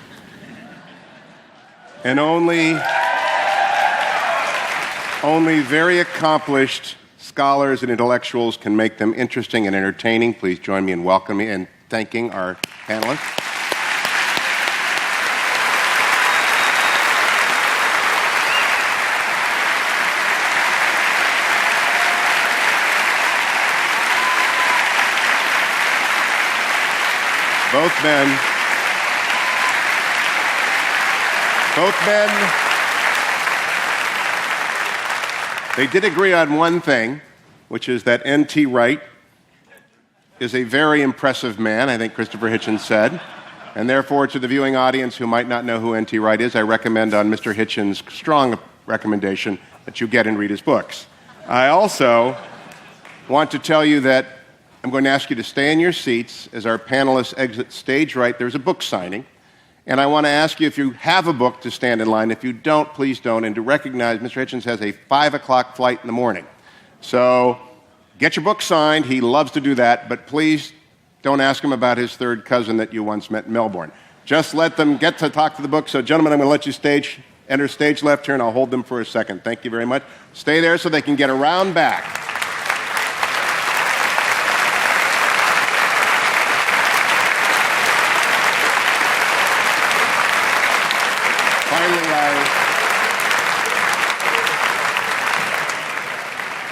And only very accomplished scholars and intellectuals can make them interesting and entertaining. Please join me in welcoming and thanking our panelists. Both men. They did agree on one thing, which is that N.T. Wright is a very impressive man, I think Christopher Hitchens said. And therefore, to the viewing audience who might not know who N.T. Wright is, I recommend on Mr. Hitchens' strong recommendation that you get and read his books. I also want to tell you that I'm going to ask you to stay in your seats as our panelists exit stage right. There's a book signing. And I want to ask you if you have a book to stand in line. If you don't, please don't. And to recognize Mr. Hitchens has a 5 o'clock flight in the morning. So get your book signed. He loves to do that. But please don't ask him about his third cousin that you once met in Melbourne. Just let them get to talk to the book. So, gentlemen, I'm going to let you enter stage left here, and I'll hold them for a second. Thank you very much. Stay there so they can get around back.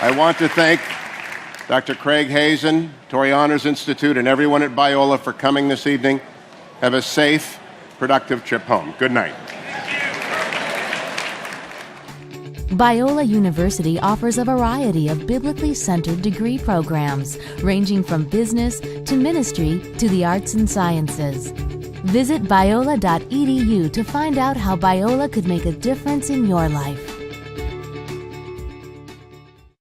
I want to thank Dr. Craig Hazen, Torrey Honors Institute, and everyone at Biola for coming this evening. Have a safe, productive trip home. Good night. Biola University offers a variety of biblically centered degree programs, ranging from business to ministry to the arts and sciences. Visit biola.edu to find out how Biola could make a difference in your life.